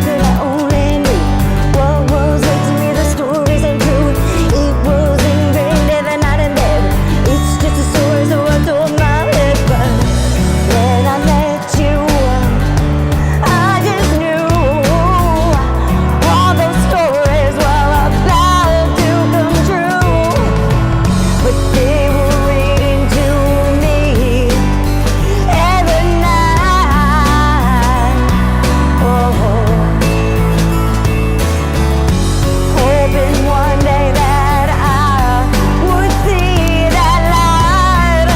secret I only knew. What was it to me, the stories ain't true. It was ingrained every night and then. It's just a story, so I told my head. But when I met you, I just knew all those stories were about to come true. But they were reading to me every night. Oh, hoping one day that I would see that light.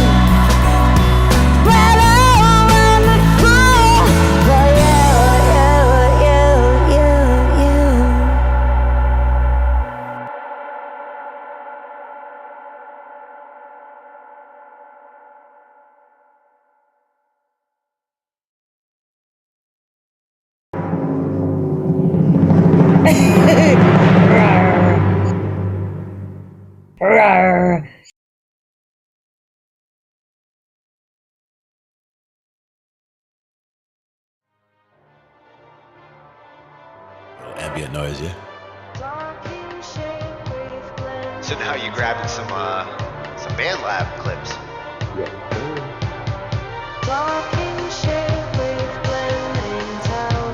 Well, I'm the fool for you. Ambient noise, yeah. So now you're grabbing some band lab clips.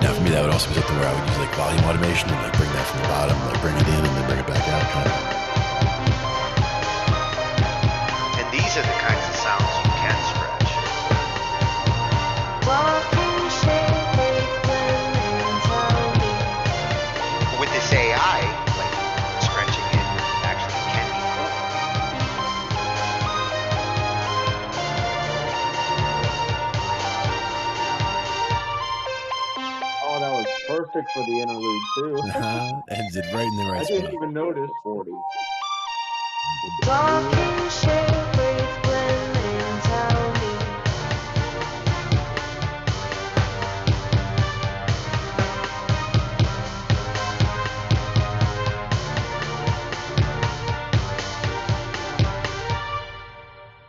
Now for me, that would also be something where I would use like volume automation and like bring that from the bottom, like bring it in and then bring it back out. Kind of. And these are the kinds of sounds you can stretch. With this AI, like stretching it actually can be cool. Oh, that was perfect for the interlude too. Ends it right in the I right didn't spot. even notice 40.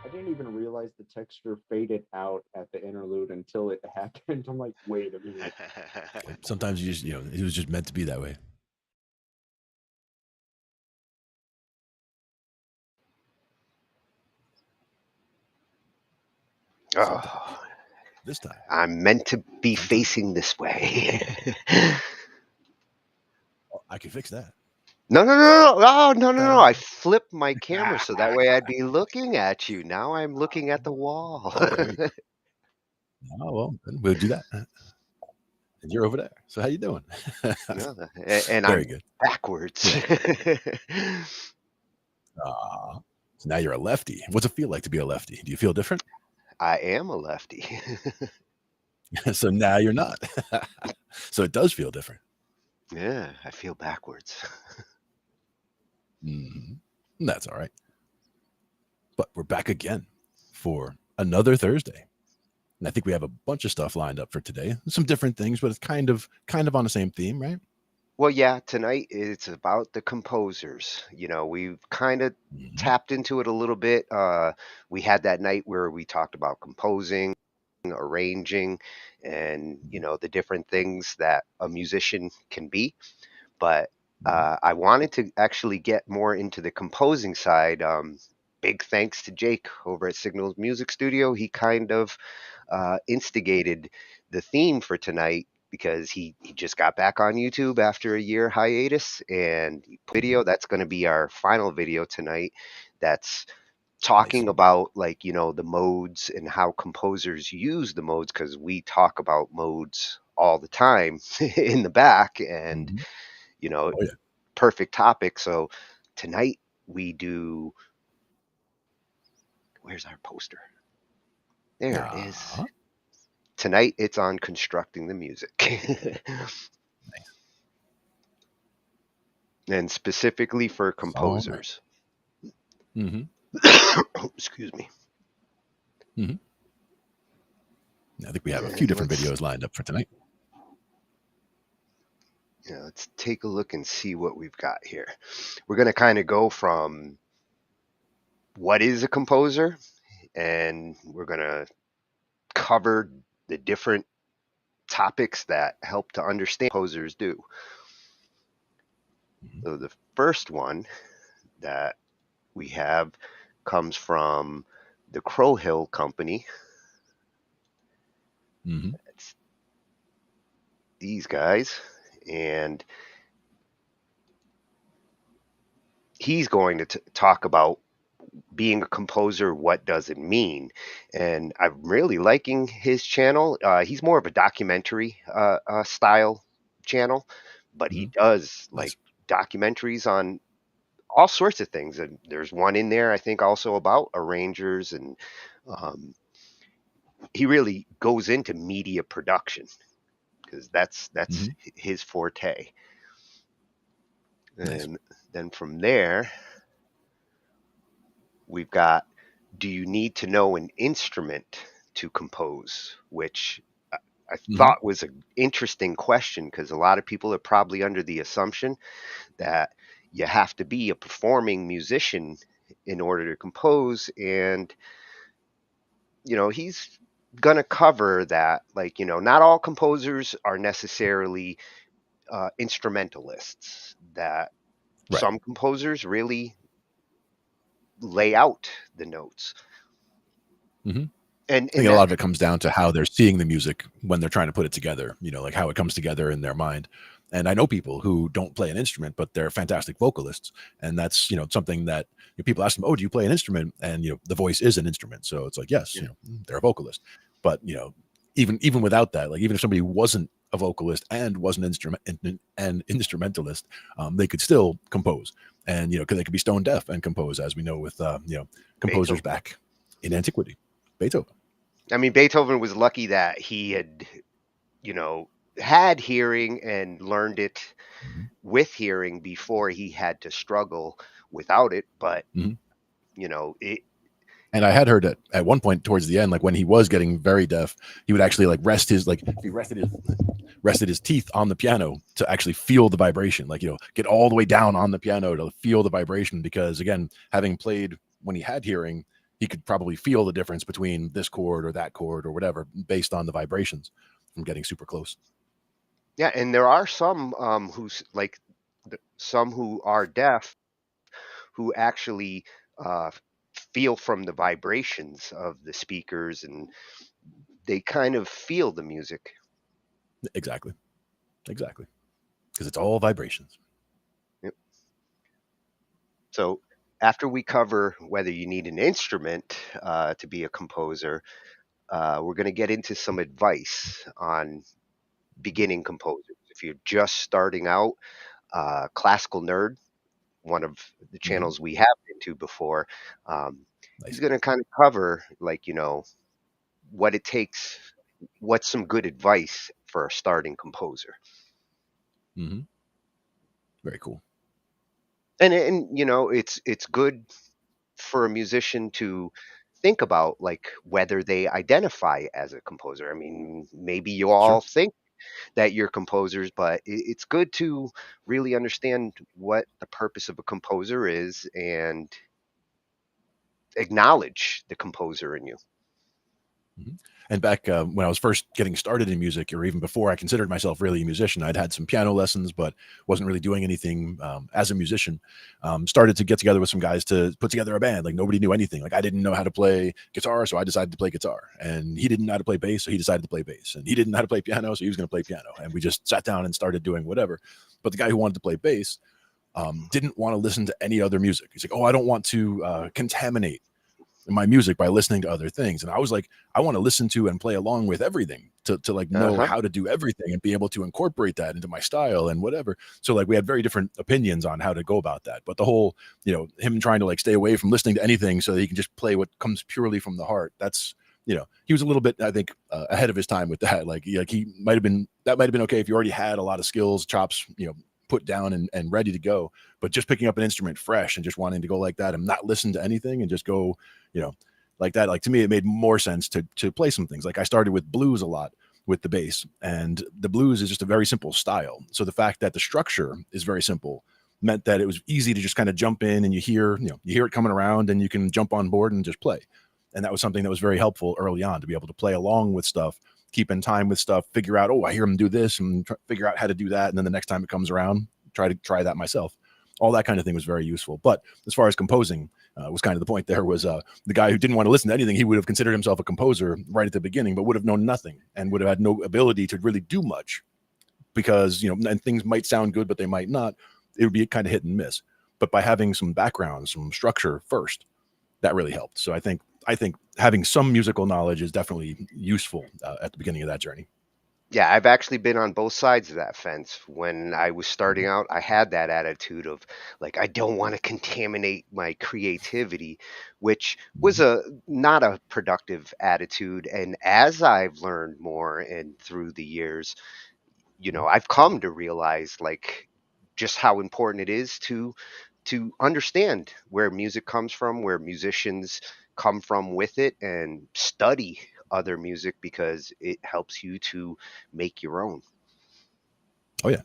I didn't even realize the texture faded out at the interlude until it happened. I'm like, wait a minute. Sometimes you just, it was just meant to be that way. Oh, This time. I'm meant to be facing this way. Oh, I can fix that. No. Oh, no. I flipped my camera so that way I'd be looking at you. Now I'm looking at the wall. Oh, well, then we'll do that. And you're over there. So how you doing? No, and Very I'm good. backwards. So now you're a lefty. What's it feel like to be a lefty? Do you feel different? I am a lefty. So now you're not. So it does feel different. Yeah, I feel backwards. That's all right. But we're back again for another Thursday. And I think we have a bunch of stuff lined up for today. Some different things, but it's kind of on the same theme, right? Well, yeah, tonight it's about the composers. We've kind of tapped into it a little bit. We had that night where we talked about composing, arranging, and the different things that a musician can be. But I wanted to actually get more into the composing side. Big thanks to Jake over at Signals Music Studio. He kind of instigated the theme for tonight because he just got back on YouTube after a year hiatus, and video that's going to be our final video tonight. That's talking about the modes and how composers use the modes, because we talk about modes all the time in the back, and perfect topic. So tonight we do. Where's our poster? There it is. Tonight it's on constructing the music. And specifically for composers. Excuse me. I think we have a few different videos lined up for tonight. Yeah, let's take a look and see what we've got here. We're going to kind of go from what is a composer, and we're going to cover the different topics that help to understand what composers do. Mhm. So the first one that we have comes from the Crow Hill Company. Mhm. It's these guys, and he's going to talk about being a composer. What does it mean? And I'm really liking his channel. He's more of a documentary style channel, but he Mhm. does Nice. like documentaries on all sorts of things. And there's one in there, I think, also about arrangers, and um, he really goes into media production because that's Mhm. his forte. Nice. And then from there, we've got, do you need to know an instrument to compose? Which I Mhm. thought was an interesting question because a lot of people are probably under the assumption that you have to be a performing musician in order to compose. And, he's going to cover that. Like, not all composers are necessarily instrumentalists, that Right. some composers really lay out the notes. Mhm. And I think in a that, lot of it comes down to how they're seeing the music when they're trying to put it together, like how it comes together in their mind. And I know people who don't play an instrument, but they're fantastic vocalists. And that's, something that people ask them, oh, do you play an instrument? And, the voice is an instrument. So it's like, yes, yeah, they're a vocalist. But, even without that, like even if somebody wasn't a vocalist and was an instrumentalist, they could still compose. And, because they could be stone deaf and compose, as we know with, composers Beethoven. back in antiquity. Beethoven. I mean, Beethoven was lucky that he you know, had hearing and learned it Mhm. with hearing before he had to struggle without it. But, Mhm. it, And I had heard that at one point towards the end, like when he was getting very deaf, he would actually like rest his like if he rested his teeth on the piano to actually feel the vibration, like get all the way down on the piano to feel the vibration. Because again, having played when he had hearing, he could probably feel the difference between this chord or that chord or whatever based on the vibrations from getting super close. yeah. And there are some like some who are deaf who actually uh, feel from the vibrations of the speakers, and they kind of feel the music. Exactly. Exactly. Because it's all vibrations. Yep. So after we cover whether you need an instrument to be a composer, we're going to get into some advice on beginning composers. If you're just starting out, Classical Nerd, one of the Mm-hmm. channels we have been to before, um, he's Nice. going to kind of cover like what it takes, what's some good advice for a starting composer. Mm-hmm. Very cool. And it's good for a musician to think about like whether they identify as a composer. I mean, maybe you all Sure. think that you're composers, but it's good to really understand what the purpose of a composer is and acknowledge the composer in you. Mhm. And back when I was first getting started in music, or even before I considered myself really a musician, I'd had some piano lessons, but wasn't really doing anything as a musician. Started to get together with some guys to put together a band. Like nobody knew anything. Like I didn't know how to play guitar, so I decided to play guitar. And he didn't know how to play bass, so he decided to play bass. And he didn't know how to play piano, so he was going to play piano. And we just sat down and started doing whatever. But the guy who wanted to play bass didn't want to listen to any other music. He's like, "Oh, I don't want to contaminate my music by listening to other things." And I was like, I want to listen to and play along with everything to like know Uh-huh. how to do everything and be able to incorporate that into my style and whatever. So like we had very different opinions on how to go about that. But the whole, him trying to like stay away from listening to anything so that he can just play what comes purely from the heart. That's, he was a little bit, I think, ahead of his time with that. Like he might have been, that might have been okay if you already had a lot of skills, chops, put down and ready to go. But just picking up an instrument fresh and just wanting to go like that and not listen to anything and just go, like that, like to me, it made more sense to play some things. Like I started with blues a lot with the bass, and the blues is just a very simple style. So the fact that the structure is very simple meant that it was easy to just kind of jump in and you hear it coming around and you can jump on board and just play. And that was something that was very helpful early on to be able to play along with stuff, keep in time with stuff, figure out, oh, I hear him do this, and figure out how to do that. And then the next time it comes around, try that myself. All that kind of thing was very useful. But as far as composing, was kind of the point there was the guy who didn't want to listen to anything. He would have considered himself a composer right at the beginning, but would have known nothing and would have had no ability to really do much because, and things might sound good, but they might not. It would be kind of hit and miss. But by having some background, some structure first, that really helped. So I think having some musical knowledge is definitely useful at the beginning of that journey. Yeah, I've actually been on both sides of that fence. When I was starting out, I had that attitude of like, I don't want to contaminate my creativity, which was not a productive attitude. And as I've learned more and through the years, I've come to realize like just how important it is to understand where music comes from, where musicians come from with it, and study other music because it helps you to make your own. Oh yeah.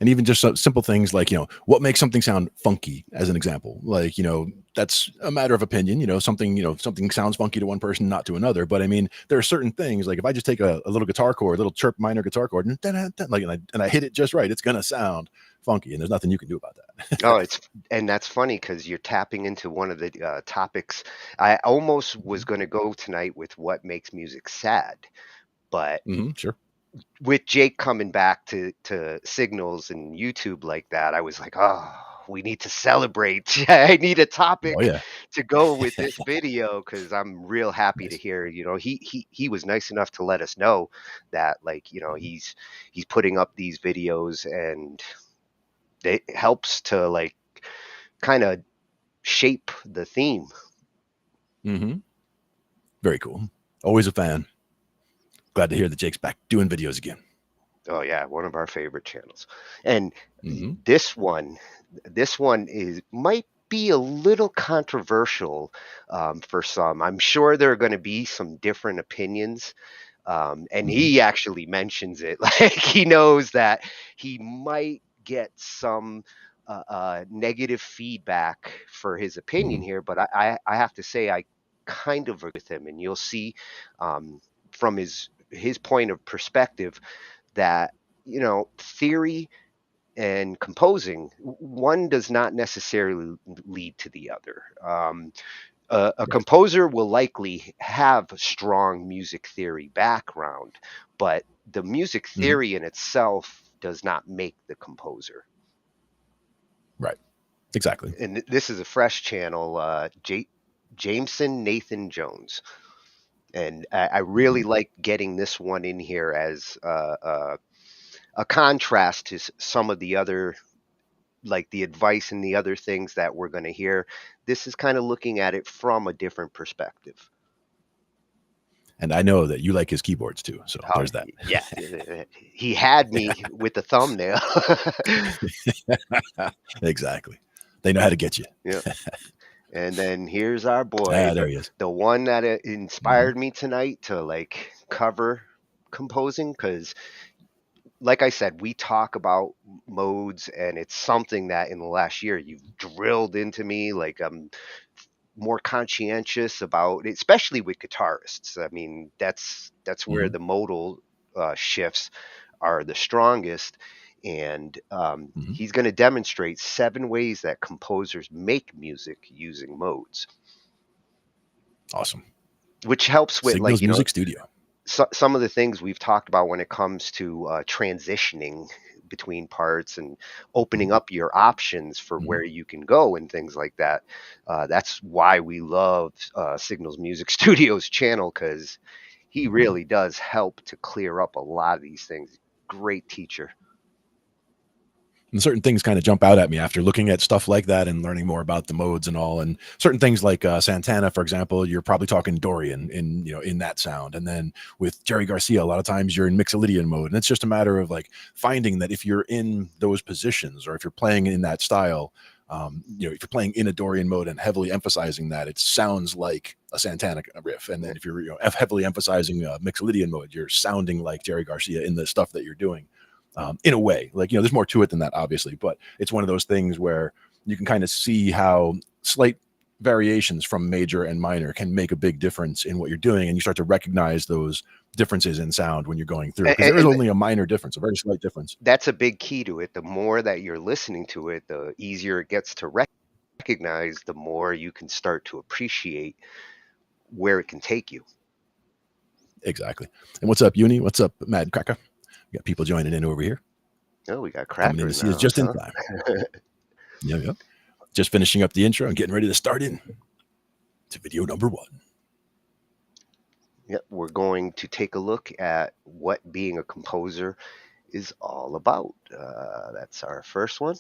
And even just simple things like, what makes something sound funky as an example, like, that's a matter of opinion, something sounds funky to one person, not to another. But I mean, there are certain things like if I just take a little guitar chord, a little chirp minor guitar chord and I hit it just right, it's going to sound funky and there's nothing you can do about that. Oh, and that's funny because you're tapping into one of the topics. I almost was going to go tonight with what makes music sad, but Sure. with Jake coming back to Signals and YouTube like that, I was like, oh, we need to celebrate. I need a topic Oh yeah. to go with this video because I'm real happy Nice. to hear, he was nice enough to let us know that like, he's putting up these videos and it helps to like kind of shape the theme. Very cool. Always a fan. Glad to hear that Jake's back doing videos again. Oh yeah, one of our favorite channels. And this one might be a little controversial for some. I'm sure there are going to be some different opinions. And he actually mentions it, like he knows that he might get some negative feedback for his opinion here, but I have to say I kind of agree with him, and you'll see from his point of perspective that theory and composing, one does not necessarily lead to the other. A composer will likely have strong music theory background, but the music theory in itself does not make the composer. Right. Exactly. And this is a fresh channel, Jameson Nathan Jones. And I really like getting this one in here as a contrast to some of the other, like the advice and the other things that we're going to hear. This is kind of looking at it from a different perspective. And I know that you like his keyboards too. So there's that. Yeah. He had me with the thumbnail. Exactly. They know how to get you. Yeah. And then here's our boy, there he is. the one that inspired me tonight to like cover composing, because like I said, we talk about modes, and it's something that in the last year you've drilled into me. Like I'm more conscientious about, especially with guitarists. I mean, that's where the modal shifts are the strongest. And he's going to demonstrate 7 ways that composers make music using modes. Awesome. Which helps with Signals like, Music Studio. Some of the things we've talked about when it comes to transitioning between parts and opening up your options for where you can go and things like that. That's why we love Signals Music Studio's channel, because he really does help to clear up a lot of these things. Great teacher. And certain things kind of jump out at me after looking at stuff like that and learning more about the modes and all. And certain things like Santana, for example, you're probably talking Dorian in that sound. And then with Jerry Garcia, a lot of times you're in Mixolydian mode. And it's just a matter of like finding that if you're in those positions, or if you're playing in that style, if you're playing in a Dorian mode and heavily emphasizing that, it sounds like a Santana riff. And then if you're heavily emphasizing Mixolydian mode, you're sounding like Jerry Garcia in the stuff that you're doing. In a way, like, there's more to it than that, obviously, but it's one of those things where you can kind of see how slight variations from major and minor can make a big difference in what you're doing, and you start to recognize those differences in sound when you're going through, because there is only a minor difference, a very slight difference. That's a big key to it. The more that you're listening to it, the easier it gets to recognize, the more you can start to appreciate where it can take you. Exactly. And what's up, Uni? What's up, Mad Cracker? We got people joining in over here. Oh, we got Coming in to crackers see us now, just in huh? time. Yeah. Just finishing up the intro and getting ready to start in to video number 1. Yep, we're going to take a look at what being a composer is all about. That's our first one.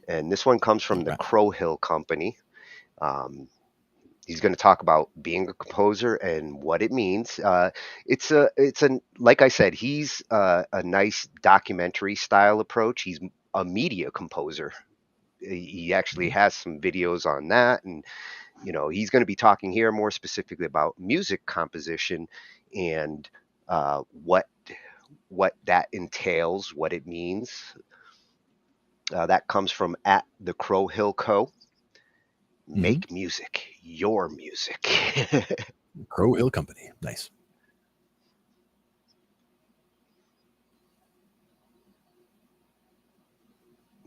And this one comes from the Crow Hill Company. He's going to talk about being a composer and what it means. It's a like I said, he's a nice documentary style approach. He's a media composer. He actually has some videos on that, and he's going to be talking here more specifically about music composition and what that entails, what it means. That comes from at the Crow Hill Co. Make music, your music. Crow Hill Company. Nice.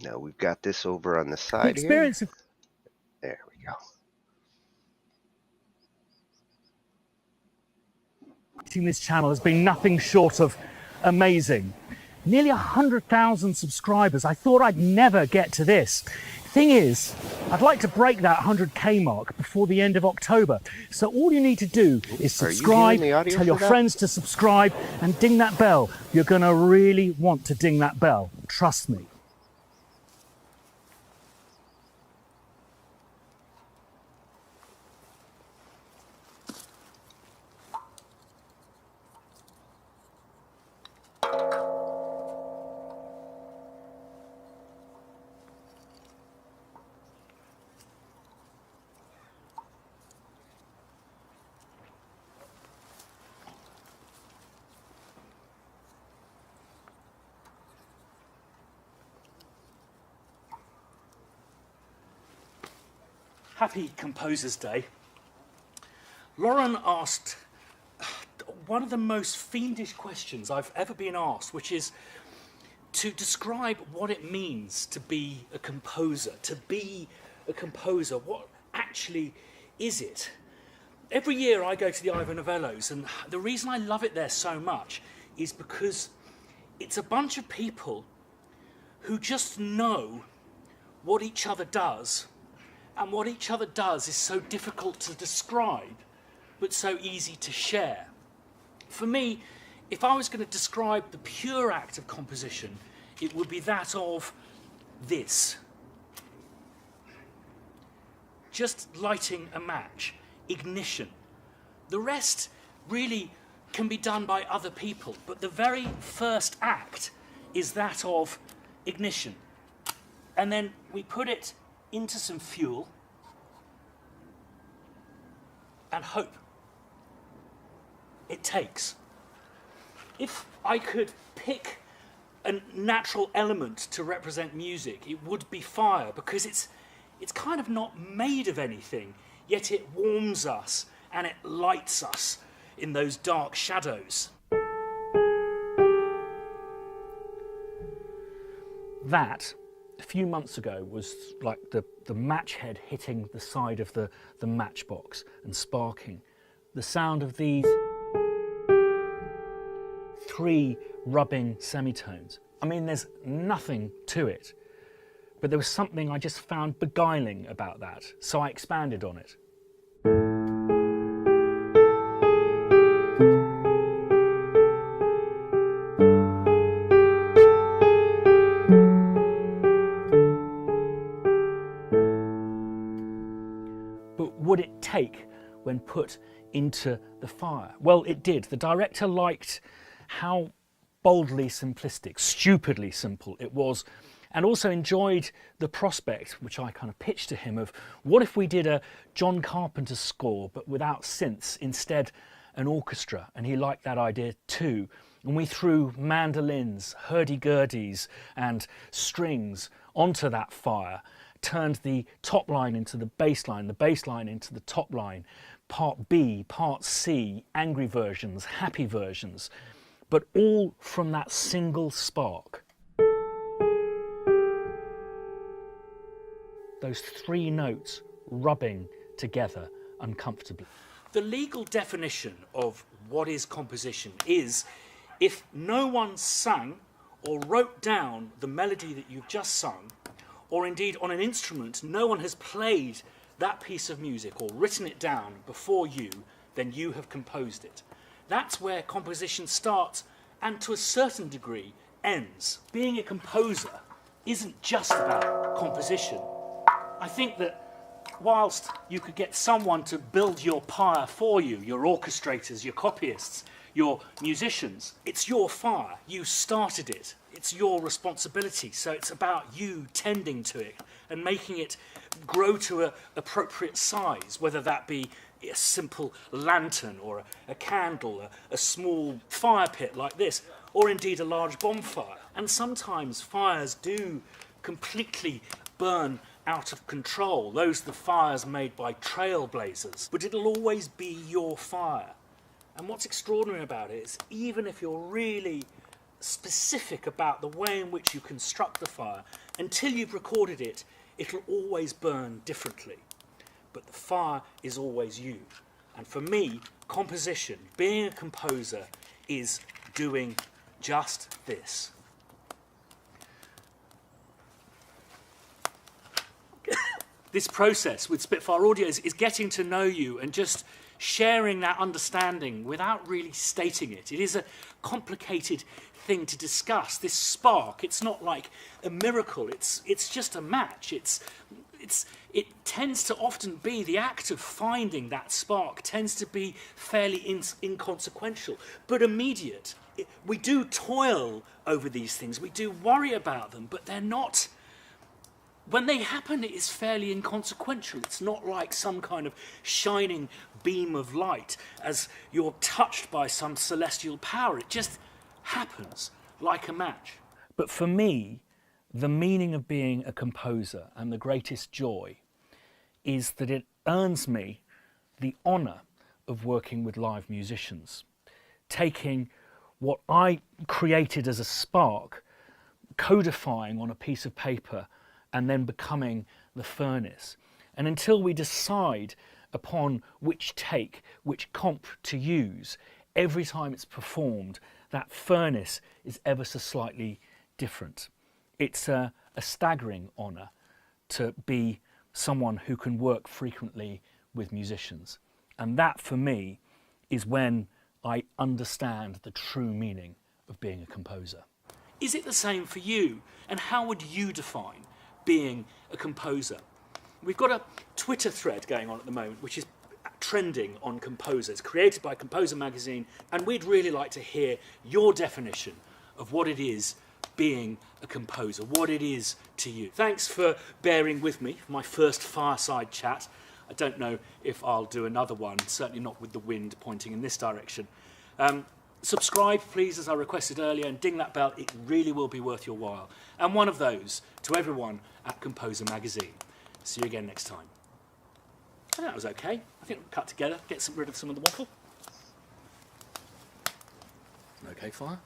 Now we've got this over on the side here. There we go. This channel has been nothing short of amazing. Nearly 100,000 subscribers. I thought I'd never get to this. Thing is, I'd like to break that 100K mark before the end of October. So all you need to do is subscribe, tell your friends to subscribe, and ding that bell. You're going to really want to ding that bell. Trust me. Happy Composers Day. Lauren asked one of the most fiendish questions I've ever been asked, which is to describe what it means to be a composer. To be a composer, what actually is it? Every year I go to the Ivor Novellos, and the reason I love it there so much is because it's a bunch of people who just know what each other does. And what each other does is so difficult to describe, but so easy to share. For me, if I was going to describe the pure act of composition, it would be that of this. Just lighting a match, ignition. The rest really can be done by other people, but the very first act is that of ignition. And then we put it into some fuel and hope it takes. If I could pick a natural element to represent music, it would be fire, because it's kind of not made of anything, yet it warms us and it lights us in those dark shadows. That, a few months ago, was like the match head hitting the side of the matchbox and sparking. The sound of these 3 rubbing semitones. I mean, there's nothing to it, but there was something I just found beguiling about that, so I expanded on it. Would it take when put into the fire? Well, it did. The director liked how boldly simplistic, stupidly simple it was, and also enjoyed the prospect, which I kind of pitched to him, of what if we did a John Carpenter score but without synths, instead an orchestra? And he liked that idea too. And we threw mandolins, hurdy-gurdies and strings onto that fire turned the top line into the bass line into the top line, part B, part C, angry versions, happy versions, but all from that single spark. Those three notes rubbing together uncomfortably. The legal definition of what is composition is if no one sang or wrote down the melody that you've just sung, or indeed on an instrument, no one has played that piece of music or written it down before you, then you have composed it. That's where composition starts and to a certain degree ends. Being a composer isn't just about composition. I think that whilst you could get someone to build your pyre for you, your orchestrators, your copyists, your musicians, it's your fire. You started it. It's your responsibility. So it's about you tending to it and making it grow to an appropriate size, whether that be a simple lantern or a candle, a small fire pit like this, or indeed a large bonfire. And sometimes fires do completely burn out of control. Those are the fires made by trailblazers. But it'll always be your fire. And what's extraordinary about it is even if you're really specific about the way in which you construct the fire, until you've recorded it, it'll always burn differently. But the fire is always you. And for me, composition, being a composer, is doing just this. This process with Spitfire Audio is getting to know you and just sharing that understanding without really stating it. It is a complicated thing to discuss. This spark, it's not like a miracle. It's just a match. It tends to often be the act of finding that spark tends to be fairly inconsequential, but immediate. We do toil over these things. We do worry about them, but they're not. When they happen, it is fairly inconsequential. It's not like some kind of shining beam of light as you're touched by some celestial power. It just happens like a match. But for me, the meaning of being a composer and the greatest joy is that it earns me the honour of working with live musicians, taking what I created as a spark, codifying on a piece of paper, and then becoming the furnace. And until we decide upon which take, which comp to use, every time it's performed, that furnace is ever so slightly different. It's a staggering honour to be someone who can work frequently with musicians. And that, for me, is when I understand the true meaning of being a composer. Is it the same for you? And how would you define being a composer? We've got a Twitter thread going on at the moment which is trending on composers, created by Composer Magazine, and we'd really like to hear your definition of what it is being a composer, what it is to you. Thanks for bearing with me for my first fireside chat. I don't know if I'll do another one, certainly not with the wind pointing in this direction. Subscribe, please, as I requested earlier, and ding that bell. It really will be worth your while. And one of those to everyone at Composer Magazine. See you again next time. I think that was okay. I think we'll cut together, get rid of some of the waffle. Okay, fire.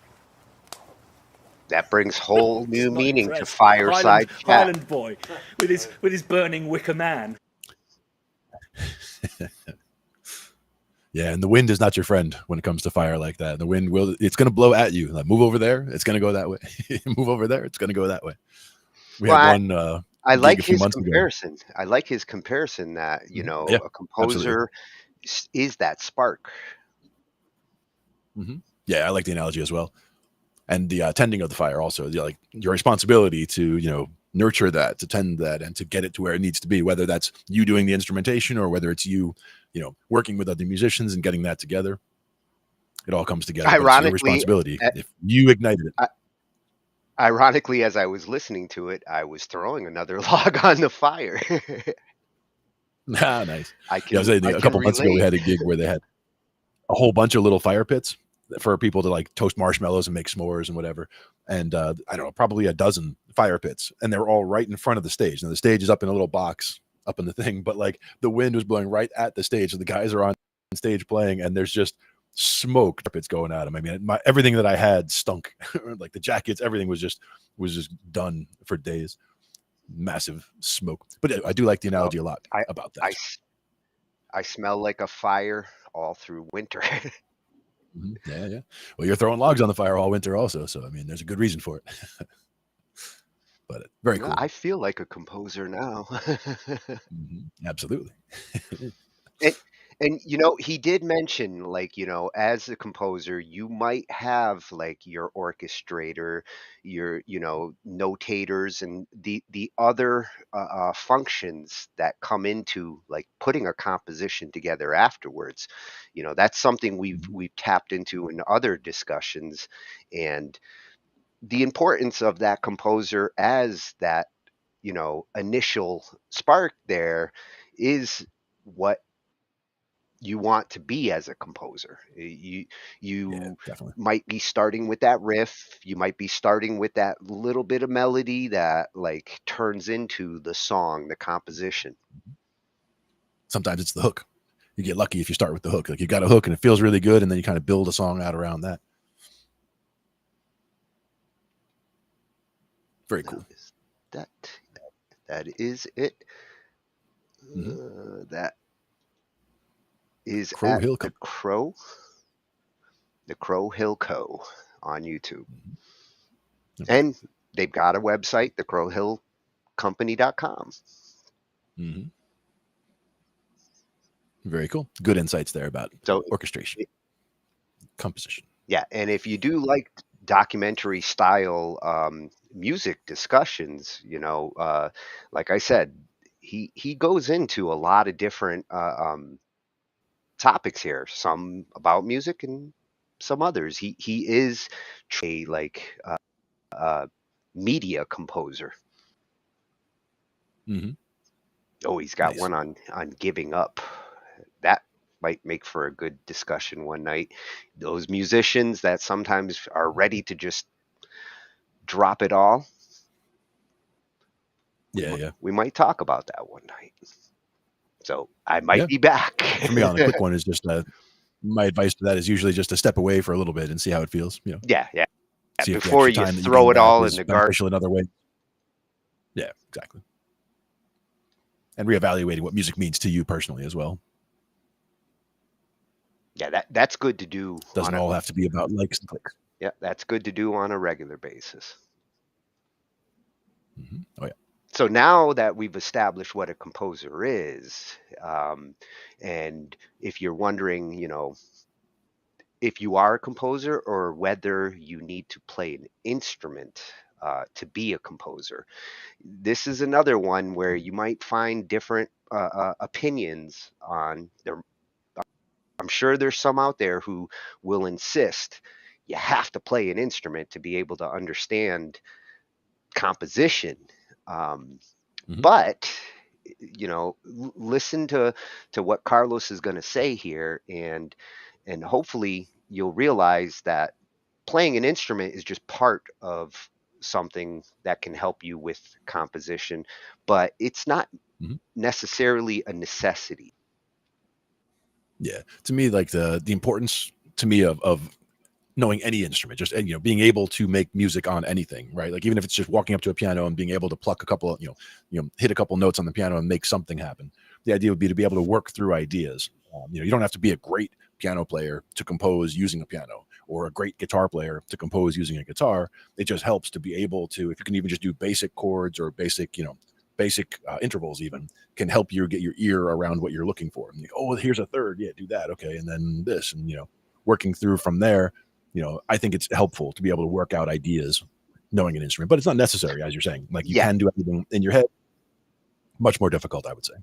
That brings whole new Not meaning to impressed. fireside chat. Highland boy with his burning wicker man. Yeah, and the wind is not your friend when it comes to fire like that. The wind it's going to blow at you. Like, move over there, it's going to go that way. Move over there, it's going to go that way. We had one. I like his months comparison. I like his comparison that, you know, Yeah, a composer is that spark. Mm-hmm. Yeah, I like the analogy as well. And the tending of the fire also, like your responsibility to, nurture that, to tend that, and to get it to where it needs to be, whether that's you doing the instrumentation or whether it's you, working with other musicians and getting that together. It all comes together. Ironically, it's your responsibility if you ignited it. Ironically, as I was listening to it, I was throwing another log on the fire. Nice. I was saying, a couple months ago, we had a gig where they had a whole bunch of little fire pits for people to like toast marshmallows and make s'mores and whatever. And I don't know, probably a dozen fire pits, and they're all right in front of the stage. Now the stage is up in a little box up in the thing, but like the wind was blowing right at the stage, so the guys are on stage playing, and there's just smoke pits going at them. I mean, everything that I had stunk. Like the jackets, everything was just done for days. Massive smoke. But I do like the analogy a lot about that. I smell like a fire all through winter. Yeah, yeah. Well, you're throwing logs on the fire all winter also, so I mean, there's a good reason for it. But very cool. I feel like a composer now. Absolutely. And he did mention, like, as a composer, you might have like your orchestrator, your notators, and the other functions that come into like putting a composition together afterwards. That's something we've tapped into in other discussions, and the importance of that composer as that initial spark there is what you want to be as a composer. You Definitely. might be starting with that riff, you might be starting with that little bit of melody that like turns into the song, the composition. Sometimes it's the hook. You get lucky if you start with the hook. Like you got a hook and it feels really good, and then you kind of build a song out around that. Very cool. That is it. That is Crow at Hill the Crow Hill Co. on YouTube. And they've got a website, thecrowhillcompany.com. Very cool. Good insights there about orchestration, composition. Yeah, and if you do like documentary style music discussions, like I said, he goes into a lot of different topics here, some about music and some others. He is a like media composer. Oh, he's got one on giving up. That might make for a good discussion one night. Those musicians that sometimes are ready to just drop it all. Yeah. We might talk about that one night. So I might be back. For me, on a quick one is just my advice to that is usually just to step away for a little bit and see how it feels. Yeah. See before if the you time that throw it gain back all is in the garbage. beneficial another way. Yeah, exactly. And reevaluating what music means to you personally as well. Yeah, that's good to do. Doesn't all have to be about likes and clicks. Yeah, that's good to do on a regular basis. Oh yeah. So now that we've established what a composer is, and if you're wondering, if you are a composer or whether you need to play an instrument to be a composer, this is another one where you might find different opinions on there. I'm sure there's some out there who will insist you have to play an instrument to be able to understand composition. But listen to what Carlos is going to say here, and hopefully you'll realize that playing an instrument is just part of something that can help you with composition, but it's not necessarily a necessity. Yeah, to me, like the importance to me of knowing any instrument, just being able to make music on anything, right? Like even if it's just walking up to a piano and being able to pluck a couple, hit a couple notes on the piano and make something happen. The idea would be to be able to work through ideas. You don't have to be a great piano player to compose using a piano, or a great guitar player to compose using a guitar. It just helps to be able to, if you can even just do basic chords or basic intervals, even can help you get your ear around what you're looking for. And oh, here's a third. Yeah, do that. Okay. And then this, and working through from there. I think it's helpful to be able to work out ideas knowing an instrument, but it's not necessary, as you're saying. Like you can do everything in your head. Much more difficult, I would say.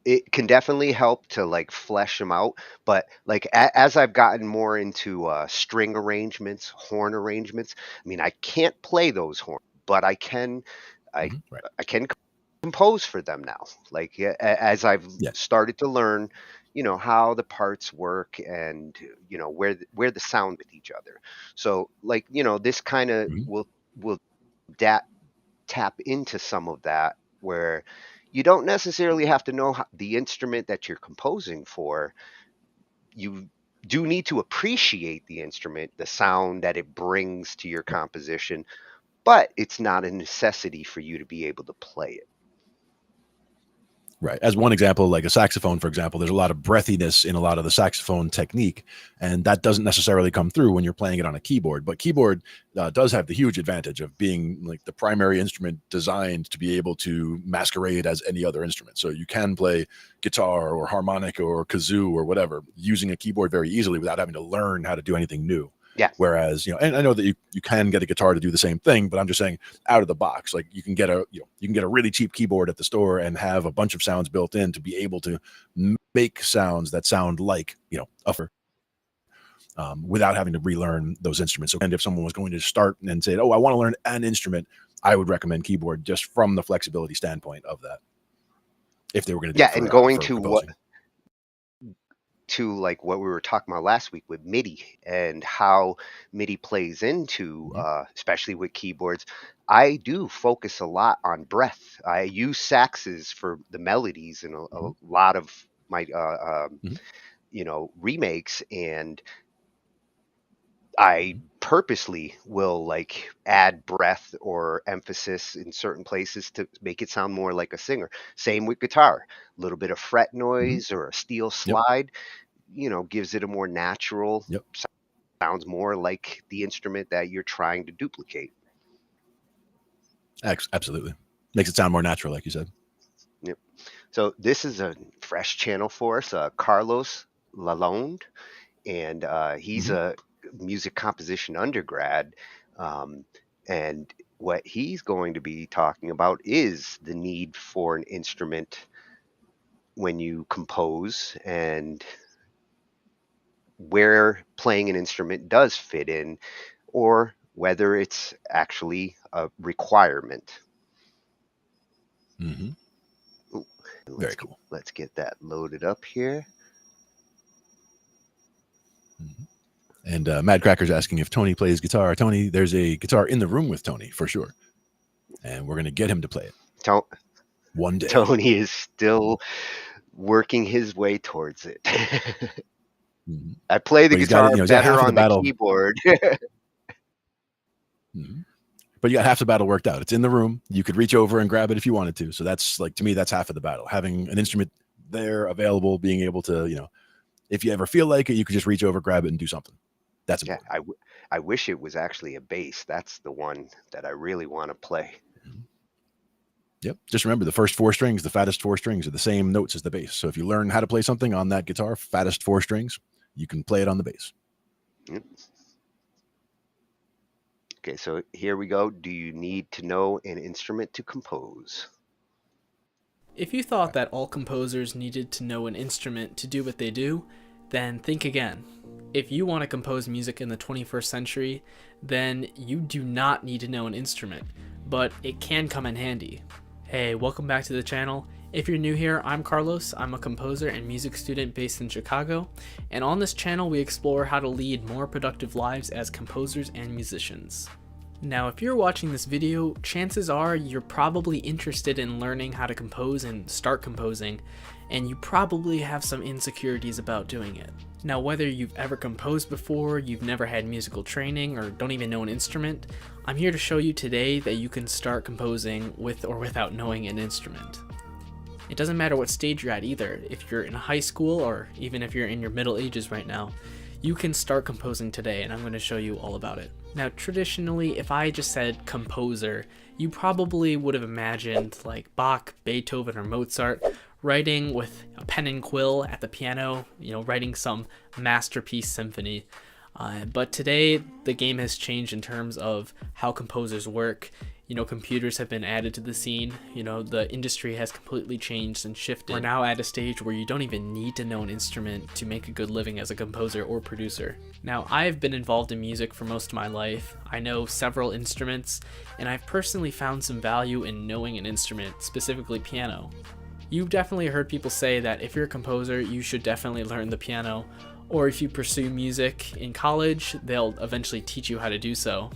It can definitely help to like flesh them out, but like as I've gotten more into string arrangements, horn arrangements, I mean, I can't play those horns, but I can compose for them now. Like as I've started to learn, how the parts work and where the sound with each other. So like this kind of Mhm. will tap into some of that, where you don't necessarily have to know the instrument that you're composing for. You do need to appreciate the instrument, the sound that it brings to your composition, but it's not a necessity for you to be able to play it. Right. As one example, like a saxophone, for example, there's a lot of breathiness in a lot of the saxophone technique, and that doesn't necessarily come through when you're playing it on a keyboard. But keyboard does have the huge advantage of being like the primary instrument designed to be able to masquerade as any other instrument. So you can play guitar or harmonica or kazoo or whatever using a keyboard very easily without having to learn how to do anything new. Yeah. Whereas, and I know that you can get a guitar to do the same thing, but I'm just saying out of the box, like you can get a really cheap keyboard at the store and have a bunch of sounds built in to be able to make sounds that sound like, without having to relearn those instruments. So, and if someone was going to start and say, oh, I want to learn an instrument, I would recommend keyboard just from the flexibility standpoint of that. If they were going to do it for, and going for to composing. like what we were talking about last week with MIDI and how MIDI plays into, especially with keyboards. I do focus a lot on breath. I use saxes for the melodies in a lot of my, remakes, and I purposely will like add breath or emphasis in certain places to make it sound more like a singer. Same with guitar, a little bit of fret noise or a steel slide, gives it a more natural, sounds more like the instrument that you're trying to duplicate. Absolutely. Makes it sound more natural, like you said. Yep. So this is a fresh channel for us, Carlos Lalonde, and he's a music composition undergrad, and what he's going to be talking about is the need for an instrument when you compose, and where playing an instrument does fit in, or whether it's actually a requirement. Very cool. Let's get that loaded up here. And Mad Cracker's asking if Tony plays guitar. Tony, there's a guitar in the room with Tony for sure, and we're going to get him to play it one day. Tony is still working his way towards it. I play the guitar better on the keyboard. But you got half the battle worked out. It's in the room. You could reach over and grab it if you wanted to. So that's like, to me, that's half of the battle. Having an instrument there available, being able to, if you ever feel like it, you could just reach over, grab it, and do something. That's important. Yeah, I wish it was actually a bass. That's the one that I really want to play. Yep. Just remember, the first 4 strings, the fattest 4 strings, are the same notes as the bass. So if you learn how to play something on that guitar, fattest 4 strings, you can play it on the bass. Yep. Okay, so here we go. Do you need to know an instrument to compose? If you thought that all composers needed to know an instrument to do what they do, then think again. If you want to compose music in the 21st century, then you do not need to know an instrument, but it can come in handy. Hey, welcome back to the channel. If you're new here, I'm Carlos. I'm a composer and music student based in Chicago, and on this channel we explore how to lead more productive lives as composers and musicians. Now, if you're watching this video, chances are you're probably interested in learning how to compose and start composing, and you probably have some insecurities about doing it. Now, whether you've ever composed before, you've never had musical training, or don't even know an instrument, I'm here to show you today that you can start composing with or without knowing an instrument. It doesn't matter what stage you're at either. If you're in high school, or even if you're in your middle ages right now, you can start composing today, and I'm going to show you all about it. Now, traditionally, if I just said composer, you probably would have imagined like Bach, Beethoven, or Mozart writing with a pen and quill at the piano, writing some masterpiece symphony. But today, the game has changed in terms of how composers work. Computers have been added to the scene. The industry has completely changed and shifted. We're now at a stage where you don't even need to know an instrument to make a good living as a composer or producer. Now, I've been involved in music for most of my life. I know several instruments, and I've personally found some value in knowing an instrument, specifically piano. You've definitely heard people say that if you're a composer, you should definitely learn the piano, or if you pursue music in college, they'll eventually teach you how to do so.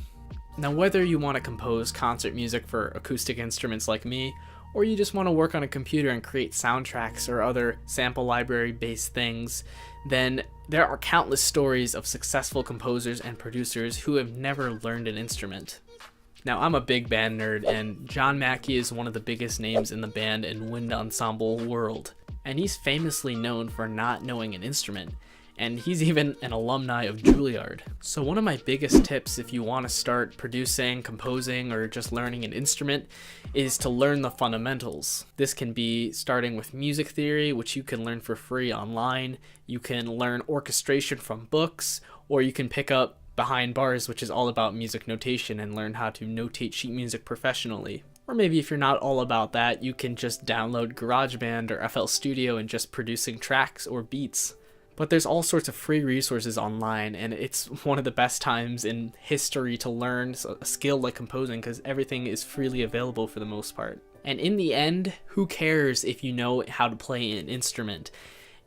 Now, whether you want to compose concert music for acoustic instruments like me, or you just want to work on a computer and create soundtracks or other sample library based things, then there are countless stories of successful composers and producers who have never learned an instrument. Now, I'm a big band nerd, and John Mackey is one of the biggest names in the band and wind ensemble world, and he's famously known for not knowing an instrument, and he's even an alumni of Juilliard. So one of my biggest tips if you want to start producing, composing, or just learning an instrument is to learn the fundamentals. This can be starting with music theory, which you can learn for free online. You can learn orchestration from books, or you can pick up Behind Bars, which is all about music notation, and learn how to notate sheet music professionally. Or maybe if you're not all about that, you can just download GarageBand or FL Studio and just producing tracks or beats. But there's all sorts of free resources online, and it's one of the best times in history to learn a skill like composing, because everything is freely available for the most part. And in the end, who cares if you know how to play an instrument?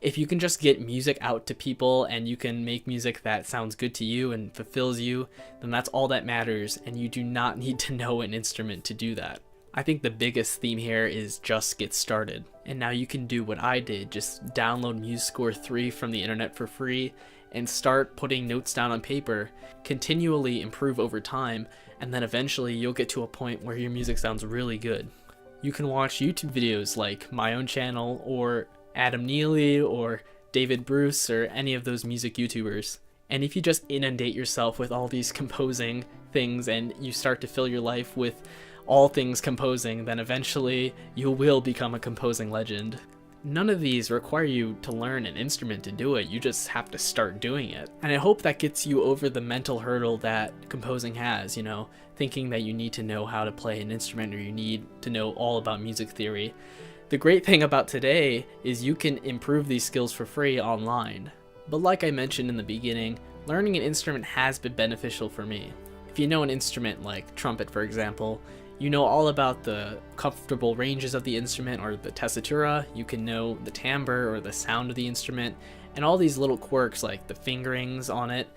If you can just get music out to people and you can make music that sounds good to you and fulfills you, then that's all that matters, and you do not need to know an instrument to do that. I think the biggest theme here is just get started. And now you can do what I did, just download MuseScore 3 from the internet for free and start putting notes down on paper, continually improve over time, and then eventually you'll get to a point where your music sounds really good. You can watch YouTube videos like my own channel or Adam Neely or David Bruce or any of those music YouTubers. And if you just inundate yourself with all these composing things and you start to fill your life with all things composing, then eventually you will become a composing legend. None of these require you to learn an instrument to do it, you just have to start doing it. And I hope that gets you over the mental hurdle that composing has, thinking that you need to know how to play an instrument or you need to know all about music theory. The great thing about today is you can improve these skills for free online. But like I mentioned in the beginning, learning an instrument has been beneficial for me. If you know an instrument like trumpet, for example, you know all about the comfortable ranges of the instrument or the tessitura, you can know the timbre or the sound of the instrument, and all these little quirks like the fingerings on it.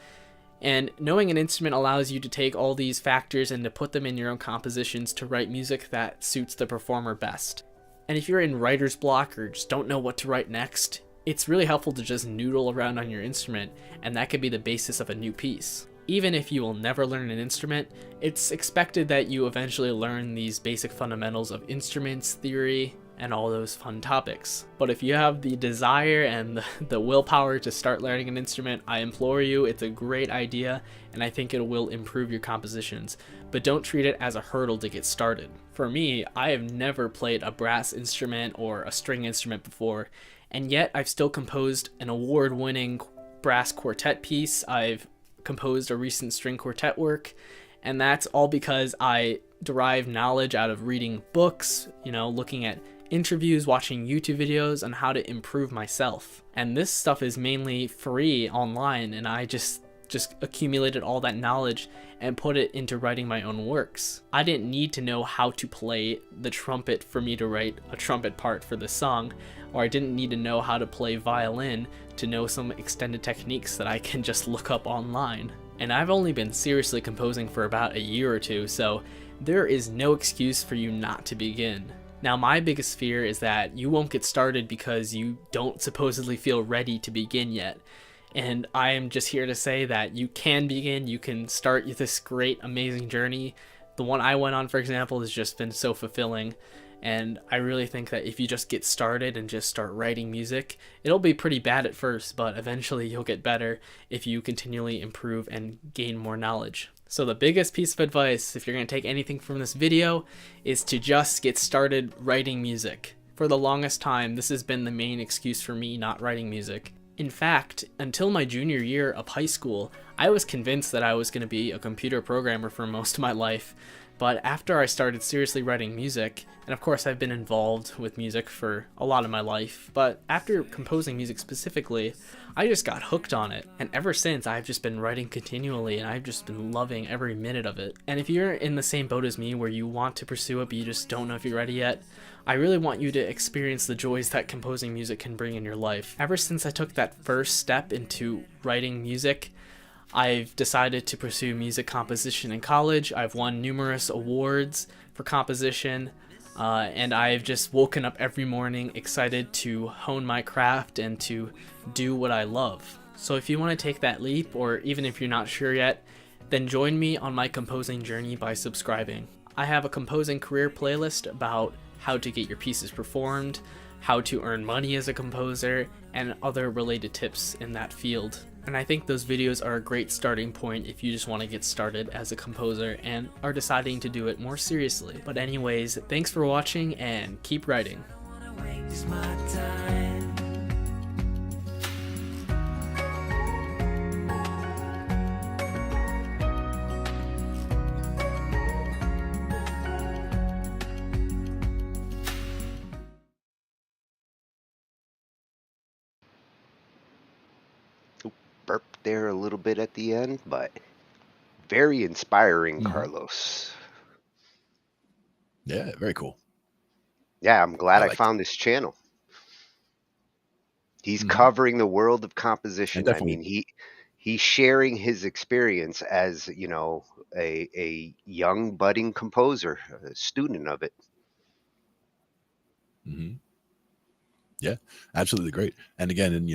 And knowing an instrument allows you to take all these factors and to put them in your own compositions to write music that suits the performer best. And if you're in writer's block or just don't know what to write next, it's really helpful to just noodle around on your instrument, and that could be the basis of a new piece. Even if you will never learn an instrument, it's expected that you eventually learn these basic fundamentals of instruments, theory, and all those fun topics. But if you have the desire and the willpower to start learning an instrument, I implore you, it's a great idea, and I think it will improve your compositions. But don't treat it as a hurdle to get started. For me, I have never played a brass instrument or a string instrument before, and yet I've still composed an award-winning brass quartet piece. I've composed a recent string quartet work, and that's all because I derive knowledge out of reading books, looking at interviews, watching YouTube videos on how to improve myself. And this stuff is mainly free online, and I just accumulated all that knowledge and put it into writing my own works. I didn't need to know how to play the trumpet for me to write a trumpet part for the song, or I didn't need to know how to play violin to know some extended techniques that I can just look up online. And I've only been seriously composing for about a year or two, so there is no excuse for you not to begin. Now, my biggest fear is that you won't get started because you don't supposedly feel ready to begin yet. And I am just here to say that you can begin, you can start this great, amazing journey. The one I went on, for example, has just been so fulfilling. And I really think that if you just get started and just start writing music, it'll be pretty bad at first, but eventually you'll get better if you continually improve and gain more knowledge. So the biggest piece of advice, if you're going to take anything from this video, is to just get started writing music. For the longest time, this has been the main excuse for me not writing music. In fact, until my junior year of high school, I was convinced that I was going to be a computer programmer for most of my life. But after I started seriously writing music, and of course I've been involved with music for a lot of my life, but after composing music specifically, I just got hooked on it. And ever since, I've just been writing continually, and I've just been loving every minute of it. And if you're in the same boat as me where you want to pursue it but you just don't know if you're ready yet, I really want you to experience the joys that composing music can bring in your life. Ever since I took that first step into writing music, I've decided to pursue music composition in college. I've won numerous awards for composition, and I've just woken up every morning excited to hone my craft and to do what I love. So if you want to take that leap, or even if you're not sure yet, then join me on my composing journey by subscribing. I have a composing career playlist about how to get your pieces performed, how to earn money as a composer, and other related tips in that field. And I think those videos are a great starting point if you just want to get started as a composer and are deciding to do it more seriously. But anyways, thanks for watching and keep writing. Burped there a little bit at the end, but very inspiring, Mhm. Carlos. Yeah, very cool. Yeah, I'm I glad I liked it. found this channel. He's Mhm. covering the world of And composition. I definitely, mean, he's sharing his experience as, you know, a young budding composer, a student of it. mhm. Yeah, absolutely great. And again, and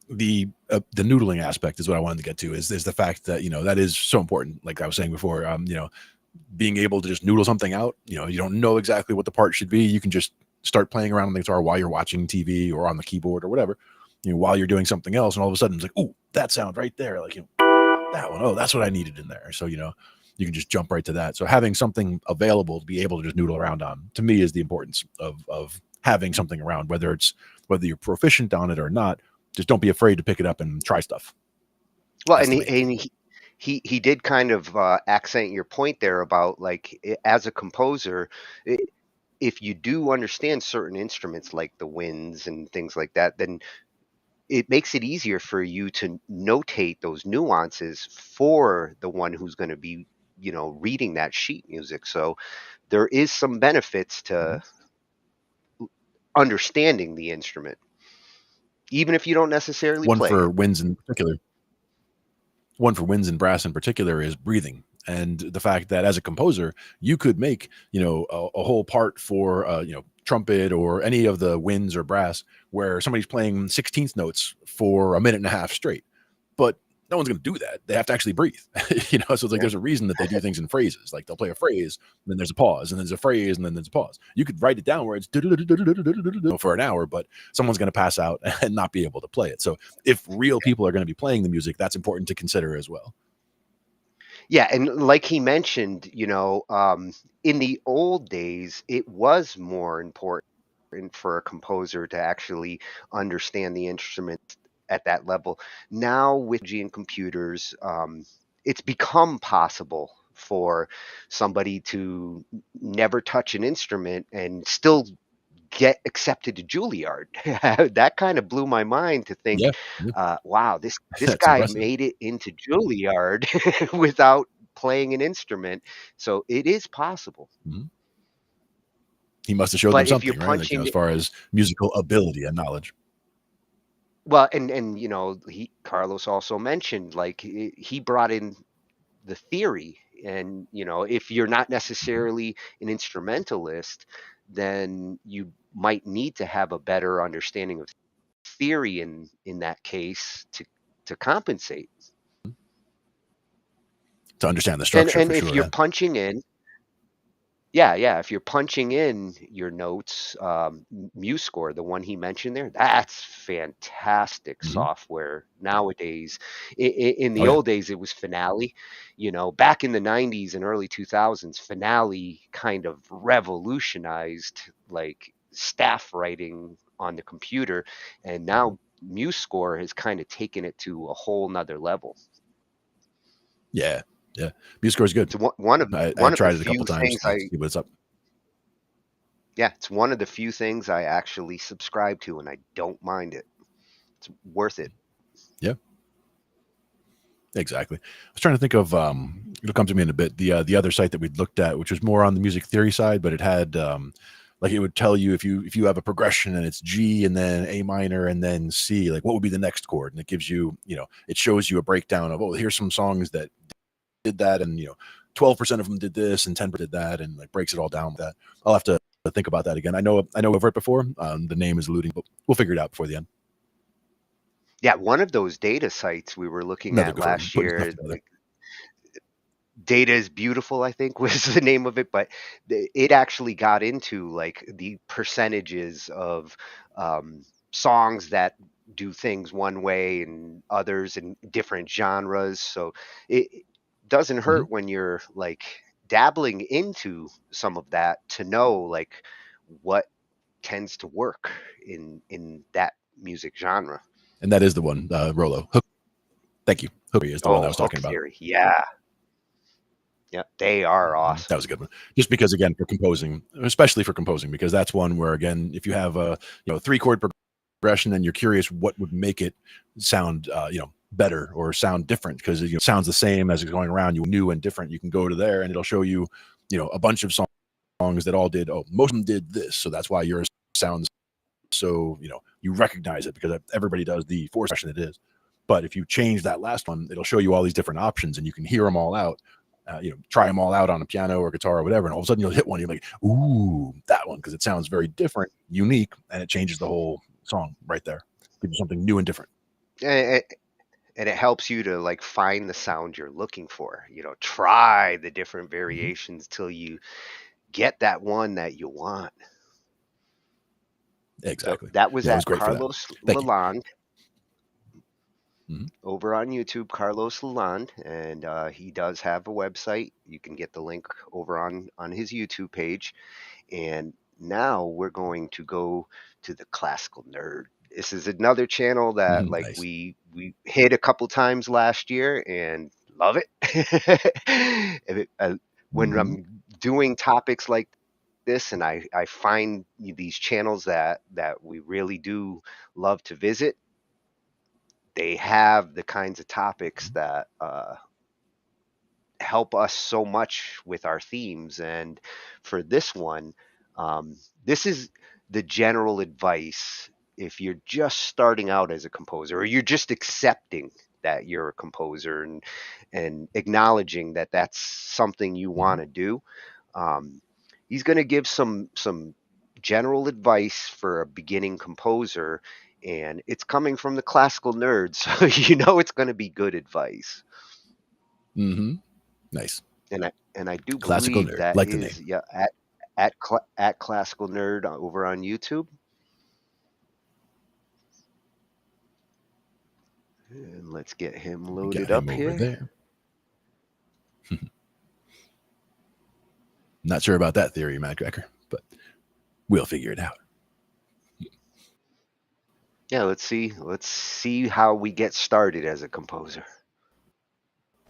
the noodling aspect is what I wanted to get to, is the fact that that is so important. Like I was saying before, being able to just noodle something out. You don't know exactly what the part should be. You can just start playing around on the guitar while you're watching TV or on the keyboard or whatever. While you're doing something else, and all of a sudden it's like, "Ooh, that sound right there!" Like that one. Oh, that's what I needed in there. So you can just jump right to that. So having something available to be able to just noodle around on, to me, is the importance of having something around, whether you're proficient on it or not. Just don't be afraid to pick it up and try stuff. Well, That's and the he main thing. and he did kind of accent your point there about like as a composer, i- if you do understand certain instruments like the winds and things like that, then it makes it easier for you to notate those nuances for the one who's going to be, reading that sheet music. So there is some benefits Mhm. to understanding the instrument, even if you don't necessarily One play for it. winds in particular one for winds and brass in particular is breathing, and the fact that as a composer you could make a whole part for trumpet or any of the winds or brass where somebody's playing 16th notes for a minute and a half straight, but no one's going to do that. They have to actually breathe. So it's like Yeah. there's a reason that they do things in phrases. Like they'll play a phrase, and then there's a pause, and then there's a phrase, and then there's a pause. You could write it down where it's for an hour, but someone's going to pass out and not be able to play it. So if real people are going to be playing the music, that's important to consider as well. Yeah, and like he mentioned, in the old days, it was more important for a composer to actually understand the instrument at that level. Now, with G and computers, it's become possible for somebody to never touch an instrument and still get accepted to Juilliard. That kind of blew my mind to think, Yeah, yeah. wow, this That's guy impressive. made it into Juilliard without playing an instrument. So it is possible. Mhm. He must have showed them But if you're something, right? Like, punching as far as musical ability and knowledge. well, and he Carlos also mentioned like he brought in the theory, and if you're not Mhm. necessarily an instrumentalist, then you might need to have a better understanding of theory in that case to compensate. To understand the And structure and for if sure, you're yeah. punching in, yeah, yeah, if you're punching in your notes, MuseScore, the one he mentioned there, that's fantastic Mhm. software nowadays. In Oh, the yeah. old days, it was Finale. Back in the 90s and early 2000s, Finale kind of revolutionized like staff writing on the computer, and Mhm. now MuseScore has kind of taken it to a whole nother level. Yeah. Yeah, MuseScore is good. It's one of I one of the tried it a couple few times things to see what's up. it's one of the few things I actually subscribe to, and I don't mind it. It's worth it. Yeah, exactly. I was trying to think of it'll come to me in a bit. The other site that we'd looked at, which was more on the music theory side, but it had like it would tell you if you have a progression and it's G and then A minor and then C, like what would be the next chord, and it gives you, it shows you a breakdown of, oh, here's some songs that did that, and 12% of them did this and 10% did that, and like breaks it all down with that. I'll have to think about that again. I know I've heard it before. The name is eluding, but we'll figure it out before the end. Yeah, one of those data sites we were looking Another at good for last putting stuff year, together. Data is Beautiful, I think was the name of it, but it actually got into like the percentages of songs that do things one way and others in different genres. So it doesn't Mhm. hurt when you're like dabbling into some of that to know like what tends to work in that music genre. And that is the one, Rolo. Hook. Thank you. Hookery is the one I Oh, was hook talking about. theory. Yeah. Yep. They are That was awesome. a good one. Just because, again, for composing, especially for composing, because that's one where, again, if you have a 3-chord progression and you're curious what would make it sound better or sound different, because it sounds the same as it's going around, new and different, you can go to there and it'll show you a bunch of songs that all did, oh, most of them did this, so that's why yours sounds so you recognize it, because everybody does the 4th section it is. But if you change that last one, it'll show you all these different options and you can hear them all out. Try them all out on a piano or guitar or whatever, and all of a sudden you'll hit one, you're like, ooh, that one, because it sounds very different, unique, and it changes the whole song right there. Gives you something new and different. And it helps you to like find the sound you're looking for. Try the different variations till you get that one that you want. So Exactly. that was Yeah, it was at great for that. Carlos Thank you. Lalonde Mhm. over on YouTube, Carlos Lalonde, and he does have a website. You can get the link over on his YouTube page. And now we're going to go to the Classical Nerd. This is another channel that like Nice. we hit a couple times last year and love it. When Mhm. I'm doing topics like this and I find these channels that we really do love to visit, they have the kinds of topics that help us so much with our themes. And for this one, this is the general advice if you're just starting out as a composer, or you're just accepting that you're a composer and acknowledging that that's something you want to do. He's going to give some general advice for a beginning composer, and it's coming from the Classical Nerd, so it's going to be good advice. Mm-hmm. Nice. And I do Classical believe Nerd, that like the name. is at Classical Nerd over on YouTube. And let's get him We got loaded him up over here. there. Not sure about that theory, Matt Cracker, but we'll figure it out. Yeah, let's see how we get started as a composer.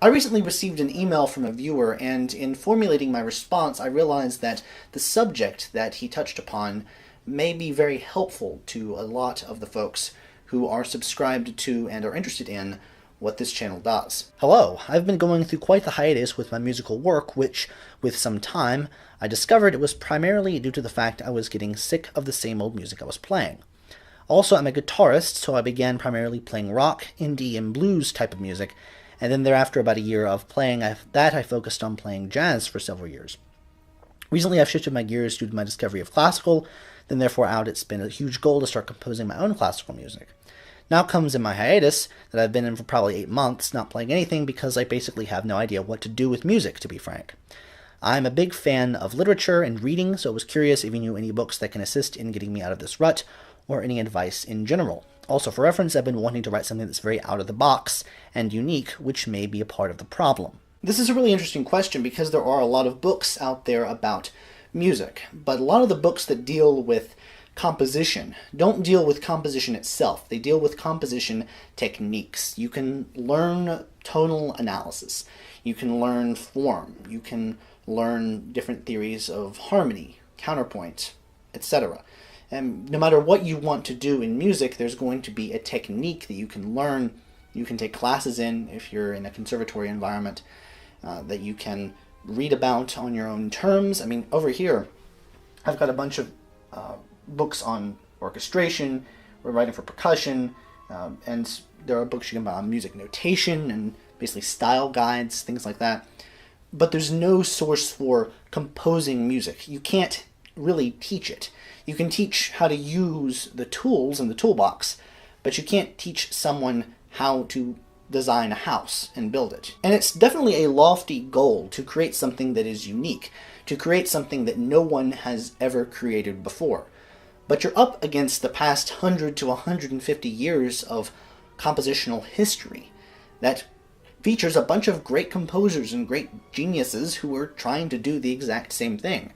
I recently received an email from a viewer, and in formulating my response, I realized that the subject that he touched upon may be very helpful to a lot of the folks who are subscribed to and are interested in what this channel does. Hello, I've been going through quite the hiatus with my musical work, which, with some time, I discovered it was primarily due to the fact I was getting sick of the same old music I was playing. Also, I'm a guitarist, so I began primarily playing rock, indie, and blues type of music, and then thereafter about a year of playing that, I focused on playing jazz for several years. Recently I've shifted my gears due to my discovery of classical, then therefore out it's been a huge goal to start composing my own classical music. Now comes in my hiatus that I've been in for probably 8 months, not playing anything because I basically have no idea what to do with music, to be frank. I'm a big fan of literature and reading, so I was curious if you knew any books that can assist in getting me out of this rut, or any advice in general. Also, for reference, I've been wanting to write something that's very out of the box and unique, which may be a part of the problem. This is a really interesting question because there are a lot of books out there about music, but a lot of the books that deal with composition don't deal with composition itself. They deal with composition techniques. You can learn tonal analysis. You can learn form. You can learn different theories of harmony, counterpoint, etc. And no matter what you want to do in music, there's going to be a technique that you can learn. You can take classes in if you're in a conservatory environment, that you can read about on your own terms. I mean, over here, I've got a bunch of books on orchestration, we're writing for percussion, and there are books you can buy on music notation and basically style guides, things like that. But there's no source for composing music. You can't really teach it. You can teach how to use the tools in the toolbox, but you can't teach someone how to design a house and build it. And it's definitely a lofty goal to create something that is unique, to create something that no one has ever created before. But you're up against the past 100 to 150 years of compositional history that features a bunch of great composers and great geniuses who were trying to do the exact same thing.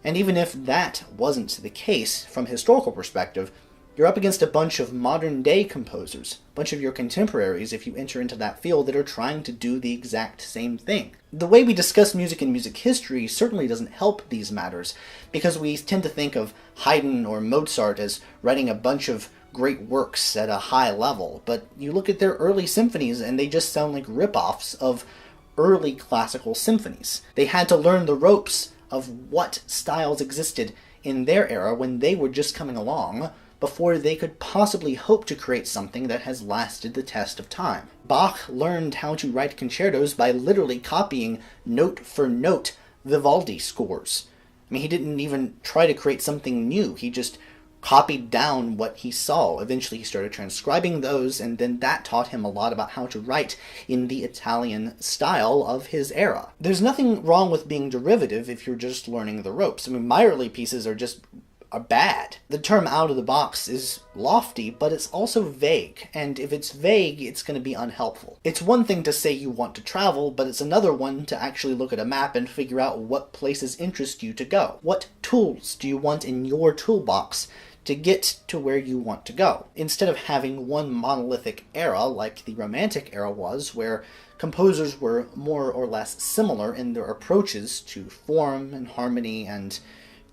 And even if that wasn't the case from a historical perspective, you're up against a bunch of modern-day composers, a bunch of your contemporaries, if you enter into that field, that are trying to do the exact same thing. The way we discuss music and music history certainly doesn't help these matters, because we tend to think of Haydn or Mozart as writing a bunch of great works at a high level, but you look at their early symphonies and they just sound like rip-offs of early classical symphonies. They had to learn the ropes of what styles existed in their era when they were just coming along, before they could possibly hope to create something that has lasted the test of time. Bach learned how to write concertos by literally copying note for note Vivaldi scores. I mean, he didn't even try to create something new. He just copied down what he saw. Eventually he started transcribing those, and then that taught him a lot about how to write in the Italian style of his era. There's nothing wrong with being derivative if you're just learning the ropes. I mean, my early pieces are bad. The term out of the box is lofty, but it's also vague, and if it's vague, it's going to be unhelpful. It's one thing to say you want to travel, but it's another one to actually look at a map and figure out what places interest you to go. What tools do you want in your toolbox to get to where you want to go? Instead of having one monolithic era like the Romantic era was, where composers were more or less similar in their approaches to form and harmony and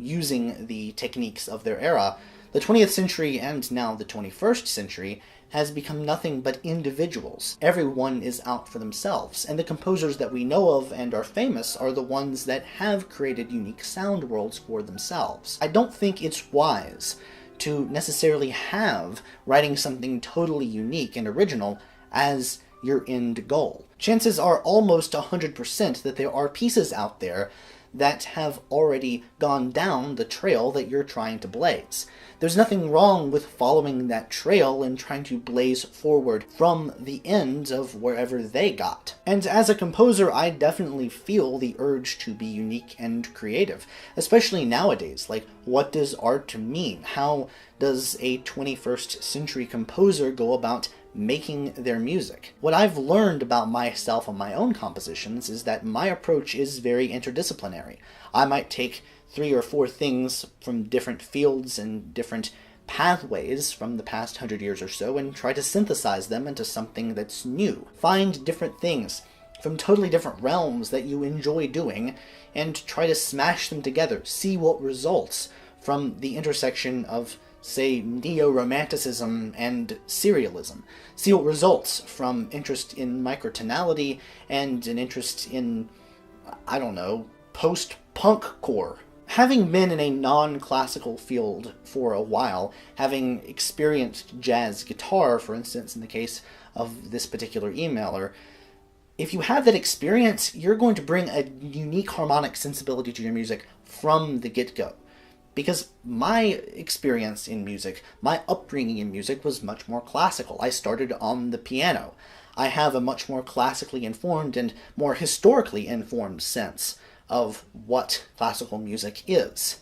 using the techniques of their era, the 20th century and now the 21st century has become nothing but individuals. Everyone is out for themselves, and the composers that we know of and are famous are the ones that have created unique sound worlds for themselves. I don't think it's wise to necessarily have writing something totally unique and original as your end goal. Chances are almost 100% that there are pieces out there that have already gone down the trail that you're trying to blaze. There's nothing wrong with following that trail and trying to blaze forward from the end of wherever they got. And as a composer, I definitely feel the urge to be unique and creative, especially nowadays. Like, what does art mean? How does a 21st century composer go about making their music? What I've learned about myself and my own compositions is that my approach is very interdisciplinary. I might take 3 or 4 things from different fields and different pathways from the past 100 years or so and try to synthesize them into something that's new. Find different things from totally different realms that you enjoy doing and try to smash them together. See what results from the intersection of, say, neo-romanticism and serialism. See what results from interest in microtonality and an interest in, I don't know, post-punk core. Having been in a non-classical field for a while, having experienced jazz guitar, for instance, in the case of this particular emailer, if you have that experience, you're going to bring a unique harmonic sensibility to your music from the get-go. Because my experience in music, my upbringing in music was much more classical. I started on the piano. I have a much more classically informed and more historically informed sense of what classical music is.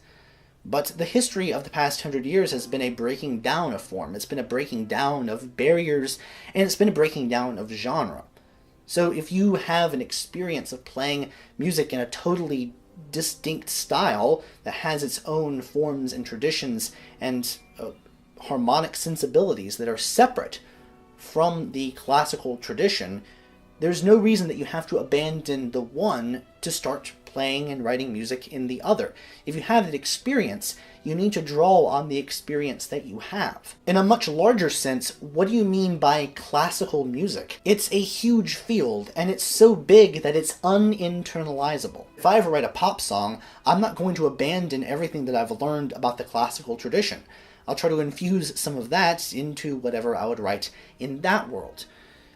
But the history of the past 100 years has been a breaking down of form. It's been a breaking down of barriers, and it's been a breaking down of genre. So if you have an experience of playing music in a totally distinct style that has its own forms and traditions and harmonic sensibilities that are separate from the classical tradition, there's no reason that you have to abandon the one to start playing and writing music in the other. If you have an experience, you need to draw on the experience that you have. In a much larger sense, what do you mean by classical music? It's a huge field, and it's so big that it's uninternalizable. If I ever write a pop song, I'm not going to abandon everything that I've learned about the classical tradition. I'll try to infuse some of that into whatever I would write in that world.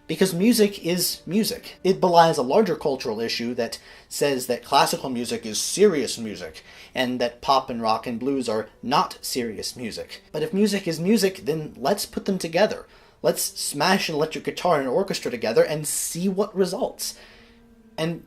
Because music is music. It belies a larger cultural issue that says that classical music is serious music, and that pop and rock and blues are not serious music. But if music is music, then let's put them together. Let's smash an electric guitar and an orchestra together and see what results. And,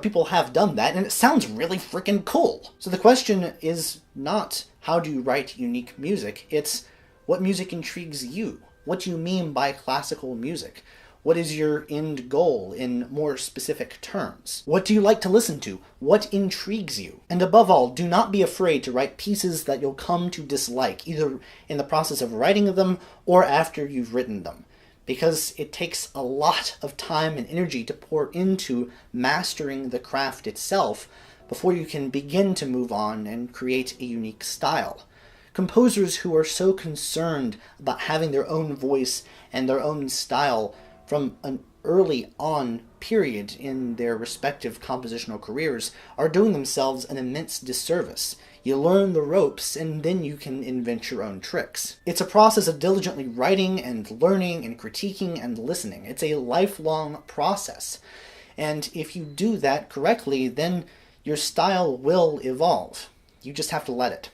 people have done that, and it sounds really freaking cool. So the question is not how do you write unique music, it's what music intrigues you. What do you mean by classical music? What is your end goal in more specific terms? What do you like to listen to? What intrigues you? And above all, do not be afraid to write pieces that you'll come to dislike, either in the process of writing them or after you've written them. Because it takes a lot of time and energy to pour into mastering the craft itself before you can begin to move on and create a unique style. Composers who are so concerned about having their own voice and their own style from an early on period in their respective compositional careers are doing themselves an immense disservice. You learn the ropes, and then you can invent your own tricks. It's a process of diligently writing and learning and critiquing and listening. It's a lifelong process. And if you do that correctly, then your style will evolve. You just have to let it.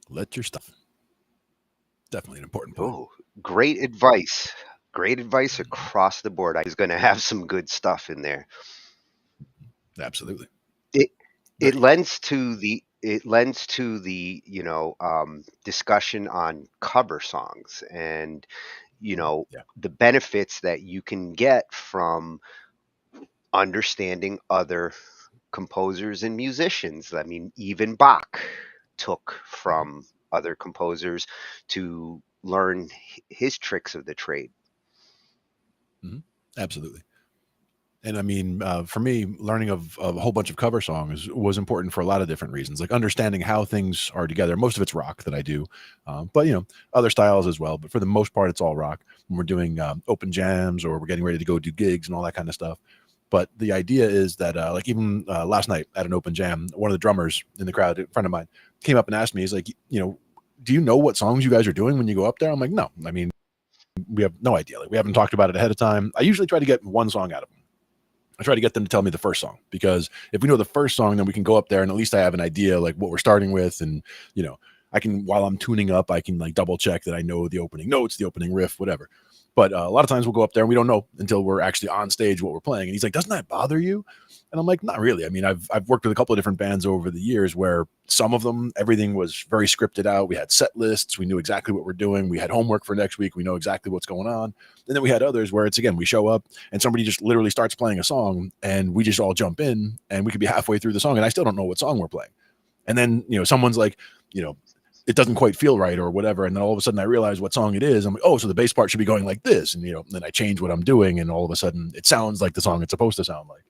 Let your stuff. Definitely an important point. Oh, great advice. Great advice across the board. I was going to have some good stuff in there. Absolutely. It it Very. lends to the discussion on cover songs and Yeah. the benefits that you can get from understanding other composers and musicians. I mean, even Bach took from other composers to learn his tricks of the trade. Absolutely. And I mean, for me, learning of a whole bunch of cover songs was important for a lot of different reasons, like understanding how things are together. Most of it's rock that I do, but other styles as well. But for the most part, it's all rock. When we're doing open jams or we're getting ready to go do gigs and all that kind of stuff. But the idea is that, like even last night at an open jam, one of the drummers in the crowd, a friend of mine, came up and asked me, he's like, do you know what songs you guys are doing when you go up there? I'm like, no, I mean, we have no idea. Like, we haven't talked about it ahead of time. I usually try to get one song out of them. I try to get them to tell me the first song, because if we know the first song, then we can go up there and at least I have an idea like what we're starting with. And, I can, while I'm tuning up, I can like double check that I know the opening notes, the opening riff, whatever. But a lot of times we'll go up there and we don't know until we're actually on stage what we're playing. And he's like, doesn't that bother you? And I'm like, not really. I mean, I've worked with a couple of different bands over the years where some of them, everything was very scripted out. We had set lists. We knew exactly what we're doing. We had homework for next week. We know exactly what's going on. And then we had others where it's, again, we show up and somebody just literally starts playing a song and we just all jump in and we could be halfway through the song and I still don't know what song we're playing. And then, someone's like, it doesn't quite feel right or whatever. And then all of a sudden I realize what song it is. I'm like, oh, so the bass part should be going like this. And, then I change what I'm doing. And all of a sudden it sounds like the song it's supposed to sound like.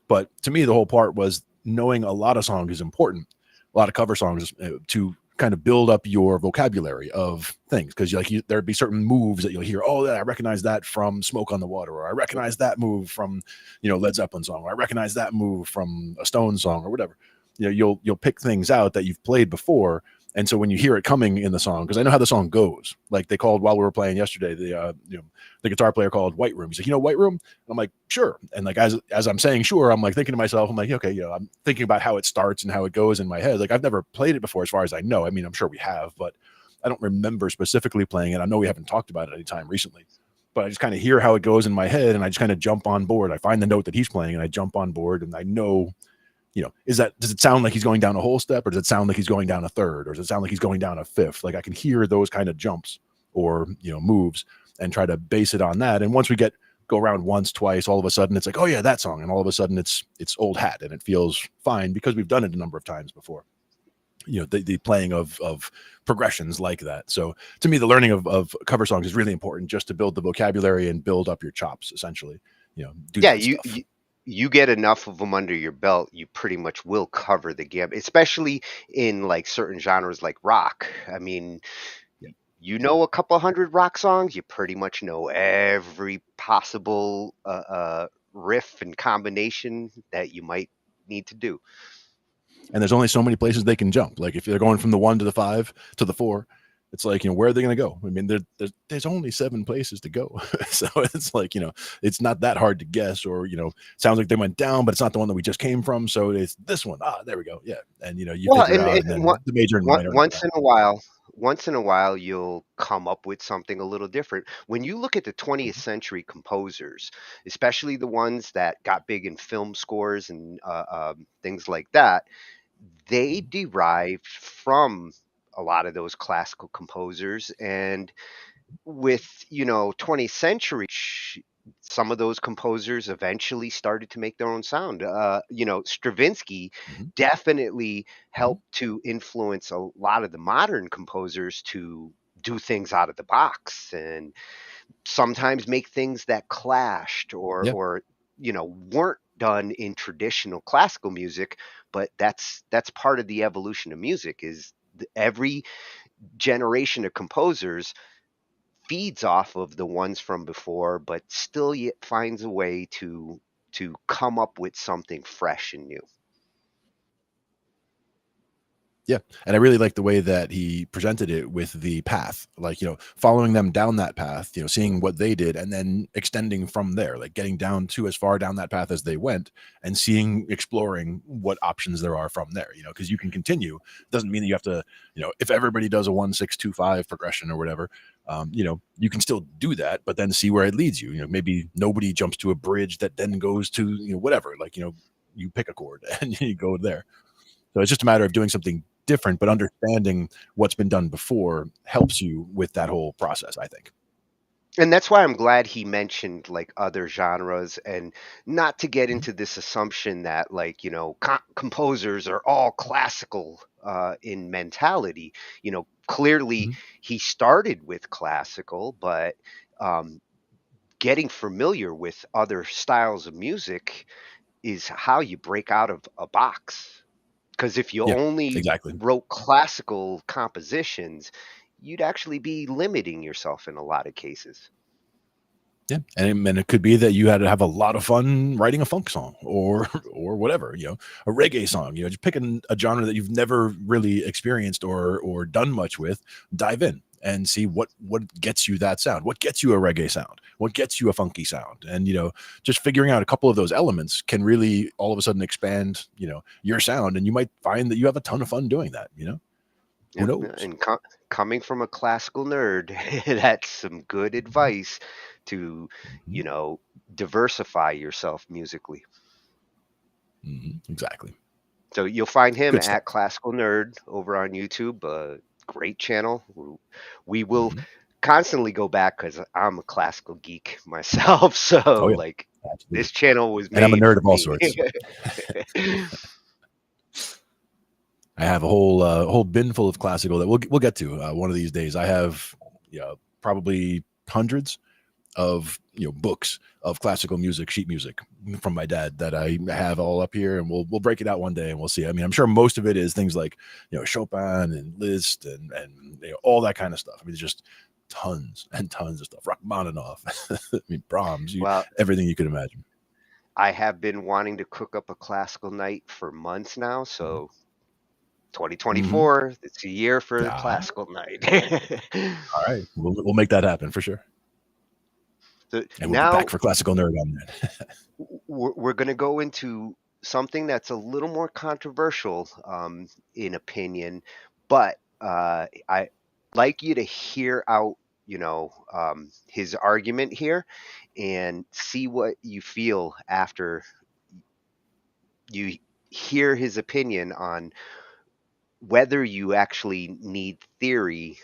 But to me, the whole part was knowing a lot of songs is important. A lot of cover songs to kind of build up your vocabulary of things. Because there'd be certain moves that you'll hear. Oh, I recognize that from Smoke on the Water, or I recognize that move from, Led Zeppelin song, or I recognize that move from a Stone song, or whatever. You'll pick things out that you've played before, And so when you hear it coming in the song, because I know how the song goes, like they called while we were playing yesterday, the guitar player called White Room. He's like, White Room? And I'm like, sure. And like as I'm saying sure, I'm like thinking to myself, I'm like, okay, I'm thinking about how it starts and how it goes in my head. Like I've never played it before, as far as I know. I mean, I'm sure we have, but I don't remember specifically playing it. I know we haven't talked about it any time recently, but I just kind of hear how it goes in my head, and I just kind of jump on board. I find the note that he's playing, and I jump on board, and I know, does it sound like he's going down a whole step, or does it sound like he's going down a third, or does it sound like he's going down a fifth? Like I can hear those kind of jumps or moves and try to base it on that. And once we go around once, twice, all of a sudden it's like, oh yeah, that song, and all of a sudden it's Old Hat, and it feels fine because we've done it a number of times before. The playing of progressions like that. So to me, the learning of cover songs is really important, just to build the vocabulary and build up your chops, essentially. Do Yeah, that stuff. you get enough of them under your belt, you pretty much will cover the gamut, especially in like certain genres like rock. I mean, you know a couple hundred rock songs, you pretty much know every possible riff and combination that you might need to do. And there's only so many places they can jump. Like if they're going from the 1 to the 5 to the 4, it's like, where are they going to go? I mean, there's only 7 places to go. So it's like, it's not that hard to guess, or, sounds like they went down, but it's not the one that we just came from. So it's this one. There we go. Yeah. And, you Well, figure it out, and then the major and minor. once in a while, you'll come up with something a little different. When you look at the 20th century composers, especially the ones that got big in film scores and things like that, they derived from a lot of those classical composers. And with 20th century, some of those composers eventually started to make their own sound. Stravinsky Mhm. definitely Mhm. helped to influence a lot of the modern composers to do things out of the box, and sometimes make things that clashed Yeah. or weren't done in traditional classical music. But that's part of the evolution of music, is every generation of composers feeds off of the ones from before, but still yet finds a way to come up with something fresh and new. Yeah. And I really like the way that he presented it with the path, like, following them down that path, seeing what they did, and then extending from there, like getting down to as far down that path as they went, and exploring what options there are from there, because you can continue. Doesn't mean that you have to, if everybody does a 1-6-2-5 progression or whatever, you can still do that, but then see where it leads you. Maybe nobody jumps to a bridge that then goes to, whatever, like, you pick a chord and you go there. So it's just a matter of doing something different, but understanding what's been done before helps you with that whole process, I think. And that's why I'm glad he mentioned like other genres, and not to get Mhm. into this assumption that like, composers are all classical in mentality. Clearly Mhm. he started with classical, but um, getting familiar with other styles of music is how you break out of a box. Because if you Yeah, only exactly. wrote classical compositions, you'd actually be limiting yourself in a lot of cases. Yeah, and it could be that you had to have a lot of fun writing a funk song, or or whatever, a reggae song. Just picking a genre that you've never really experienced or done much with. Dive in and see what gets you that sound, what gets you a reggae sound, what gets you a funky sound, and just figuring out a couple of those elements can really all of a sudden expand your sound, and you might find that you have a ton of fun doing that. Who Yeah, knows? and coming from a classical nerd, that's some good advice to, Mhm. you know, diversify yourself musically. Exactly. So you'll find him Good stuff. at Classical Nerd over on YouTube. Great channel. We will Mhm. constantly go back because I'm a classical geek myself. So Oh yeah, like absolutely. this channel was And I'm a made nerd for of all me. sorts. I have a whole bin full of classical that we'll get to one of these days. I have probably hundreds of books of classical music, sheet music from my dad that I have all up here, and we'll break it out one day and we'll see. I mean, I'm sure most of it is things like Chopin and Liszt and all that kind of stuff. I mean, there's just tons and tons of stuff. Rachmaninoff, I mean Brahms, Well, everything you could imagine. I have been wanting to cook up a classical night for months now, Mhm. so 2024, it's a year for Ah. classical night. All right, we'll make that happen for sure. So And we'll be now back for classical nerd on that. we're going to go into something that's a little more controversial in opinion, but I like you to hear out, his argument here and see what you feel after you hear his opinion on whether you actually need theory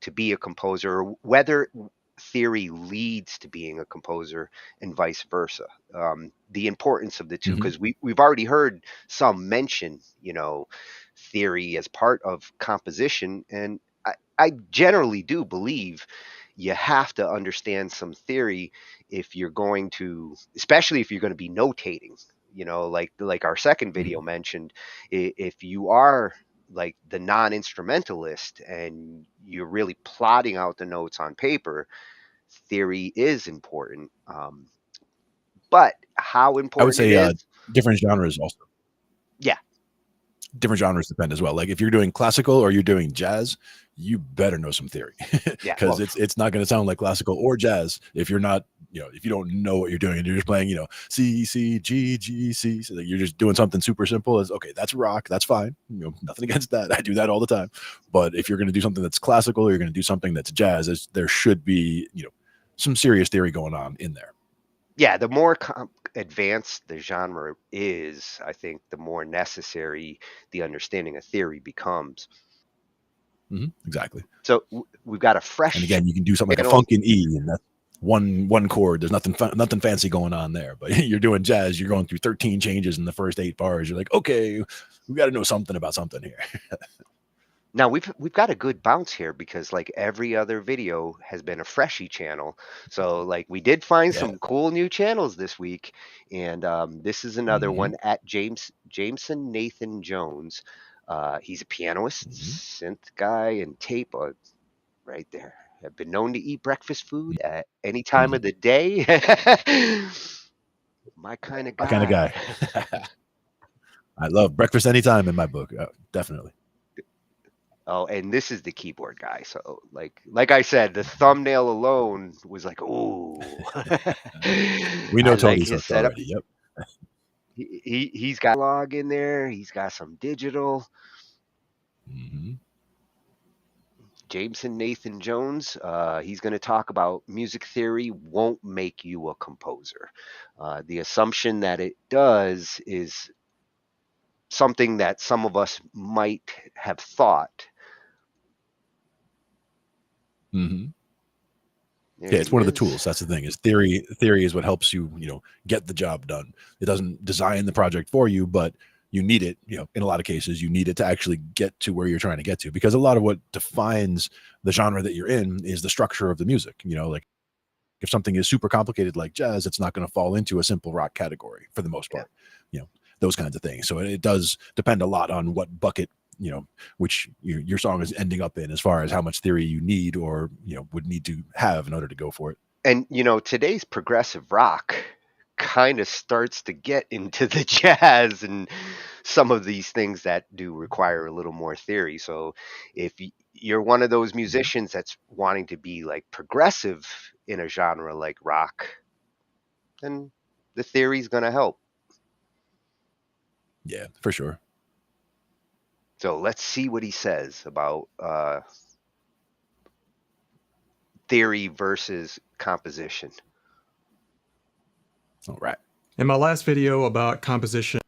to be a composer, or whether theory leads to being a composer and vice versa. The importance of the two, because we've already heard some mention, theory as part of composition, and I generally do believe you have to understand some theory if you're going to, especially if you're going to be notating. Like our second video mentioned, if you are like the non-instrumentalist and you're really plotting out the notes on paper, theory is important. But how I would important it say is, different genres also. yeah, Different genres depend as well. Like if you're doing classical or you're doing jazz, you better know some theory yeah. because it's not going to sound like classical or jazz if you're not, if you don't know what you're doing and you're just playing, C, C, G, G, C. So you're just doing something super simple as, okay, that's rock. That's fine. Nothing against that. I do that all the time. But if you're going to do something that's classical or you're going to do something that's jazz, there should be, some serious theory going on in there. Yeah, the more advanced the genre is, I think the more necessary the understanding of theory becomes. Exactly. So we've got a fresh. And again, you can do something like a funk in E, and that's one chord. There's nothing fancy going on there. But you're doing jazz. You're going through 13 changes in the first 8 bars. You're like, okay, we got to know something about something here. Now we've got a good bounce here because like every other video has been a freshie channel. So like we did find some cool new channels this week, and this is another one at Jameson Nathan Jones. He's a pianist, synth guy, and tape right there. Have been known to eat breakfast food at any time of the day. My kind of guy. My kind of guy. I love breakfast anytime in my book. Definitely. Oh, and this is the keyboard guy. So like I said, the thumbnail alone was like, ooh. We know I Tony's his setup. already. Yep. He's got log in there. He's got some digital. Jameson Nathan Jones. He's going to talk about music theory won't make you a composer. The assumption that it does is something that some of us might have thought. Yeah, it's one of the tools. That's the thing. Is theory is what helps you, get the job done. It doesn't design the project for you, but you need it, in a lot of cases, you need it to actually get to where you're trying to get to, because a lot of what defines the genre that you're in is the structure of the music. Like if something is super complicated like jazz, it's not going to fall into a simple rock category for the most part, those kinds of things. So it does depend a lot on what bucket, which your song is ending up in, as far as how much theory you need or, would need to have in order to go for it. And, today's progressive rock kind of starts to get into the jazz and some of these things that do require a little more theory. So if you're one of those musicians that's wanting to be like progressive in a genre like rock, then the theory is going to help. Yeah, for sure. So let's see what he says about theory versus composition. All right. In my last video about composition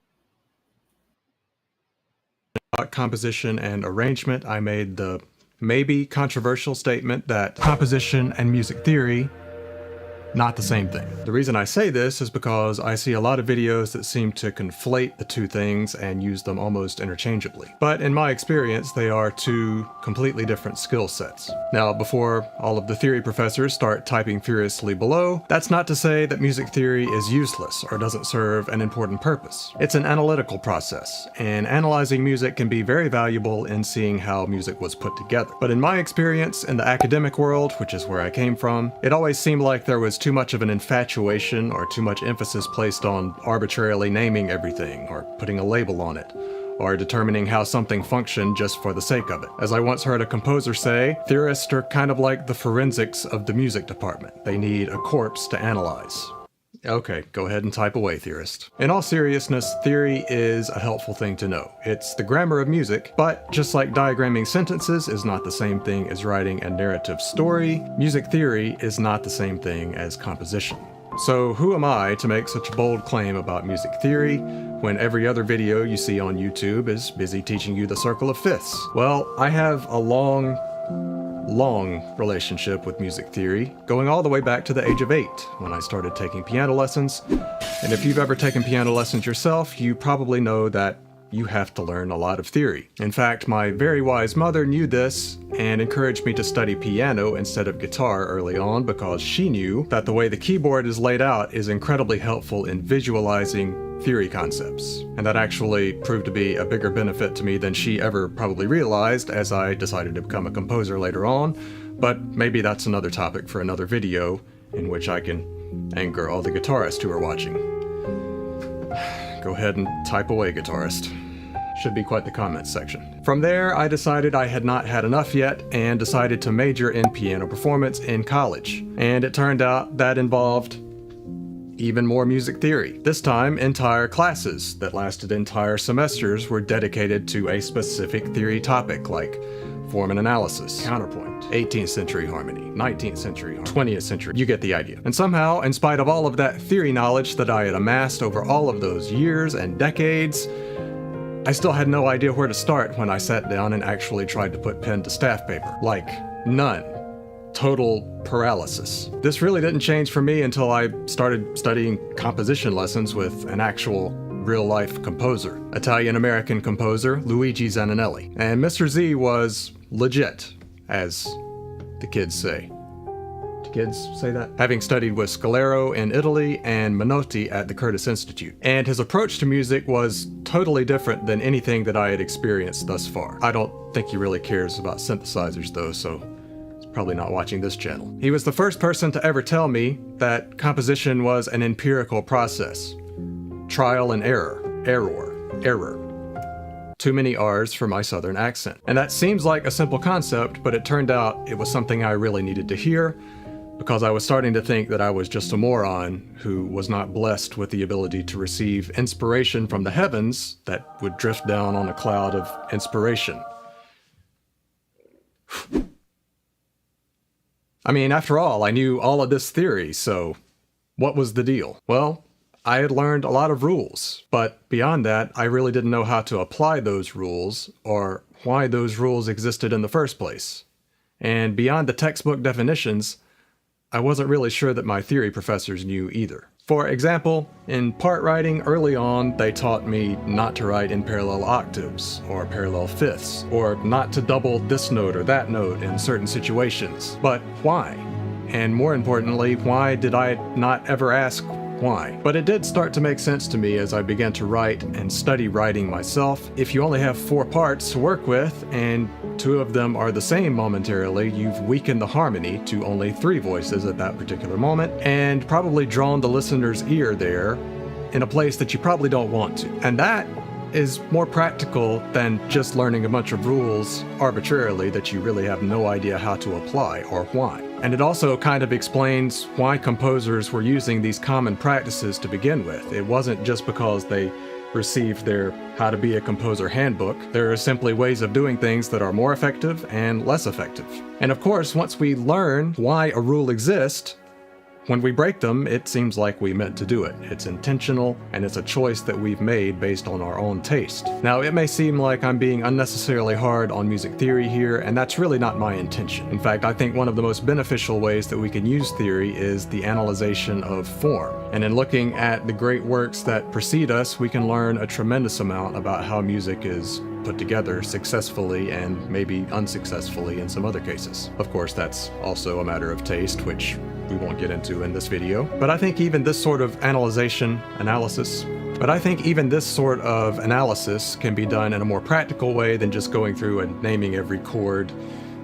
and arrangement, I made the maybe controversial statement that composition and music theory not the same thing. The reason I say this is because I see a lot of videos that seem to conflate the two things and use them almost interchangeably. But in my experience, they are two completely different skill sets. Now, before all of the theory professors start typing furiously below, that's not to say that music theory is useless or doesn't serve an important purpose. It's an analytical process, and analyzing music can be very valuable in seeing how music was put together. But in my experience in the academic world, which is where I came from, it always seemed like there was too much of an infatuation or too much emphasis placed on arbitrarily naming everything or putting a label on it, or determining how something functioned just for the sake of it. As I once heard a composer say, theorists are kind of like the forensics of the music department. They need a corpse to analyze. Okay, go ahead and type away, theorist. In all seriousness, theory is a helpful thing to know. It's the grammar of music, but just like diagramming sentences is not the same thing as writing a narrative story, music theory is not the same thing as composition. So who am I to make such a bold claim about music theory when every other video you see on YouTube is busy teaching you the circle of fifths? Well, I have a long relationship with music theory, going all the way back to the age of 8 when I started taking piano lessons. And if you've ever taken piano lessons yourself, you probably know that you have to learn a lot of theory. In fact, my very wise mother knew this and encouraged me to study piano instead of guitar early on because she knew that the way the keyboard is laid out is incredibly helpful in visualizing theory concepts. And that actually proved to be a bigger benefit to me than she ever probably realized as I decided to become a composer later on. But maybe that's another topic for another video in which I can anger all the guitarists who are watching. Go ahead and type away, guitarist. Should be quite the comments section. From there, I decided I had not had enough yet and decided to major in piano performance in college. And it turned out that involved even more music theory. This time, entire classes that lasted entire semesters were dedicated to a specific theory topic like form and analysis, counterpoint, 18th century harmony, 19th century harmony, 20th century, you get the idea. And somehow, in spite of all of that theory knowledge that I had amassed over all of those years and decades, I still had no idea where to start when I sat down and actually tried to put pen to staff paper. Like, none. Total paralysis. This really didn't change for me until I started studying composition lessons with an actual real-life composer, Italian-American composer Luigi Zanninelli. And Mr. Z was legit, as the kids say. Do kids say that? Having studied with Scalero in Italy and Menotti at the Curtis Institute. And his approach to music was totally different than anything that I had experienced thus far. I don't think he really cares about synthesizers though, so he's probably not watching this channel. He was the first person to ever tell me that composition was an empirical process. Trial and error. Too many R's for my southern accent. And that seems like a simple concept, but it turned out it was something I really needed to hear because I was starting to think that I was just a moron who was not blessed with the ability to receive inspiration from the heavens that would drift down on a cloud of inspiration. I mean, after all, I knew all of this theory, so what was the deal? Well, I had learned a lot of rules, but beyond that, I really didn't know how to apply those rules or why those rules existed in the first place. And beyond the textbook definitions, I wasn't really sure that my theory professors knew either. For example, in part writing early on, they taught me not to write in parallel octaves or parallel fifths, or not to double this note or that note in certain situations. But why? And more importantly, why did I not ever ask why? But it did start to make sense to me as I began to write and study writing myself. If you only have 4 parts to work with, and 2 of them are the same momentarily, you've weakened the harmony to only 3 voices at that particular moment, and probably drawn the listener's ear there in a place that you probably don't want to. And that is more practical than just learning a bunch of rules arbitrarily that you really have no idea how to apply or why. And it also kind of explains why composers were using these common practices to begin with. It wasn't just because they received their How to Be a Composer handbook. There are simply ways of doing things that are more effective and less effective. And of course, once we learn why a rule exists, when we break them, it seems like we meant to do it. It's intentional, and it's a choice that we've made based on our own taste. Now, it may seem like I'm being unnecessarily hard on music theory here, and that's really not my intention. In fact, I think one of the most beneficial ways that we can use theory is the analyzation of form. And in looking at the great works that precede us, we can learn a tremendous amount about how music is put together successfully and maybe unsuccessfully in some other cases. Of course, that's also a matter of taste, which we won't get into in this video. But I think even this sort of analysis can be done in a more practical way than just going through and naming every chord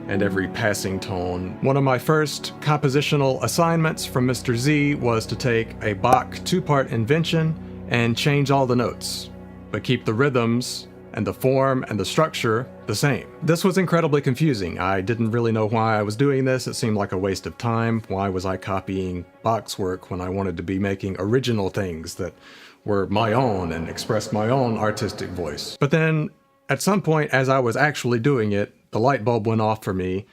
and every passing tone. One of my first compositional assignments from Mr. Z was to take a Bach 2-part invention and change all the notes, but keep the rhythms and the form and the structure the same. This was incredibly confusing. I didn't really know why I was doing this. It seemed like a waste of time. Why was I copying Bach's work when I wanted to be making original things that were my own and expressed my own artistic voice? But then, at some point, as I was actually doing it, the light bulb went off for me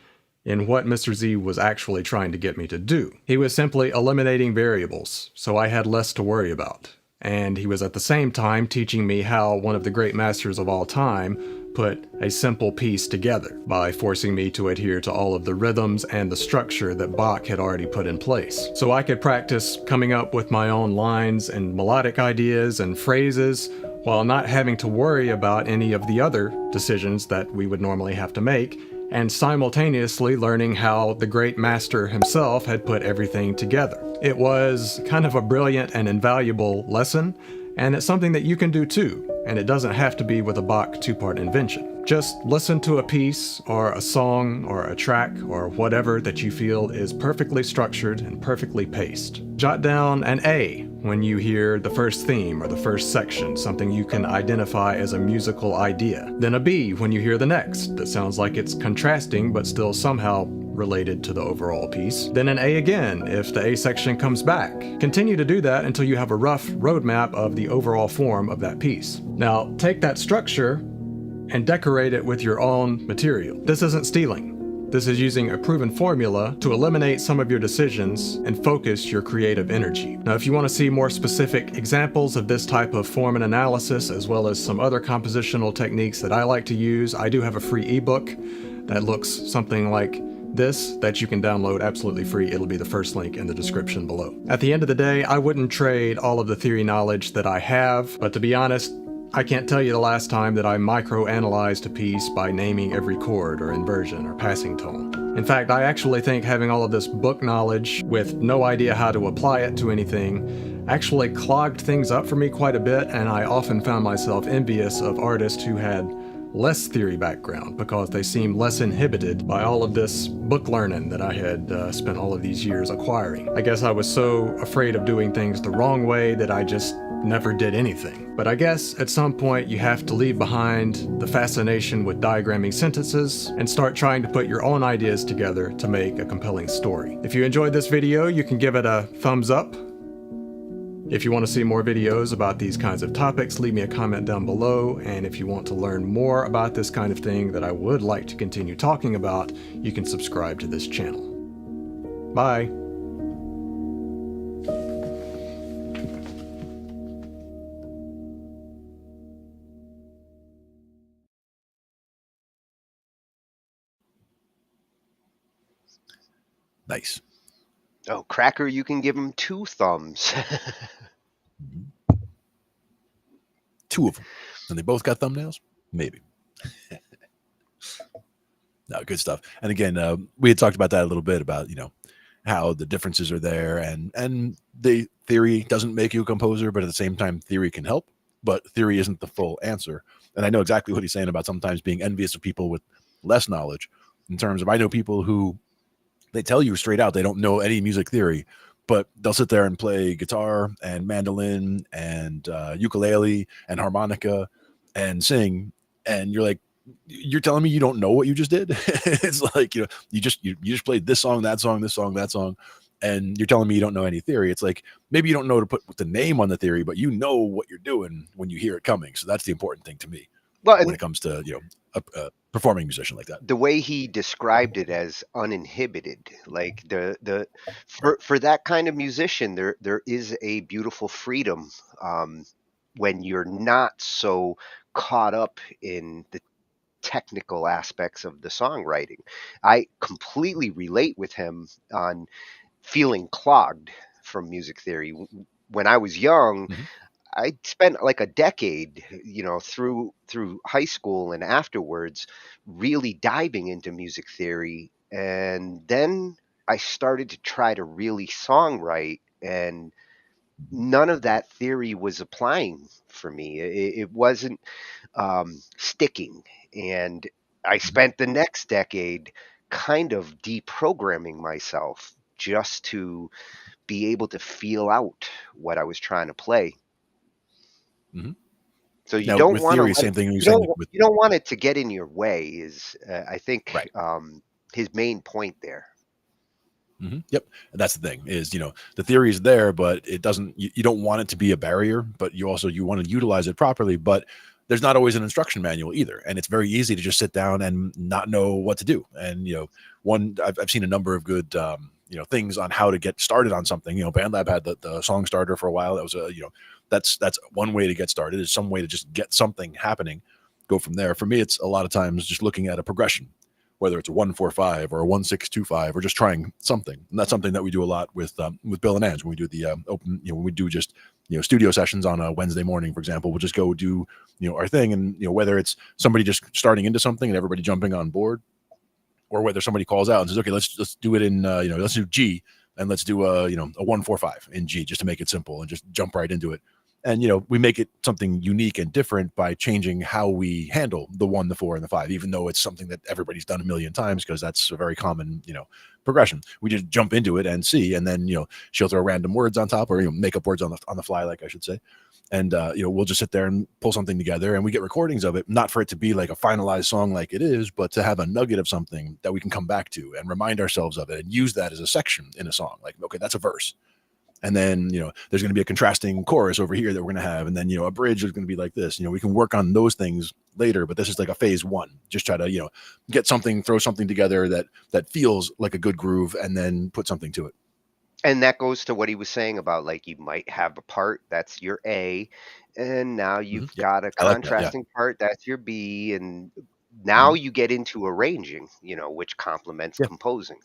in what Mr. Z was actually trying to get me to do. He was simply eliminating variables, so I had less to worry about. And he was at the same time teaching me how one of the great masters of all time put a simple piece together by forcing me to adhere to all of the rhythms and the structure that Bach had already put in place. So I could practice coming up with my own lines and melodic ideas and phrases while not having to worry about any of the other decisions that we would normally have to make, and simultaneously learning how the great master himself had put everything together. It was kind of a brilliant and invaluable lesson, and it's something that you can do too, and it doesn't have to be with a Bach two-part invention. Just listen to a piece or a song or a track or whatever that you feel is perfectly structured and perfectly paced. Jot down an A when you hear the first theme or the first section, something you can identify as a musical idea. Then a B when you hear the next, that sounds like it's contrasting but still somehow related to the overall piece. Then an A again if the A section comes back. Continue to do that until you have a rough roadmap of the overall form of that piece. Now, take that structure and decorate it with your own material. This isn't stealing. This is using a proven formula to eliminate some of your decisions and focus your creative energy. Now, if you want to see more specific examples of this type of form and analysis, as well as some other compositional techniques that I like to use, I do have a free ebook that looks something like this that you can download absolutely free. It'll be the first link in the description below. At the end of the day, I wouldn't trade all of the theory knowledge that I have, but to be honest, I can't tell you the last time that I micro-analyzed a piece by naming every chord or inversion or passing tone. In fact, I actually think having all of this book knowledge with no idea how to apply it to anything actually clogged things up for me quite a bit, and I often found myself envious of artists who had less theory background because they seemed less inhibited by all of this book learning that I had spent all of these years acquiring. I guess I was so afraid of doing things the wrong way that I just never did anything. But I guess at some point you have to leave behind the fascination with diagramming sentences and start trying to put your own ideas together to make a compelling story. If you enjoyed this video, you can give it a thumbs up. If you want to see more videos about these kinds of topics, leave me a comment down below. And if you want to learn more about this kind of thing that I would like to continue talking about, you can subscribe to this channel. Bye. Nice. Oh, Cracker, you can give him 2 thumbs. Two of them. And they both got thumbnails? Maybe. No, good stuff. And again, we had talked about that a little bit about, how the differences are there, and the theory doesn't make you a composer, but at the same time, theory can help, but theory isn't the full answer. And I know exactly what he's saying about sometimes being envious of people with less knowledge, in terms of, I know people who, they tell you straight out they don't know any music theory, but they'll sit there and play guitar and mandolin and ukulele and harmonica and sing, and you're like, you're telling me you don't know what you just did? It's like, you just played this song, that song, this song, that song, and you're telling me you don't know any theory. It's like, maybe you don't know to put the name on the theory, but you know what you're doing when you hear it coming. So that's the important thing to me, Well, when it comes to a performing musician like that. the way he described it as uninhibited, like for that kind of musician, there is a beautiful freedom when you're not so caught up in the technical aspects of the songwriting. I completely relate with him on feeling clogged from music theory. When I was young, Mhm. I spent like a decade, through high school and afterwards, really diving into music theory. And then I started to try to really songwrite, and none of that theory was applying for me. It wasn't sticking. And I spent the next decade kind of deprogramming myself just to be able to feel out what I was trying to play. Mhm. So you Now don't with want to theory, let same thing you're you saying don't with you don't want it to get in your way. Is I think right. his main point there. Yep. And that's the thing is, the theory is there, but it doesn't, you don't want it to be a barrier, but you want to utilize it properly, but there's not always an instruction manual either. And it's very easy to just sit down and not know what to do. And, I've seen a number of good, things on how to get started on something. BandLab had the song starter for a while. That was that's one way to get started, is some way to just get something happening, go from there. For me, it's a lot of times just looking at a progression, whether it's a 1-4-5 or a 1-6-2-5, or just trying something. And that's something that we do a lot with Bill and Ange when we do the open, when we do just studio sessions on a Wednesday morning, for example. We'll just go do our thing, and whether it's somebody just starting into something and everybody jumping on board, or whether somebody calls out and says, okay, let's do it in let's do G, and let's do a 1-4-5 in G, just to make it simple and just jump right into it. And we make it something unique and different by changing how we handle the 1, the 4, and the 5, even though it's something that everybody's done a million times, because that's a very common progression. We just jump into it and see, and then she'll throw random words on top, or make up words on the fly, like I should say. And we'll just sit there and pull something together, and we get recordings of it, not for it to be like a finalized song like it is, but to have a nugget of something that we can come back to and remind ourselves of it and use that as a section in a song. Like, okay, that's a verse. And then, there's going to be a contrasting chorus over here that we're going to have. And then, a bridge is going to be like this. We can work on those things later, but this is like a phase 1. Just try to, get something, throw something together that feels like a good groove, and then put something to it. And that goes to what he was saying about, like, you might have a part that's your A, and now you've got a I like that, yeah. contrasting part that's your B, and now you get into arranging, which complements composing.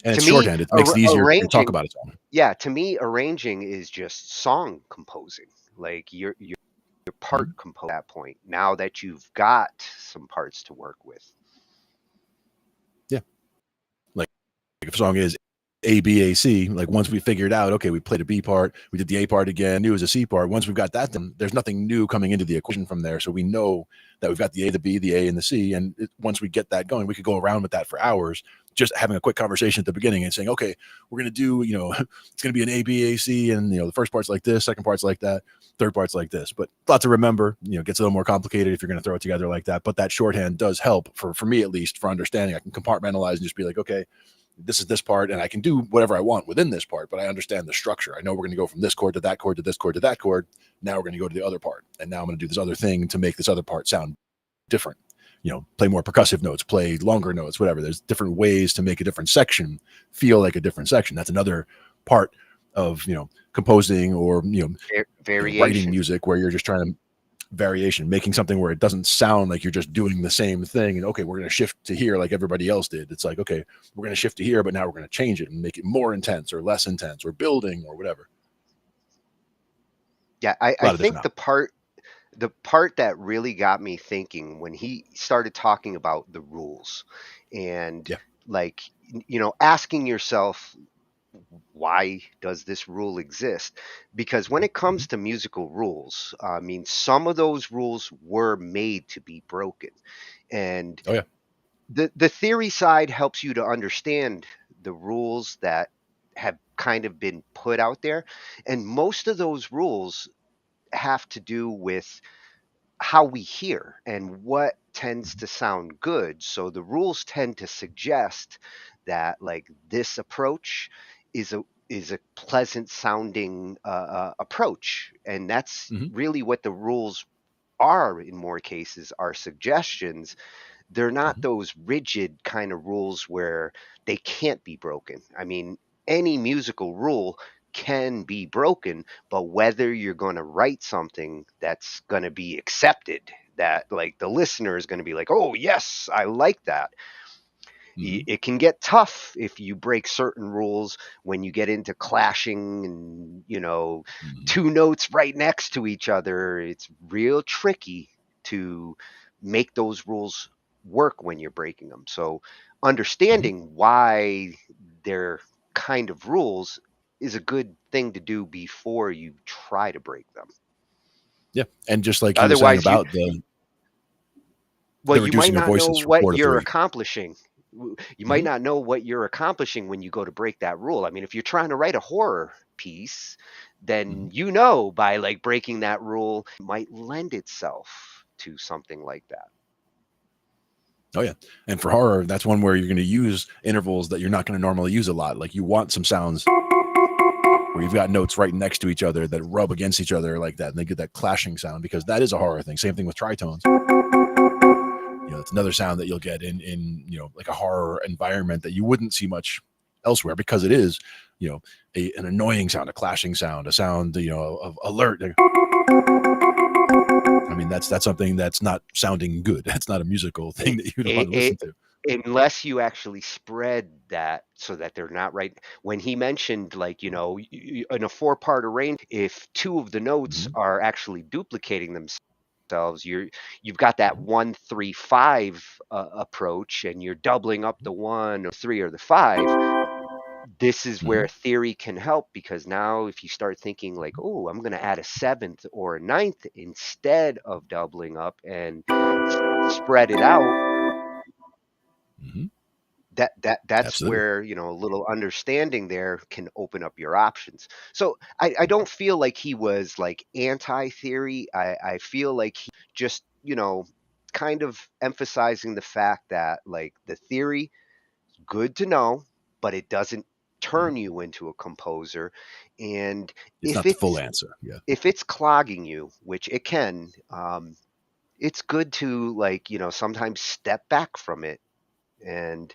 And To it's me, shorthand. It makes it easier to talk arranging, about it all. yeah, to me, arranging is just song composing. Like your part compose at that point. Now that you've got some parts to work with. Yeah. Like if a song is A, B, A, C, like once we figured out, okay, we played a B part, we did the A part again, knew it was a C part. Once we've got that done, there's nothing new coming into the equation from there. So we know that we've got the A, the B, the A, and the C. And once we get that going, we could go around with that for hours, just having a quick conversation at the beginning and saying, okay, we're going to do, it's going to be an A, B, A, C. And, the first part's like this, second part's like that, third part's like this. But a lot to remember, gets a little more complicated if you're going to throw it together like that. But that shorthand does help for me, at least, for understanding. I can compartmentalize and just be like, okay, this is this part, and I can do whatever I want within this part, but I understand the structure. I know we're going to go from this chord to that chord to this chord to that chord. Now we're going to go to the other part. And now I'm going to do this other thing to make this other part sound different. Play more percussive notes, play longer notes, whatever. There's different ways to make a different section feel like a different section. That's another part of, composing or, variation. Writing music, where you're just trying to variation, making something where it doesn't sound like you're just doing the same thing. And okay, we're going to shift to here like everybody else did. It's like, okay, we're going to shift to here, but now we're going to change it and make it more intense or less intense or building or whatever. Yeah, I think the part that really got me thinking when he started talking about the rules and like, asking yourself, why does this rule exist? Because when it comes to musical rules, I mean, some of those rules were made to be broken. And the theory side helps you to understand the rules that have kind of been put out there. And most of those rules have to do with how we hear and what tends to sound good. So the rules tend to suggest that, like, this approach is a pleasant sounding approach, and that's really what the rules are. In more cases, are suggestions. They're not those rigid kind of rules where they can't be broken. I mean, any musical rule can be broken, but whether you're going to write something that's going to be accepted, that like the listener is going to be like, oh yes, I like that. It can get tough if you break certain rules when you get into clashing and two notes right next to each other. It's real tricky to make those rules work when you're breaking them. So understanding why they're kind of rules is a good thing to do before you try to break them. Yeah. And just like you were saying Otherwise, about you might reducing of not know voices from what 4 to you're 3. accomplishing. You might not know what you're accomplishing when you go to break that rule. I mean, if you're trying to write a horror piece, then you know by like breaking that rule might lend itself to something like that. Oh yeah, and for horror, that's one where you're going to use intervals that you're not going to normally use a lot. Like you want some sounds where you've got notes right next to each other that rub against each other like that, and they get that clashing sound, because that is a horror thing. Same thing with tritones. You know, it's another sound that you'll get in you know, like a horror environment that you wouldn't see much elsewhere, because it is, you know, an annoying sound, a clashing sound, a sound, you know, of alert. I mean, that's something that's not sounding good. That's not a musical thing that you'd want to listen to. Unless you actually spread that so that they're not right. When he mentioned, like, you know, in a 4-part arrangement, if 2 of the notes are actually duplicating themselves, you've got that 1-3-5 approach, and you're doubling up the 1 or 3 or the 5. This is where theory can help, because now if you start thinking like, oh, I'm going to add a 7th or a 9th instead of doubling up and spread it out, that's Absolutely. where, you know, a little understanding there can open up your options. So I don't feel like he was like anti-theory. I feel like he just, you know, kind of emphasizing the fact that like the theory, good to know, but it doesn't turn you into a composer. And It's not the full answer. Yeah. if it's clogging you, which it can, it's good to, like, you know, sometimes step back from it and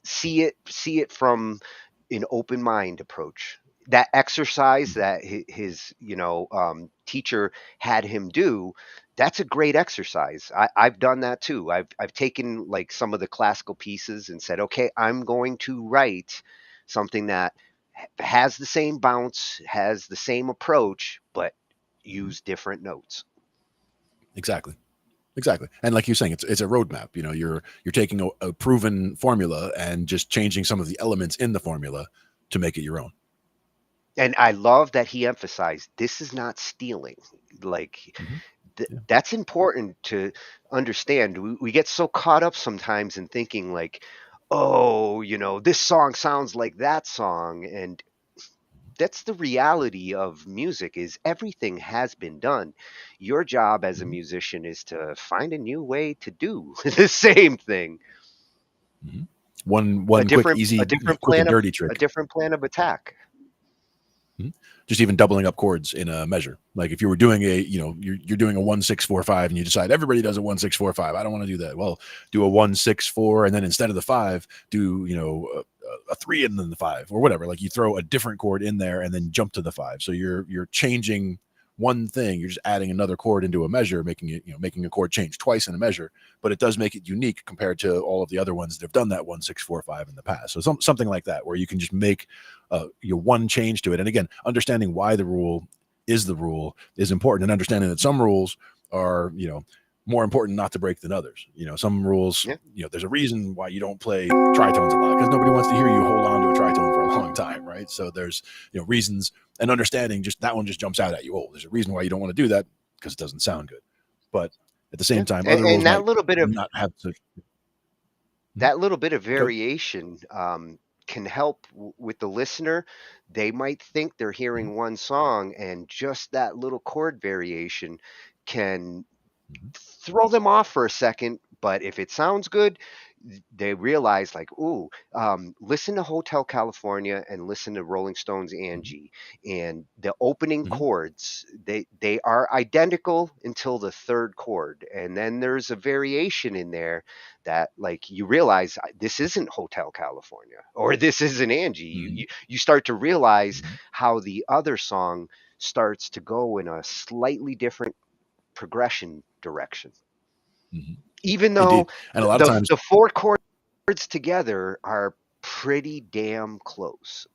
see it from an open mind approach. That exercise that his you know, teacher had him do, that's a great exercise. I've done that too. I've taken like some of the classical pieces and said, okay, I'm going to write something that has the same bounce, has the same approach, but use different notes. Exactly. And like you're saying, it's a roadmap. You know, you're taking a proven formula and just changing some of the elements in the formula to make it your own. And I love that he emphasized this is not stealing. Like, that's important to understand. We get so caught up sometimes in thinking like, oh, you know, this song sounds like that song. And that's the reality of music, is everything has been done. Your job as a musician is to find a new way to do the same thing. One quick, easy, quick and dirty trick. A different plan of attack. Just even doubling up chords in a measure. Like if you were doing you're doing a 1-6-4-5 and you decide everybody does a 1-6-4-5. I don't want to do that. Well, do a 1-6-4, and then instead of the 5, do, you know, a 3 and then the 5 or whatever. Like you throw a different chord in there and then jump to the 5. So you're changing one thing. You're just adding another chord into a measure, making it, you know, making a chord change twice in a measure, but it does make it unique compared to all of the other ones that have done that 1-6-4-5 in the past. So something like that, where you can just make one change to it. And again, understanding why the rule is important, and understanding that some rules are, you know, more important not to break than others. You know, some rules, you know, there's a reason why you don't play tritones a lot, because nobody wants to hear you hold on to a tritone for a long time, right? So there's, you know, reasons, and understanding just that one just jumps out at you. Oh, there's a reason why you don't want to do that, because it doesn't sound good. But at the same time, other rules that little bit of not have to. That little bit of variation can help with the listener. They might think they're hearing one song, and just that little chord variation can throw them off for a second. But if it sounds good, they realize like, ooh, listen to Hotel California and listen to Rolling Stones Angie, and the opening chords, they are identical until the 3rd chord, and then there's a variation in there that, like, you realize this isn't Hotel California or this isn't Angie. You start to realize how the other song starts to go in a slightly different progression direction. Even though Indeed. And a lot of times the 4 chords together are pretty damn close.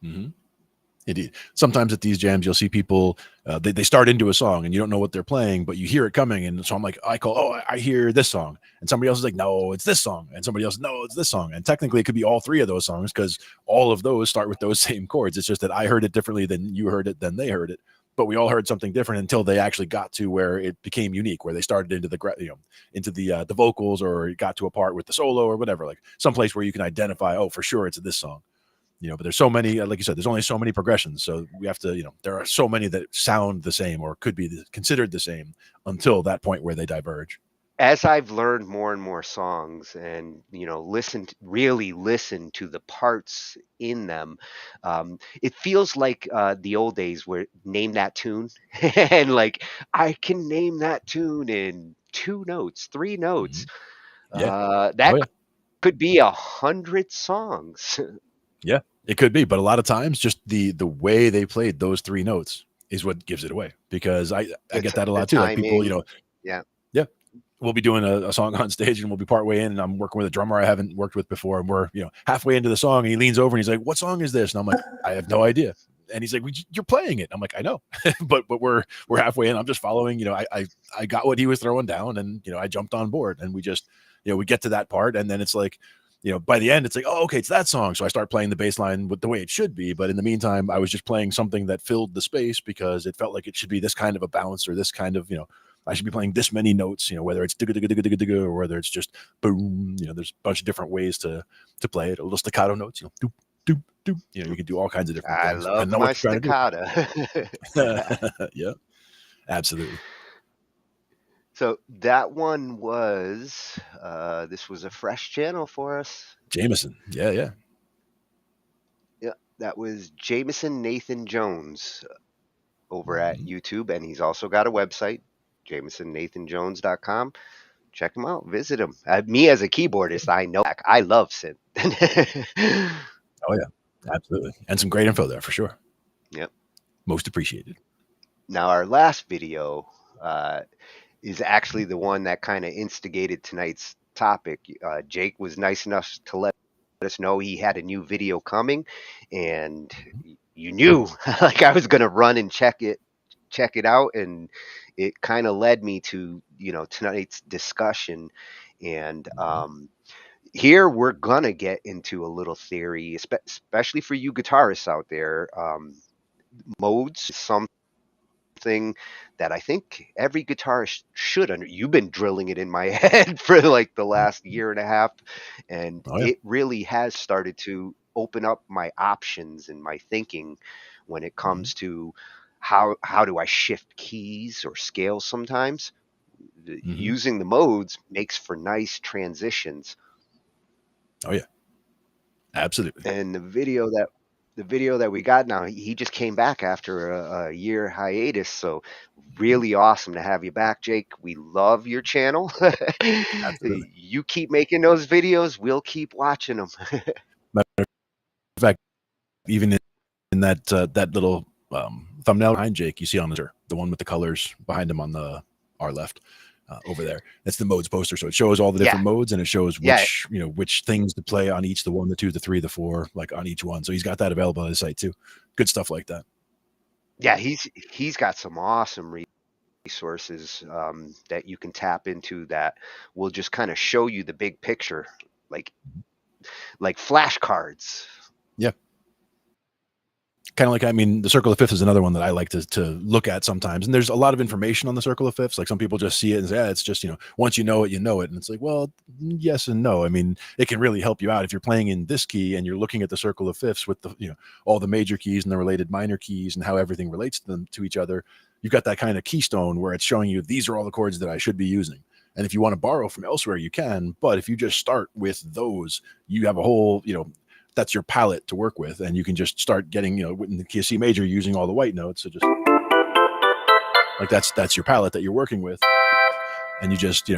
Indeed. Sometimes at these jams, you'll see people, they start into a song and you don't know what they're playing, but you hear it coming. And so I'm like, I hear this song. And somebody else is like, no, it's this song. And somebody else, no, it's this song. And technically it could be all 3 of those songs, because all of those start with those same chords. It's just that I heard it differently than you heard it, than they heard it. But we all heard something different until they actually got to where it became unique, where they started into the vocals, or it got to a part with the solo or whatever, like someplace where you can identify, oh, for sure it's this song. But there's so many, like you said, there's only so many progressions. So we have to, there are so many that sound the same or could be considered the same until that point where they diverge. As I've learned more and more songs and, really listen to the parts in them, it feels like the old days where name that tune. And like, I can name that tune in 2 notes, 3 notes. Yeah. That could be 100 songs. Yeah, it could be. But a lot of times just the way they played those 3 notes is what gives it away, because I get that a lot too. Like people, Yeah. We'll be doing a song on stage and we'll be partway in and I'm working with a drummer I haven't worked with before. And we're, halfway into the song and he leans over and he's like, "What song is this?" And I'm like, "I have no idea." And he's like, "You're playing it." I'm like, "I know." but we're halfway in. I'm just following, I got what he was throwing down and, I jumped on board and we just, we get to that part. And then it's like, by the end, it's like, "Oh, okay, it's that song." So I start playing the bass line with the way it should be. But in the meantime, I was just playing something that filled the space because it felt like it should be this kind of a bounce or this kind of, I should be playing this many notes, whether it's digga digga digga digga digga or whether it's just boom. There's a bunch of different ways to play it. A little staccato notes, doop doop doop. You can do all kinds of different things. I love my staccato. Yeah, absolutely. So that one was this was a fresh channel for us. Jameson. Yeah. Yeah, that was Jameson Nathan Jones over at YouTube, and he's also got a website, JamesonNathanJones.com. Check him out, visit him. Me as a keyboardist, I know I love synth. Oh yeah, absolutely, and some great info there for sure. Yep, most appreciated. Now our last video is actually the one that kind of instigated tonight's topic. Jake was nice enough to let us know he had a new video coming, and you knew like I was gonna run and check it out, and it kind of led me to tonight's discussion. And here we're gonna get into a little theory, especially for you guitarists out there. Modes is something that I think every guitarist should you've been drilling it in my head for like the last year and a half, and it really has started to open up my options and my thinking when it comes to how do I shift keys or scales sometimes. Using the modes makes for nice transitions. Oh yeah, absolutely. And the video that we got now, he just came back after a year hiatus, so really awesome to have you back, Jake. We love your channel. You keep making those videos, we'll keep watching them. Matter of fact, even in that that little thumbnail behind Jake, you see on the one with the colors behind him on our left over there. That's the modes poster. So it shows all the different modes, and it shows which which things to play on each, the 1, the 2, the 3, the 4, like on each one. So he's got that available on his site too. Good stuff like that. Yeah, he's got some awesome resources that you can tap into that will just kind of show you the big picture, like flashcards. Yeah. Kind of like, the Circle of Fifths is another one that I like to look at sometimes. And there's a lot of information on the Circle of Fifths. Like some people just see it and say, "Yeah, it's just, once you know it, you know it." And it's like, well, yes and no. It can really help you out if you're playing in this key and you're looking at the Circle of Fifths with the, all the major keys and the related minor keys and how everything relates to each other. You've got that kind of keystone where it's showing you these are all the chords that I should be using. And if you want to borrow from elsewhere, you can. But if you just start with those, you have a whole, that's your palette to work with, and you can just start getting, in the key of C major, using all the white notes. So just like that's your palette that you're working with, and you just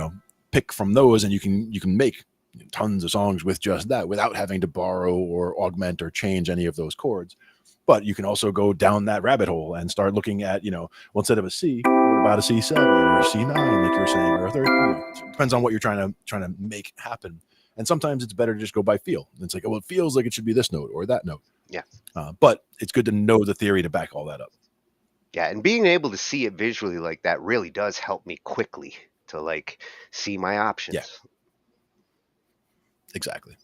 pick from those, and you can make tons of songs with just that without having to borrow or augment or change any of those chords. But you can also go down that rabbit hole and start looking at, well, instead of a C, what about a C7 or a C9, like you were saying, or a third. It depends on what you're trying to make happen. And sometimes it's better to just go by feel. It's like, oh, it feels like it should be this note or that note. Yeah. But it's good to know the theory to back all that up. Yeah, and being able to see it visually like that really does help me quickly to see my options. Yeah. Exactly.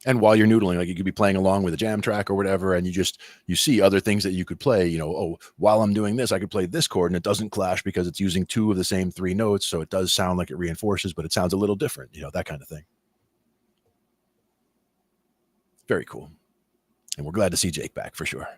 And while you're noodling, like you could be playing along with a jam track or whatever, and you see other things that you could play, oh, while I'm doing this, I could play this chord and it doesn't clash because it's using 2 of the same 3 notes. So it does sound like it reinforces, but it sounds a little different, that kind of thing. Very cool. And we're glad to see Jake back for sure.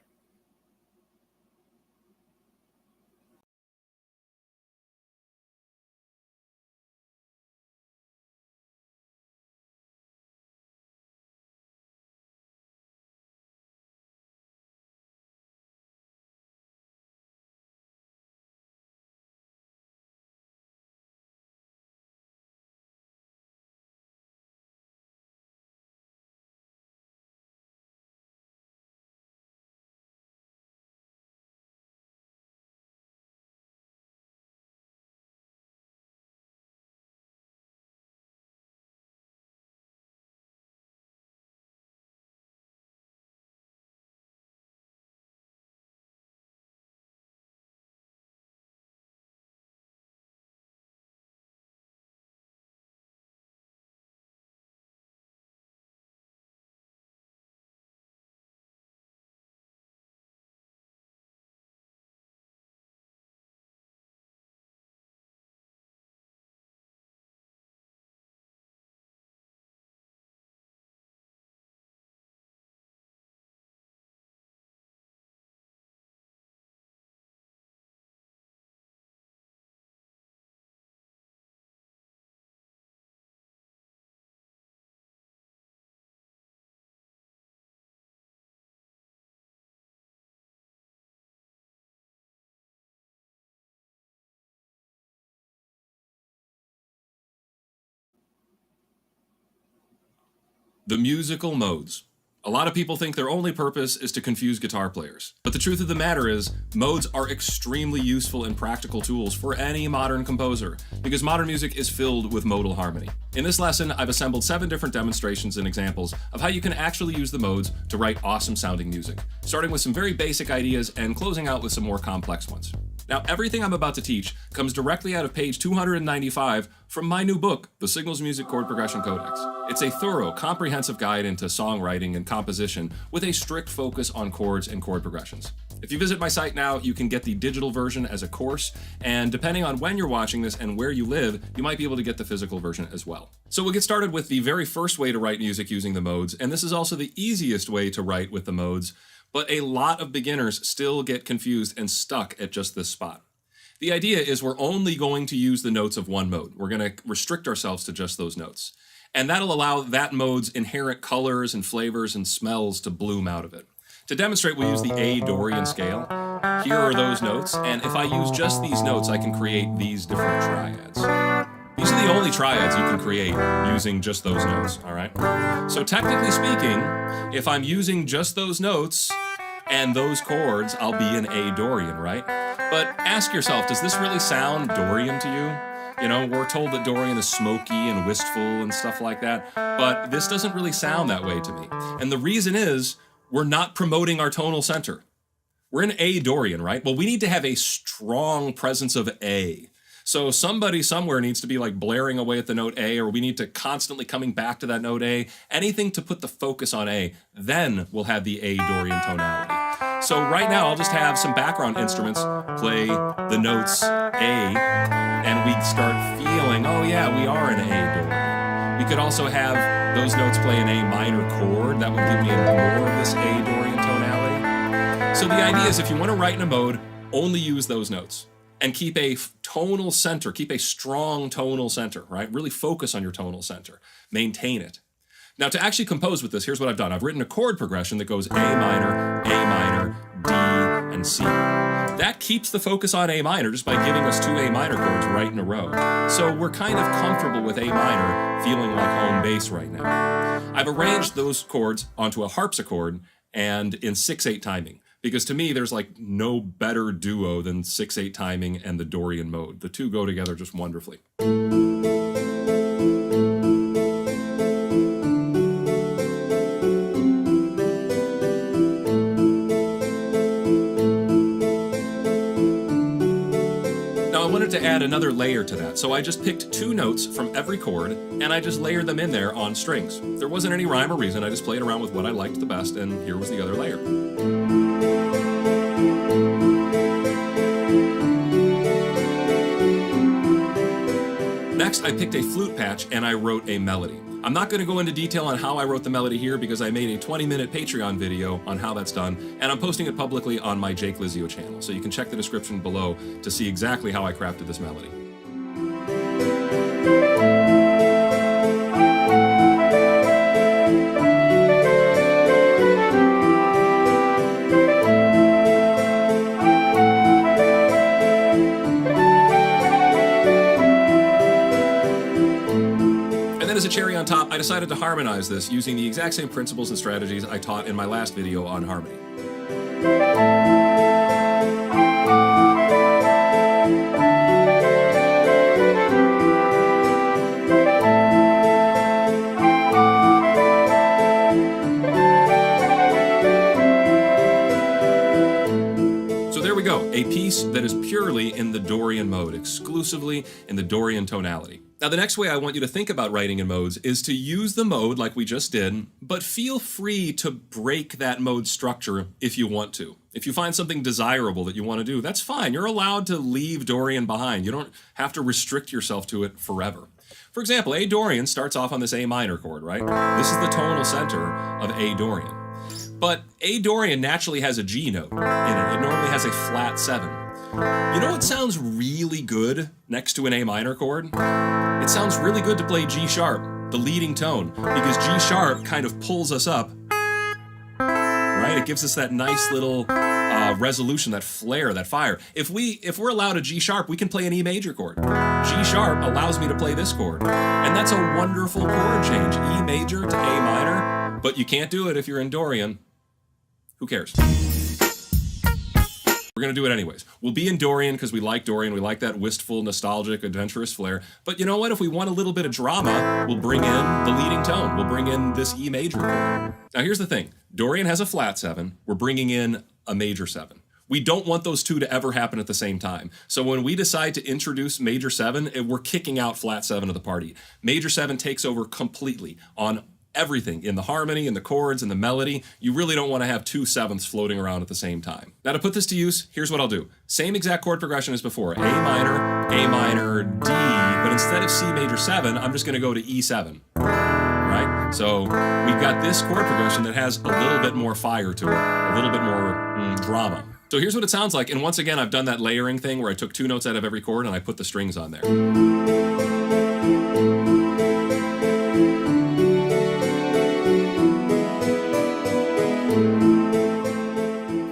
The musical modes. A lot of people think their only purpose is to confuse guitar players. But the truth of the matter is, modes are extremely useful and practical tools for any modern composer, because modern music is filled with modal harmony. In this lesson, I've assembled 7 different demonstrations and examples of how you can actually use the modes to write awesome sounding music, starting with some very basic ideas and closing out with some more complex ones. Now, everything I'm about to teach comes directly out of page 295 from my new book, The Signals Music Chord Progression Codex. It's a thorough, comprehensive guide into songwriting and composition with a strict focus on chords and chord progressions. If you visit my site now, you can get the digital version as a course, and depending on when you're watching this and where you live, you might be able to get the physical version as well. So we'll get started with the very first way to write music using the modes, and this is also the easiest way to write with the modes, but a lot of beginners still get confused and stuck at just this spot. The idea is we're only going to use the notes of one mode. We're going to restrict ourselves to just those notes. And that'll allow that mode's inherent colors and flavors and smells to bloom out of it. To demonstrate, we'll use the A Dorian scale. Here are those notes, and if I use just these notes, I can create these different triads. These are the only triads you can create using just those notes, all right? So technically speaking, if I'm using just those notes and those chords, I'll be in A Dorian, right? But ask yourself, does this really sound Dorian to you? You know, we're told that Dorian is smoky and wistful and stuff like that, but this doesn't really sound that way to me. And the reason is, we're not promoting our tonal center. We're in A Dorian, right? Well, we need to have a strong presence of A. So somebody somewhere needs to be like blaring away at the note A, or we need to constantly coming back to that note A, anything to put the focus on A, then we'll have the A Dorian tonality. So right now I'll just have some background instruments play the notes A, and we start feeling, oh yeah, we are in A Dorian. We could also have those notes play an A minor chord, that would give me more of this A Dorian tonality. So the idea is if you want to write in a mode, only use those notes. And keep a tonal center, keep a strong tonal center, right? Really focus on your tonal center. Maintain it. Now, to actually compose with this, here's what I've done. I've written a chord progression that goes A minor, D, and C. That keeps the focus on A minor just by giving us 2 A minor chords right in a row. So we're kind of comfortable with A minor feeling like home base right now. I've arranged those chords onto a harpsichord and in 6/8 timing. Because to me, there's like no better duo than 6/8 timing and the Dorian mode. The two go together just wonderfully. Now I wanted to add another layer to that, so I just picked 2 notes from every chord and I just layered them in there on strings. There wasn't any rhyme or reason, I just played around with what I liked the best, and here was the other layer. Next, I picked a flute patch and I wrote a melody. I'm not going to go into detail on how I wrote the melody here because I made a 20-minute Patreon video on how that's done, and I'm posting it publicly on my Jake Lizio channel, so you can check the description below to see exactly how I crafted this melody. As a cherry on top, I decided to harmonize this using the exact same principles and strategies I taught in my last video on harmony. So there we go, a piece that is purely in the Dorian mode, exclusively in the Dorian tonality. Now, the next way I want you to think about writing in modes is to use the mode like we just did, but feel free to break that mode structure if you want to. If you find something desirable that you want to do, that's fine. You're allowed to leave Dorian behind. You don't have to restrict yourself to it forever. For example, A Dorian starts off on this A minor chord, right? This is the tonal center of A Dorian. But A Dorian naturally has a G note in it. It normally has a flat 7. You know what sounds really good next to an A minor chord? It sounds really good to play G sharp, the leading tone, because G sharp kind of pulls us up, right? It gives us that nice little resolution, that flare, that fire. If we're allowed a G sharp, we can play an E major chord. G sharp allows me to play this chord, and that's a wonderful chord change, E major to A minor, but you can't do it if you're in Dorian. Who cares? We're going to do it anyways. We'll be in Dorian because we like Dorian. We like that wistful, nostalgic, adventurous flair. But you know what? If we want a little bit of drama, we'll bring in the leading tone. We'll bring in this E major chord. Now here's the thing. Dorian has a flat 7. We're bringing in a major 7. We don't want those two to ever happen at the same time. So when we decide to introduce major 7, we're kicking out flat 7 of the party. Major 7 takes over completely on everything in the harmony, in the chords, in the melody. You really don't want to have 2 7ths floating around at the same time. Now to put this to use, here's what I'll do. Same exact chord progression as before. A minor, D, but instead of C major 7, I'm just going to go to E7. Right? So we've got this chord progression that has a little bit more fire to it, a little bit more drama. So here's what it sounds like, and once again I've done that layering thing where I took 2 notes out of every chord and I put the strings on there.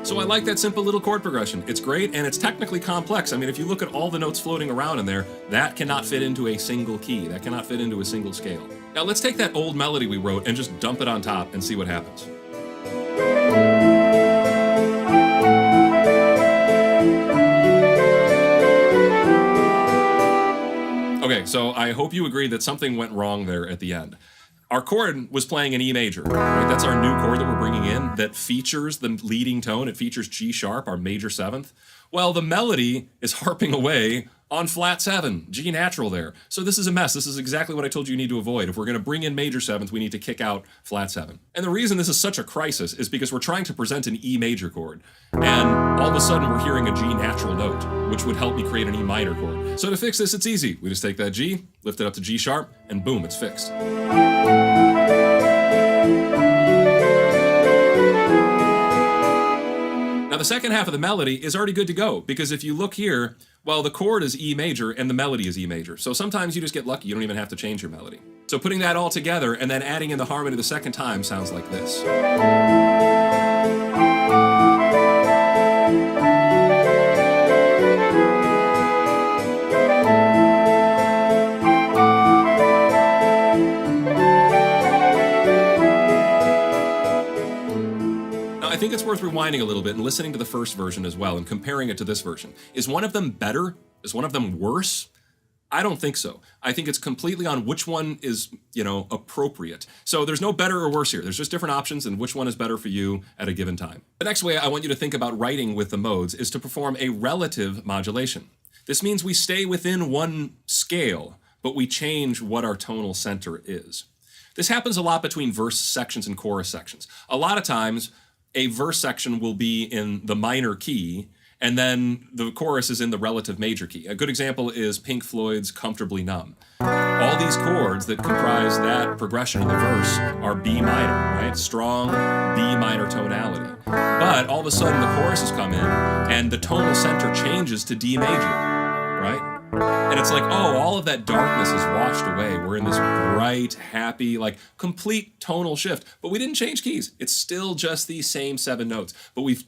So I like that simple little chord progression. It's great, and it's technically complex. I mean, if you look at all the notes floating around in there, that cannot fit into a single key. That cannot fit into a single scale. Now let's take that old melody we wrote and just dump it on top and see what happens. Okay, so I hope you agree that something went wrong there at the end. Our chord was playing an E major, right? That's our new chord that we're bringing in that features the leading tone. It features G sharp, our major 7th. Well, the melody is harping away on flat 7, G natural there. So this is a mess. This is exactly what I told you need to avoid. If we're going to bring in major 7th, we need to kick out flat 7. And the reason this is such a crisis is because we're trying to present an E major chord. And all of a sudden we're hearing a G natural note, which would help me create an E minor chord. So to fix this, it's easy. We just take that G, lift it up to G sharp, and boom, it's fixed. Now the second half of the melody is already good to go, because if you look here, well, the chord is E major and the melody is E major. So sometimes you just get lucky. You don't even have to change your melody. So putting that all together and then adding in the harmony the second time sounds like this. I think it's worth rewinding a little bit and listening to the first version as well and comparing it to this version. Is one of them better? Is one of them worse? I don't think so. I think it's completely on which one is, appropriate. So there's no better or worse here. There's just different options and which one is better for you at a given time. The next way I want you to think about writing with the modes is to perform a relative modulation. This means we stay within one scale, but we change what our tonal center is. This happens a lot between verse sections and chorus sections. A lot of times, a verse section will be in the minor key, and then the chorus is in the relative major key. A good example is Pink Floyd's Comfortably Numb. all these chords that comprise that progression in the verse are B minor, right? Strong B minor tonality. But all of a sudden the choruses come in and the tonal center changes to D major, right? And it's like, oh, all of that darkness is washed away. We're in this bright, happy, like complete tonal shift. But we didn't change keys. It's still just these same 7 notes. But we've,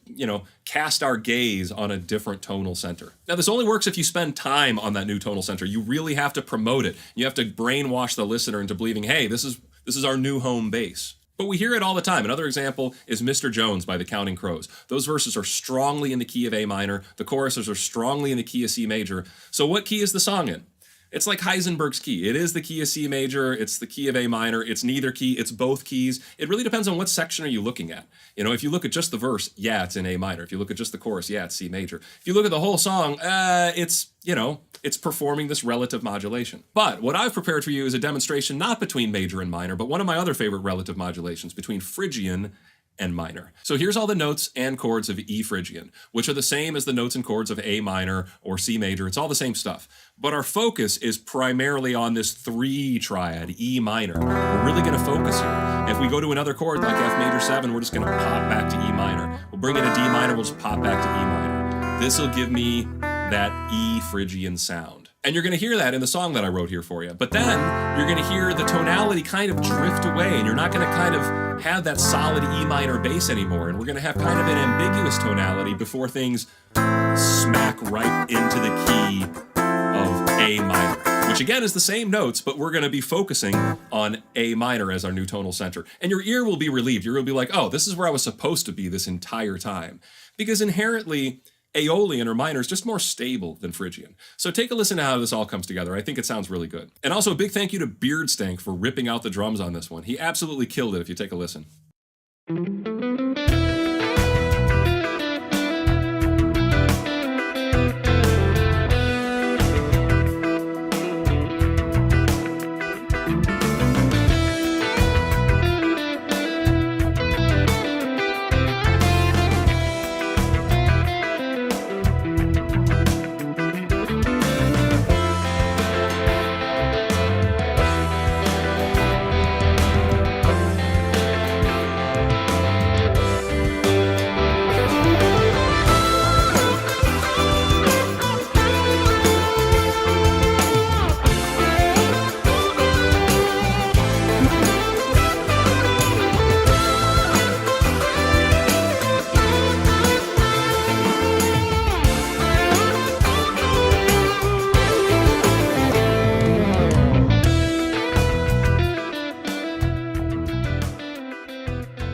cast our gaze on a different tonal center. Now, this only works if you spend time on that new tonal center. You really have to promote it. You have to brainwash the listener into believing, hey, this is our new home base. But we hear it all the time. Another example is Mr. Jones by the Counting Crows. Those verses are strongly in the key of A minor. The choruses are strongly in the key of C major. So what key is the song in? It's like Heisenberg's key. It is the key of C major. It's the key of A minor. It's neither key. It's both keys. It really depends on what section are you looking at. If you look at just the verse, yeah, it's in A minor. If you look at just the chorus, yeah, it's C major. If you look at the whole song, it's performing this relative modulation. But what I've prepared for you is a demonstration not between major and minor, but one of my other favorite relative modulations, between Phrygian and minor. So here's all the notes and chords of E Phrygian, which are the same as the notes and chords of A minor or C major. It's all the same stuff. But our focus is primarily on this 3 triad, E minor. We're really going to focus here. If we go to another chord like F major 7, we're just going to pop back to E minor. We'll bring in a D minor, we'll just pop back to E minor. This will give me that E Phrygian sound. And you're going to hear that in the song that I wrote here for you. But then you're going to hear the tonality kind of drift away, and you're not going to kind of have that solid E minor bass anymore. And we're going to have kind of an ambiguous tonality before things smack right into the key of A minor, which again is the same notes, but we're going to be focusing on A minor as our new tonal center. And your ear will be relieved. You're going to be like, oh, this is where I was supposed to be this entire time. Because inherently, Aeolian or minor is just more stable than Phrygian. So take a listen to how this all comes together. I think it sounds really good. And also a big thank you to Beardstank for ripping out the drums on this one. He absolutely killed it if you take a listen.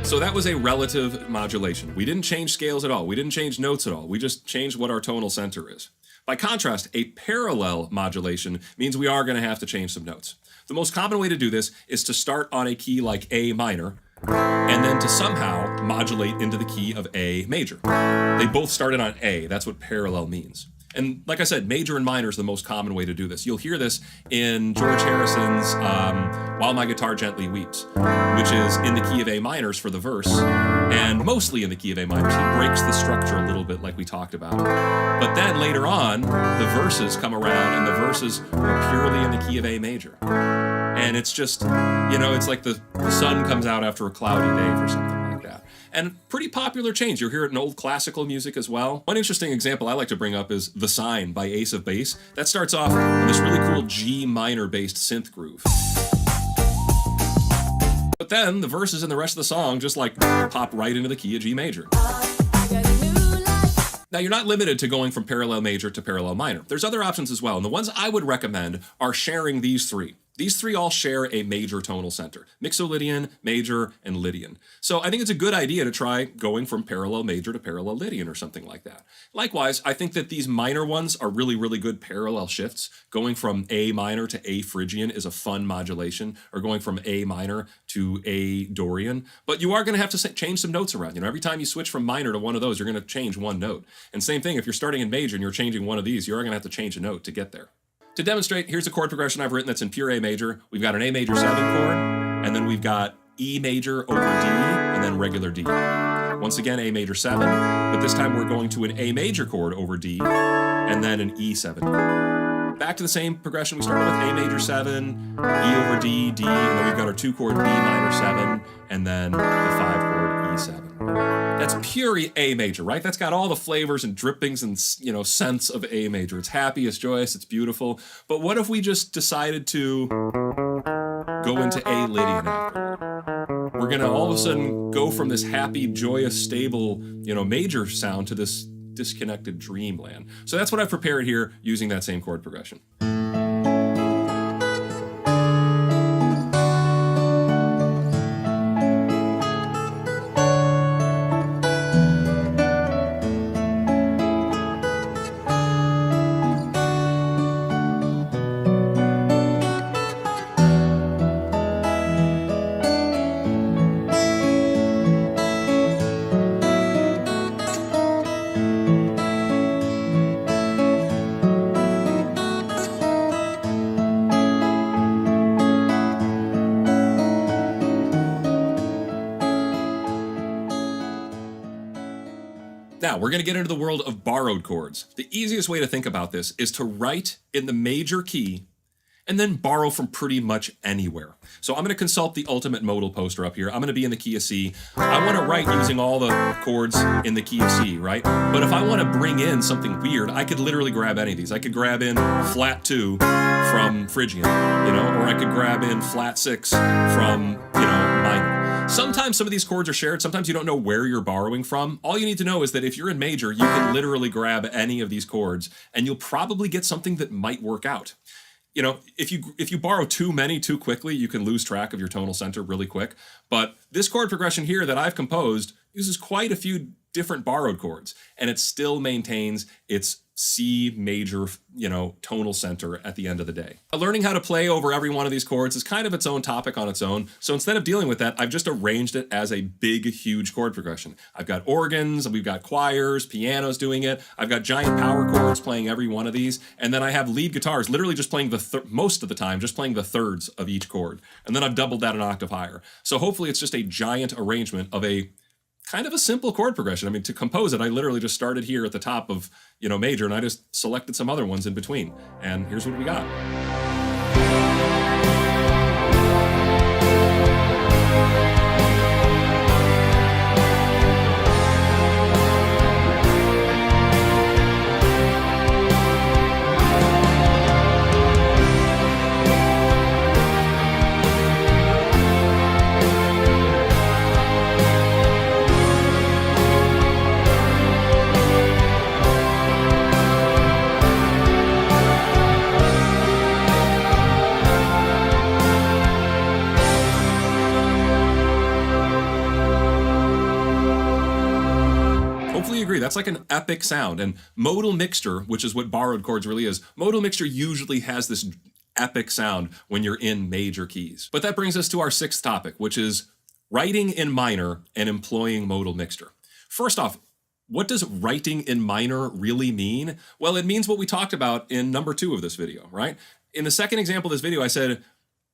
So that was a relative modulation. We didn't change scales at all. We didn't change notes at all. We just changed what our tonal center is. By contrast, a parallel modulation means we are going to have to change some notes. The most common way to do this is to start on a key like A minor, and then to somehow modulate into the key of A major. They both started on A. That's what parallel means. And like I said, major and minor is the most common way to do this. You'll hear this in George Harrison's While My Guitar Gently Weeps, which is in the key of A minors for the verse, and mostly in the key of A minors. He breaks the structure a little bit like we talked about. But then later on, the verses come around, and the verses are purely in the key of A major. And it's just, it's like the sun comes out after a cloudy day for something like that. And pretty popular change. You'll hear it in old classical music as well. One interesting example I like to bring up is The Sign by Ace of Base. That starts off in this really cool G minor based synth groove. But then the verses and the rest of the song just like pop right into the key of G major. Now, you're not limited to going from parallel major to parallel minor. There's other options as well, and the ones I would recommend are sharing these 3. These 3 all share a major tonal center: Mixolydian, major, and Lydian. So I think it's a good idea to try going from parallel major to parallel Lydian or something like that. Likewise, I think that these minor ones are really, really good parallel shifts. Going from A minor to A Phrygian is a fun modulation, or going from A minor to A Dorian. But you are going to have to change some notes around. Every time you switch from minor to one of those, you're going to change one note. And same thing, if you're starting in major and you're changing one of these, you're going to have to change a note to get there. To demonstrate, here's a chord progression I've written that's in pure A major. We've got an A major 7 chord, and then we've got E major over D, and then regular D. Once again, A major 7, but this time we're going to an A major chord over D, and then an E7. back to the same progression. We started with A major 7, E over D, D, and then we've got our 2-chord B minor 7, and then the 5-chord E7. That's pure A major, right? That's got all the flavors and drippings and, you know, scents of A major. It's happy, it's joyous, it's beautiful. But what if we just decided to go into A Lydian after? We're gonna all of a sudden go from this happy, joyous, stable, you know, major sound to this disconnected dreamland. So that's what I've prepared here using that same chord progression. Now, we're going to get into the world of borrowed chords. The easiest way to think about this is to write in the major key and then borrow from pretty much anywhere. So I'm going to consult the ultimate modal poster up here. I'm going to be in the key of C. I want to write using all the chords in the key of C, right? But if I want to bring in something weird, I could literally grab any of these. I could grab in flat 2 from Phrygian, you know, or I could grab in flat 6 from, you know, minor. Sometimes some of these chords are shared. Sometimes you don't know where you're borrowing from. All you need to know is that if you're in major, you can literally grab any of these chords and you'll probably get something that might work out. You know, if you borrow too many too quickly, you can lose track of your tonal center really quick. But this chord progression here that I've composed uses quite a few different borrowed chords, and it still maintains its C major, you know, tonal center at the end of the day. Learning how to play over every one of these chords is kind of its own topic on its own. So instead of dealing with that, I've just arranged it as a big, huge chord progression. I've got organs, we've got choirs, pianos doing it. I've got giant power chords playing every one of these. And then I have lead guitars literally just playing most of the time, just playing the thirds of each chord. And then I've doubled that an octave higher. So hopefully it's just a giant arrangement of a kind of a simple chord progression. I mean, to compose it, I literally just started here at the top of, you know, major, and I just selected some other ones in between. And here's what we got. Agree. That's like an epic sound. And modal mixture, which is what borrowed chords really is, modal mixture usually has this epic sound when you're in major keys. But that brings us to our sixth topic, which is writing in minor and employing modal mixture. First off, what does writing in minor really mean? Well, it means what we talked about in number 2 of this video, right? In the second example of this video, I said,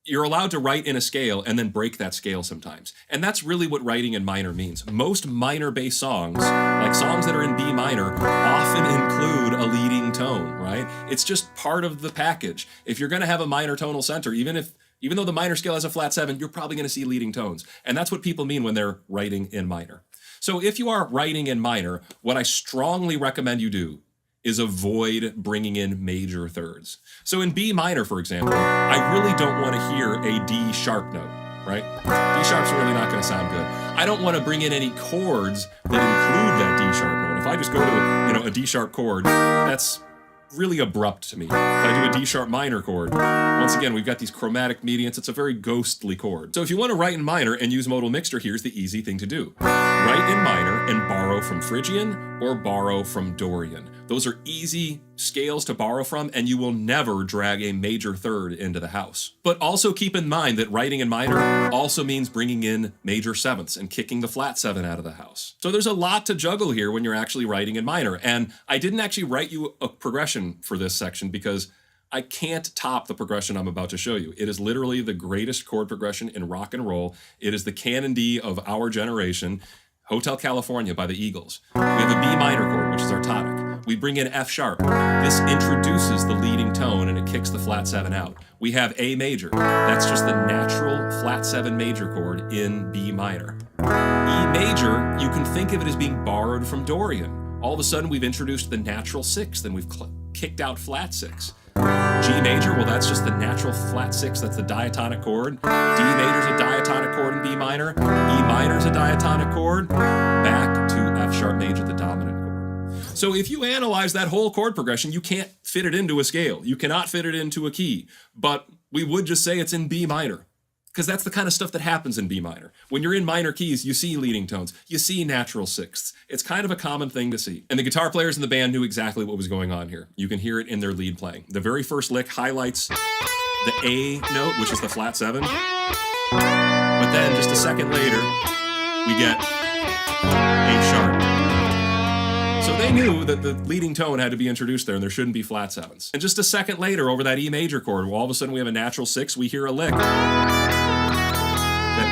you're allowed to write in a scale and then break that scale sometimes. And that's really what writing in minor means. Most minor-based songs, like songs that are in B minor, often include a leading tone, right? It's just part of the package. If you're going to have a minor tonal center, even though the minor scale has a flat 7, you're probably going to see leading tones. And that's what people mean when they're writing in minor. So if you are writing in minor, what I strongly recommend you do is avoid bringing in major thirds. So in B minor, for example, I really don't want to hear a D sharp note, right? D sharp's really not going to sound good. I don't want to bring in any chords that include that D sharp note. If I just go to, you know, a D sharp chord, that's really abrupt to me. If I do a D sharp minor chord, once again, we've got these chromatic mediants. It's a very ghostly chord. So if you want to write in minor and use modal mixture, here's the easy thing to do. Write in minor and borrow from Phrygian or borrow from Dorian. Those are easy scales to borrow from, and you will never drag a major third into the house. But also keep in mind that writing in minor also means bringing in major sevenths and kicking the flat 7 out of the house. So there's a lot to juggle here when you're actually writing in minor. And I didn't actually write you a progression for this section because I can't top the progression I'm about to show you. It is literally the greatest chord progression in rock and roll. It is the canon D of our generation, Hotel California by the Eagles. We have a B minor chord, which is our tonic. We bring in F sharp. This introduces the leading tone and it kicks the flat 7 out. We have A major. That's just the natural flat 7 major chord in B minor. E major, you can think of it as being borrowed from Dorian. All of a sudden we've introduced the natural 6, then we've kicked out flat 6. G major, well, that's just the natural flat 6, that's the diatonic chord. D major is a diatonic chord in B minor. E minor is a diatonic chord. Back to F sharp major, the dominant chord. So if you analyze that whole chord progression, you can't fit it into a scale. You cannot fit it into a key. But we would just say it's in B minor, because that's the kind of stuff that happens in B minor. When you're in minor keys, you see leading tones, you see natural sixths. It's kind of a common thing to see. And the guitar players in the band knew exactly what was going on here. You can hear it in their lead playing. The very first lick highlights the A note, which is the flat 7. But then just a second later, we get A sharp. So they knew that the leading tone had to be introduced there and there shouldn't be flat 7s. And just a second later, over that E major chord, well, all of a sudden we have a natural 6, we hear a lick that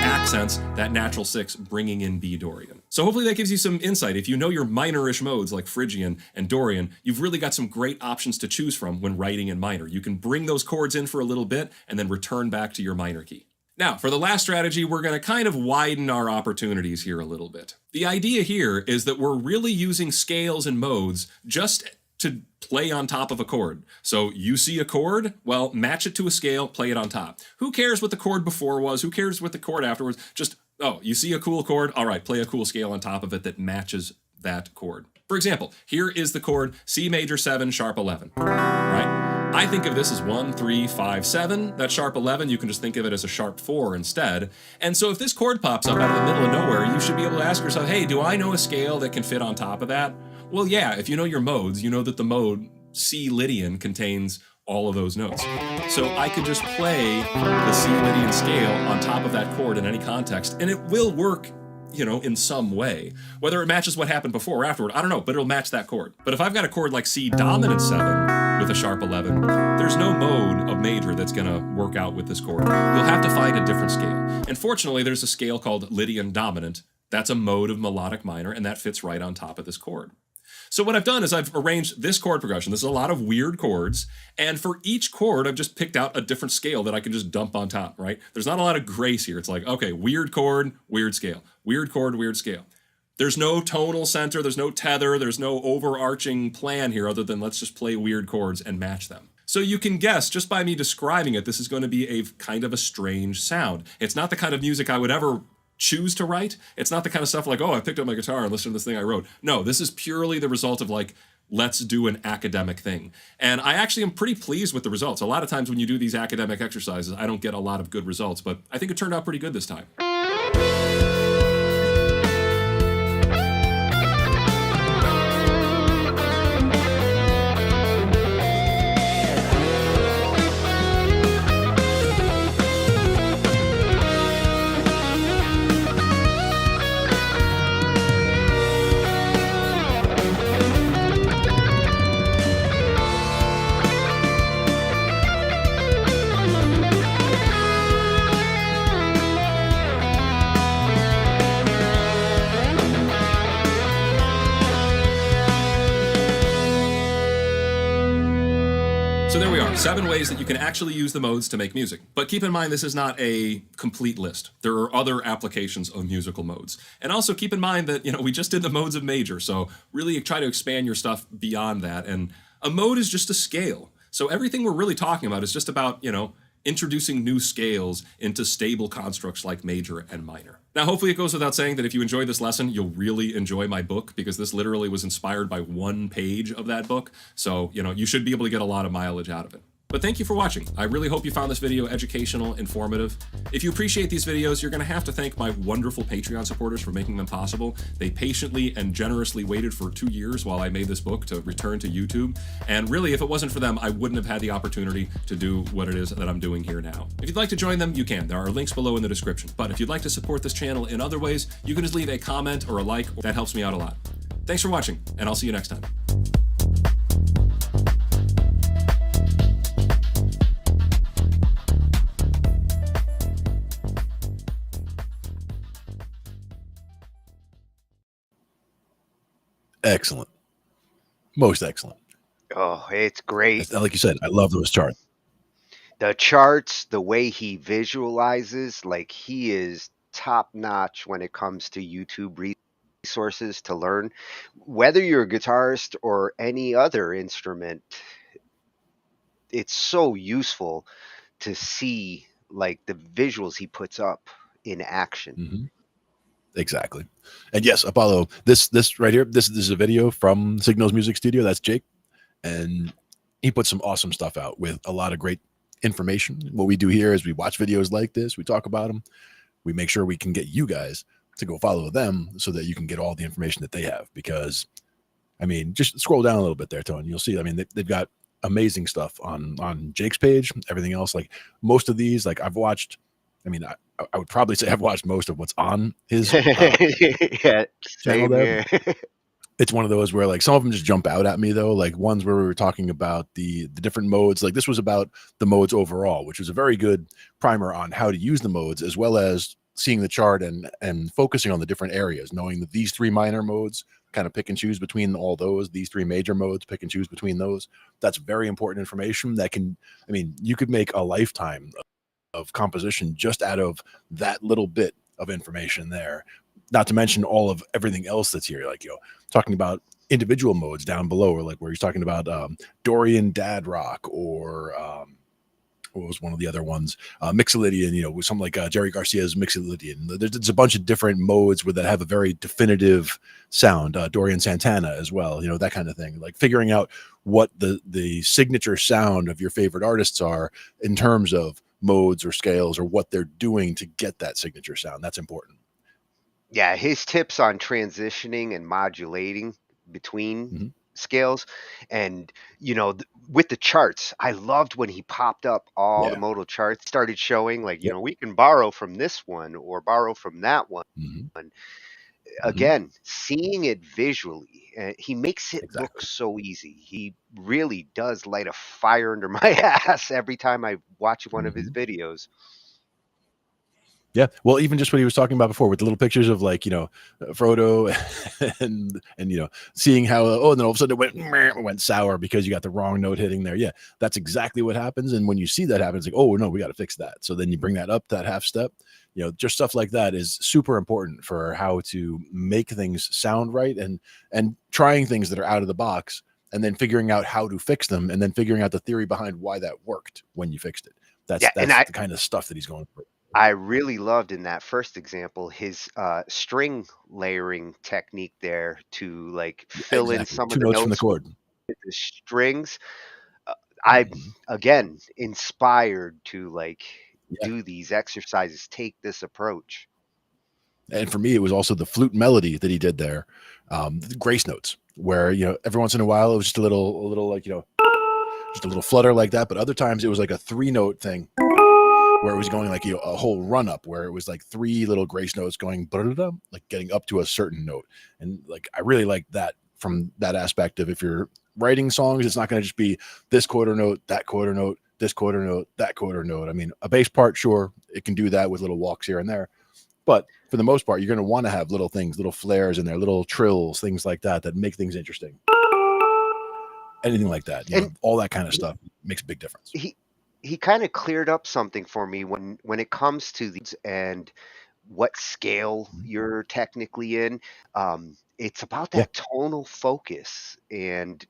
accents that natural 6, bringing in B Dorian. So hopefully that gives you some insight. If you know your minor-ish modes like Phrygian and Dorian, you've really got some great options to choose from when writing in minor. You can bring those chords in for a little bit and then return back to your minor key. Now, for the last strategy, we're going to kind of widen our opportunities here a little bit. The idea here is that we're really using scales and modes just to play on top of a chord. So you see a chord, well, match it to a scale, play it on top. Who cares what the chord before was? Who cares what the chord afterwards? Just, oh, you see a cool chord? All right, play a cool scale on top of it that matches that chord. For example, here is the chord C major 7, sharp 11, right? I think of this as 1, 3, 5, 7. That sharp 11, you can just think of it as a sharp 4 instead. And so if this chord pops up out of the middle of nowhere, you should be able to ask yourself, hey, do I know a scale that can fit on top of that? Well, yeah, if you know your modes, you know that the mode C Lydian contains all of those notes. So I could just play the C Lydian scale on top of that chord in any context, and it will work, you know, in some way. Whether it matches what happened before or afterward, I don't know, but it'll match that chord. But if I've got a chord like C dominant 7 with a sharp 11, there's no mode of major that's gonna work out with this chord. You'll have to find a different scale. And fortunately, there's a scale called Lydian dominant. That's a mode of melodic minor, and that fits right on top of this chord. So what I've done is I've arranged this chord progression. This is a lot of weird chords, and for each chord, I've just picked out a different scale that I can just dump on top, right? There's not a lot of grace here. It's like, okay, weird chord, weird scale. Weird chord, weird scale. There's no tonal center, there's no tether, there's no overarching plan here other than let's just play weird chords and match them. So you can guess, just by me describing it, this is going to be a kind of a strange sound. It's not the kind of music I would ever choose to write. It's not the kind of stuff like, oh, I picked up my guitar and listened to this thing I wrote. No, this is purely the result of like, let's do an academic thing. And I actually am pretty pleased with the results. A lot of times when you do these academic exercises, I don't get a lot of good results, but I think it turned out pretty good this time. So there we are, 7 ways that you can actually use the modes to make music. But keep in mind, this is not a complete list. There are other applications of musical modes. And also keep in mind that, you know, we just did the modes of major, so really try to expand your stuff beyond that. And a mode is just a scale. So everything we're really talking about is just about, you know, introducing new scales into stable constructs like major and minor. Now, hopefully it goes without saying that if you enjoy this lesson, you'll really enjoy my book, because this literally was inspired by 1 page of that book. So, you know, you should be able to get a lot of mileage out of it. But thank you for watching. I really hope you found this video educational, informative. If you appreciate these videos, you're going to have to thank my wonderful Patreon supporters for making them possible. They patiently and generously waited for 2 years while I made this book to return to YouTube. And really, if it wasn't for them, I wouldn't have had the opportunity to do what it is that I'm doing here now. If you'd like to join them, you can. There are links below in the description. But if you'd like to support this channel in other ways, you can just leave a comment or a like. That helps me out a lot. Thanks for watching, and I'll see you next time. Excellent. Most excellent. Oh, it's great. Like you said, I love those charts. The charts, the way he visualizes, like he is top notch when it comes to YouTube resources to learn. Whether you're a guitarist or any other instrument, it's so useful to see like the visuals he puts up in action. Mm-hmm. Exactly. And yes, Apollo, this right here, this is a video from Signals Music Studio. That's Jake. And he put some awesome stuff out with a lot of great information. What we do here is we watch videos like this, we talk about them, we make sure we can get you guys to go follow them so that you can get all the information that they have. Because, I mean, just scroll down a little bit there, Tony. You'll see, I mean, they've got amazing stuff on Jake's page, everything else. Like most of these, like I've watched, I mean, I would probably say I've watched most of what's on his Yeah, channel same there. here. It's one of those where like some of them just jump out at me though, like ones where we were talking about the different modes. Like this was about the modes overall, which was a very good primer on how to use the modes, as well as seeing the chart and focusing on the different areas, knowing that these 3 minor modes, kind of pick and choose between all those, these 3 major modes, pick and choose between those. That's very important information that can, I mean, you could make a lifetime of composition just out of that little bit of information there. Not to mention all of everything else that's here, like, you know, talking about individual modes down below, or like where he's talking about Dorian Dad Rock, or what was one of the other ones, Mixolydian, you know, with something like Jerry Garcia's Mixolydian. There's a bunch of different modes that have a very definitive sound. Dorian Santana as well, you know, that kind of thing. Like figuring out what the signature sound of your favorite artists are in terms of modes or scales, or what they're doing to get that signature sound. That's important. Yeah, his tips on transitioning and modulating between scales, and you know, with the charts, I loved when he popped up all the modal charts, started showing like, you know, we can borrow from this one or borrow from that one. Again, seeing it visually, he makes it look so easy. He really does light a fire under my ass every time I watch one of his videos. Yeah, well, even just what he was talking about before with the little pictures of like, you know, Frodo and you know, seeing how and then all of a sudden it went sour because you got the wrong note hitting there. Yeah, that's exactly what happens. And when you see that happen, it's like, oh no, we got to fix that. So then you bring that up that half step. You know, just stuff like that is super important for how to make things sound right, and trying things that are out of the box, and then figuring out how to fix them, and then figuring out the theory behind why that worked when you fixed it. That's the kind of stuff that he's going for. I really loved in that first example his string layering technique there to like fill in some 2 of the notes from the notes chord. with the strings. I'm again inspired to like do these exercises, take this approach. And for me, it was also the flute melody that he did there, the grace notes, where, you know, every once in a while it was just a little like, you know, just a little flutter like that. But other times it was like a 3-note thing, where it was going like, you know, a whole run up, where it was like 3 little grace notes going, like getting up to a certain note. And like, I really like that from that aspect of, if you're writing songs, it's not going to just be this quarter note, that quarter note, this quarter note, that quarter note. I mean, a bass part, sure, it can do that with little walks here and there. But for the most part, you're going to want to have little things, little flares in there, little trills, things like that, that make things interesting. Anything like that, you know, all that kind of stuff makes a big difference. He kind of cleared up something for me when it comes to these and what scale you're technically in. It's about that tonal focus and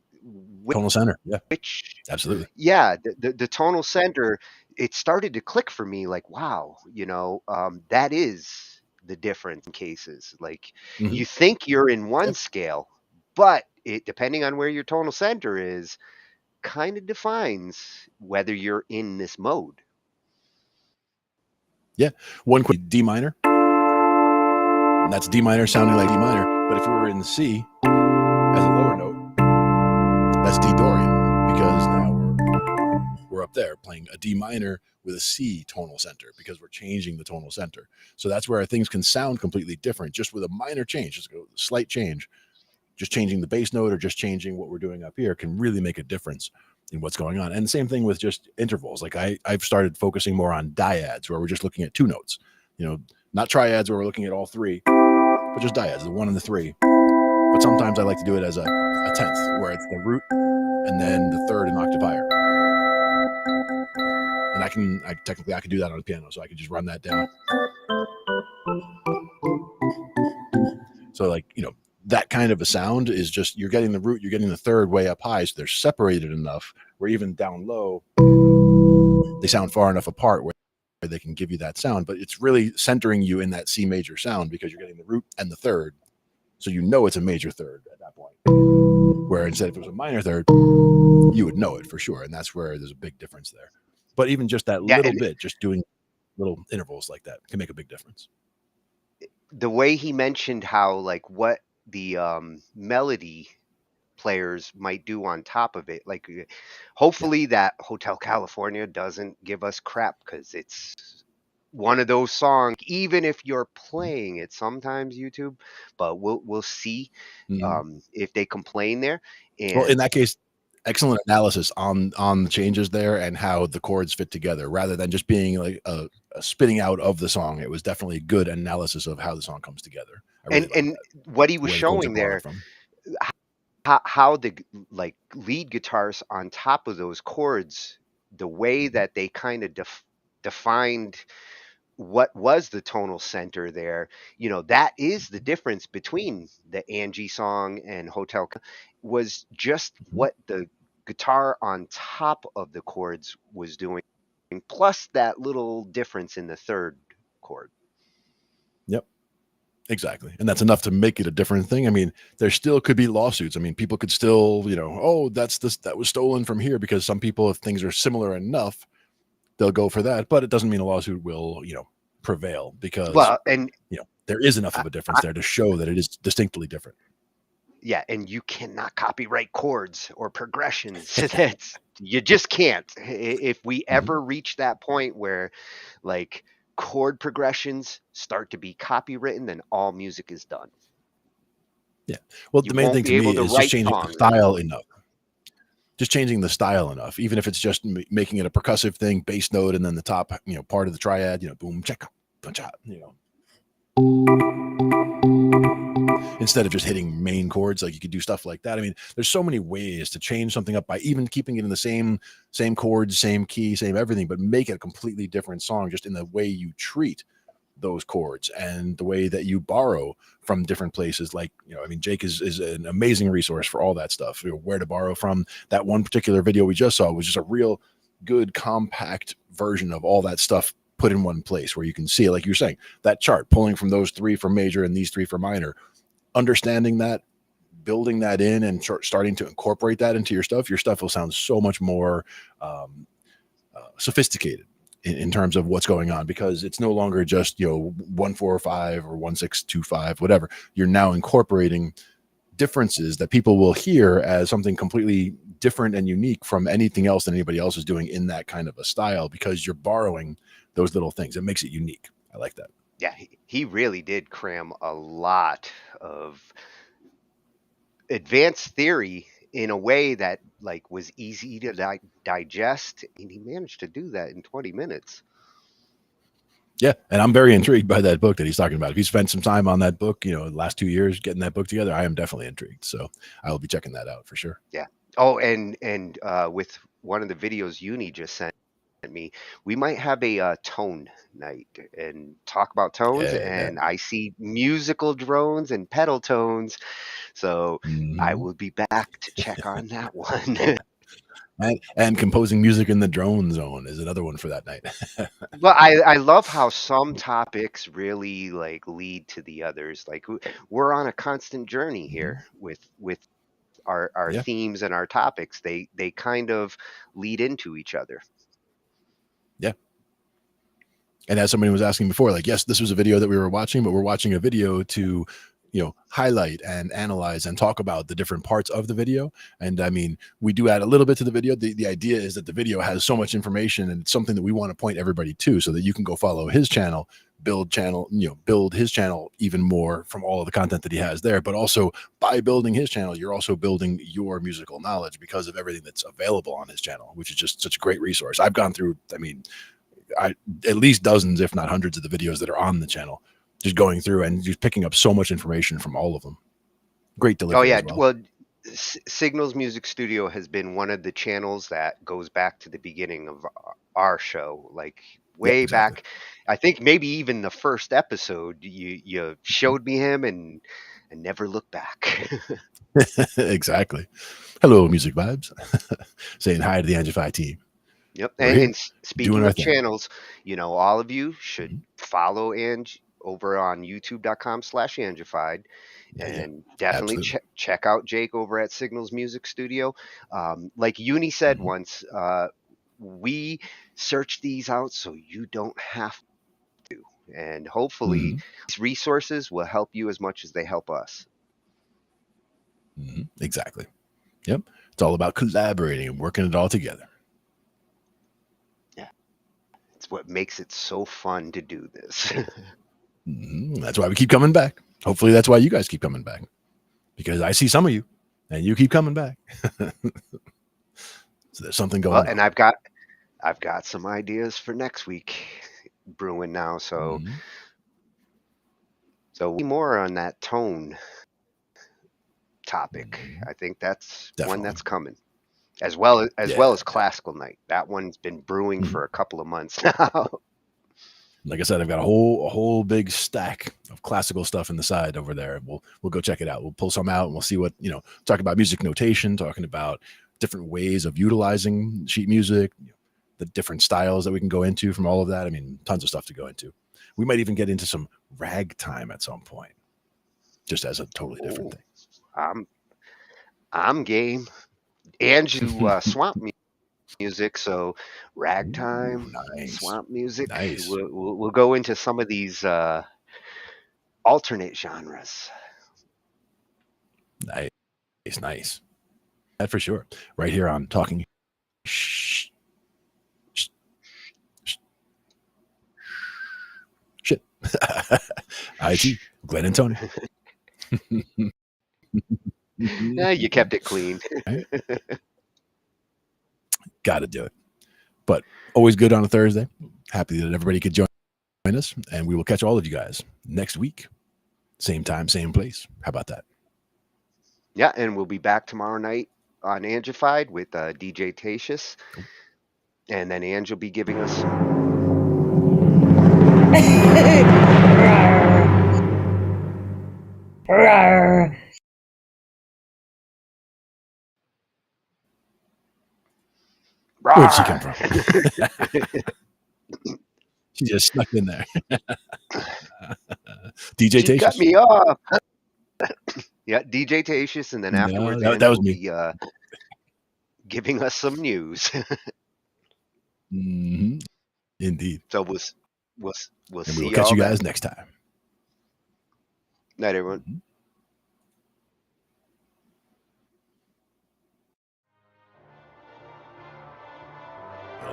Tonal center. Yeah, absolutely. Yeah, the tonal center. It started to click for me. Like, wow, you know, that is the difference in cases. Like, you think you're in one scale, but it, depending on where your tonal center is, kind of defines whether you're in this mode. Yeah, one quick D minor, and that's D minor sounding like D minor. But if we were in C as a lower note, that's D Dorian, because now we're up there playing a D minor with a C tonal center, because we're changing the tonal center. So that's where things can sound completely different just with a minor change, just a slight change. Just changing the bass note or just changing what we're doing up here can really make a difference in what's going on. And the same thing with just intervals. Like I've started focusing more on dyads, where we're just looking at 2 notes, you know, not triads where we're looking at all 3, but just dyads, the 1 and the 3. But but sometimes I like to do it as a tenth, where it's the root and then the third an octave higher. And I can do that on the piano, so I can just run that down. So like, you know, that kind of a sound is just, you're getting the root, you're getting the third way up high, so they're separated enough where even down low, they sound far enough apart where they can give you that sound. But it's really centering you in that C major sound because you're getting the root and the third. So you know it's a major third at that point. Where instead if it was a minor third, you would know it for sure. And that's where there's a big difference there. But even just that little bit, just doing little intervals like that can make a big difference. The way he mentioned how like what the melody players might do on top of it, like hopefully that Hotel California doesn't give us crap, because it's one of those songs, even if you're playing it sometimes YouTube, but we'll see if they complain there. And well, in that case, excellent analysis on the changes there and how the chords fit together, rather than just being like a spitting out of the song. It was definitely good analysis of how the song comes together. And what he was showing there, how the like lead guitars on top of those chords, the way that they kind of defined what was the tonal center there, you know, that is the difference between the Angie song and Hotel, was just what the guitar on top of the chords was doing, plus that little difference in the third chord. Yep. Exactly. And that's enough to make it a different thing. I mean, there still could be lawsuits. I mean, people could still, you know, oh, that was stolen from here, because some people, if things are similar enough, they'll go for that. But it doesn't mean a lawsuit will, you know, prevail, because, well, and you know, there is enough of a difference there to show that it is distinctly different. Yeah, and you cannot copyright chords or progressions. That's, you just can't. If we ever reach that point where like chord progressions start to be copywritten, then all music is done. Yeah. Well, You the main won't thing be to able me to is just write changing the songs style enough. Just changing the style enough, even if it's just making it a percussive thing, bass note, and then the top, you know, part of the triad, you know, boom, check, punch out, you know. Instead of just hitting main chords, like you could do stuff like that. I mean, there's so many ways to change something up by even keeping it in the same chords, same key, same everything, but make it a completely different song just in the way you treat those chords and the way that you borrow from different places. Like, you know, I mean, Jake is an amazing resource for all that stuff, you know, where to borrow from. That one particular video we just saw was just a real good compact version of all that stuff put in one place, where you can see, like you're saying, that chart pulling from those three for major and these three for minor, understanding that, building that in, and starting to incorporate that into your stuff will sound so much more sophisticated in terms of what's going on, because it's no longer just, you know, 1-4-5 or 1-6-2-5, whatever. You're now incorporating differences that people will hear as something completely different and unique from anything else that anybody else is doing in that kind of a style, because you're borrowing those little things. It makes it unique. I like that. Yeah, he really did cram a lot of advanced theory in a way that like was easy to digest, and he managed to do that in 20 minutes. Yeah, and I'm very intrigued by that book that he's talking about. If he spent some time on that book, you know, the last 2 years getting that book together, I am definitely intrigued. So I will be checking that out for sure. Yeah. Oh, and with one of the videos Uni just sent me, we might have a tone night and talk about tones. And I see musical drones and pedal tones, so I will be back to check on that one. and composing music in the drone zone is another one for that night. Well, I love how some topics really like lead to the others. Like we're on a constant journey here with our themes and our topics. They kind of lead into each other. Yeah. And as somebody was asking before, like, yes, this was a video that we were watching, but we're watching a video to, you know, highlight and analyze and talk about the different parts of the video. And I mean, we do add a little bit to the video. The idea is that the video has so much information, and it's something that we want to point everybody to, so that you can go follow his channel, build his channel even more from all of the content that he has there. But also, by building his channel, you're also building your musical knowledge because of everything that's available on his channel, which is just such a great resource. I've gone through, I mean, at least dozens, if not hundreds, of the videos that are on the channel, just going through and just picking up so much information from all of them. Great delivery. Oh yeah, as well. well, Signals Music Studio has been one of the channels that goes back to the beginning of our show, like way exactly. back. I think maybe even the first episode, you showed me him and never looked back. Exactly. Hello, Music Vibes. Saying hi to the Angified team. Yep. We're here And doing speaking our of thing. channels, all of you should follow Ange over on youtube.com/Angified. And definitely Absolutely. check out Jake over at Signals Music Studio. Like Uni said once, we search these out so you don't have to. And hopefully these resources will help you as much as they help us. Exactly. Yep. It's all about collaborating and working it all together. Yeah. It's what makes it so fun to do this. That's why we keep coming back. Hopefully that's why you guys keep coming back, because I see some of you and you keep coming back. So there's something going on. And I've got some ideas for next week brewing now. So more on that tone topic. I think that's one that's coming, as well as classical night. That one's been brewing for a couple of months now. Like I said, I've got a whole big stack of classical stuff in the side over there. We'll go check it out. We'll pull some out and we'll see what, talk about music notation, talking about different ways of utilizing sheet music, the different styles that we can go into from all of that. I mean, tons of stuff to go into. We might even get into some ragtime at some point, just as a totally different thing. I'm game. And you swamp music, so ragtime, swamp music. Nice. We'll go into some of these alternate genres. Nice. That for sure. Right here on Talking Shh. Shit. I.T. Glenn and Tony. Yeah, you kept it clean. Got to do it. But always good on a Thursday. Happy that everybody could join us. And we will catch all of you guys next week. Same time, same place. How about that? Yeah, and we'll be back tomorrow night on Angified with DJ Tatius. And then Ange will be giving us Where'd she come from? She just snuck in there. DJ Tatius. Cut me off. Yeah, DJ Tatius, and then afterwards that was me. Be, giving us some news. Indeed. So we'll and see we'll catch you guys then. next time. Night, everyone.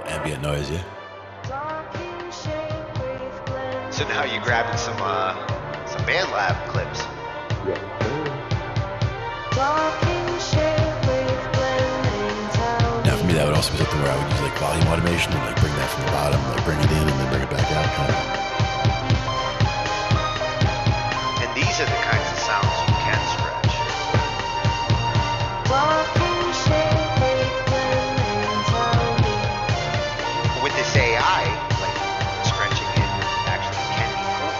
Ambient noise, yeah. So now you're grabbing some band lab clips. Now for me, that would also be something where I would use like volume automation and like bring that from the bottom, like bring it in and then bring it back out. And these are the kinds of sounds you can stretch. With this AI, like stretching it actually can be cool.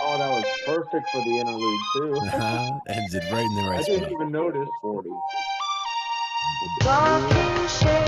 Oh, that was perfect for the interlude too. Ends it right in the right I spot. didn't even notice. 40. Talkin' Shhh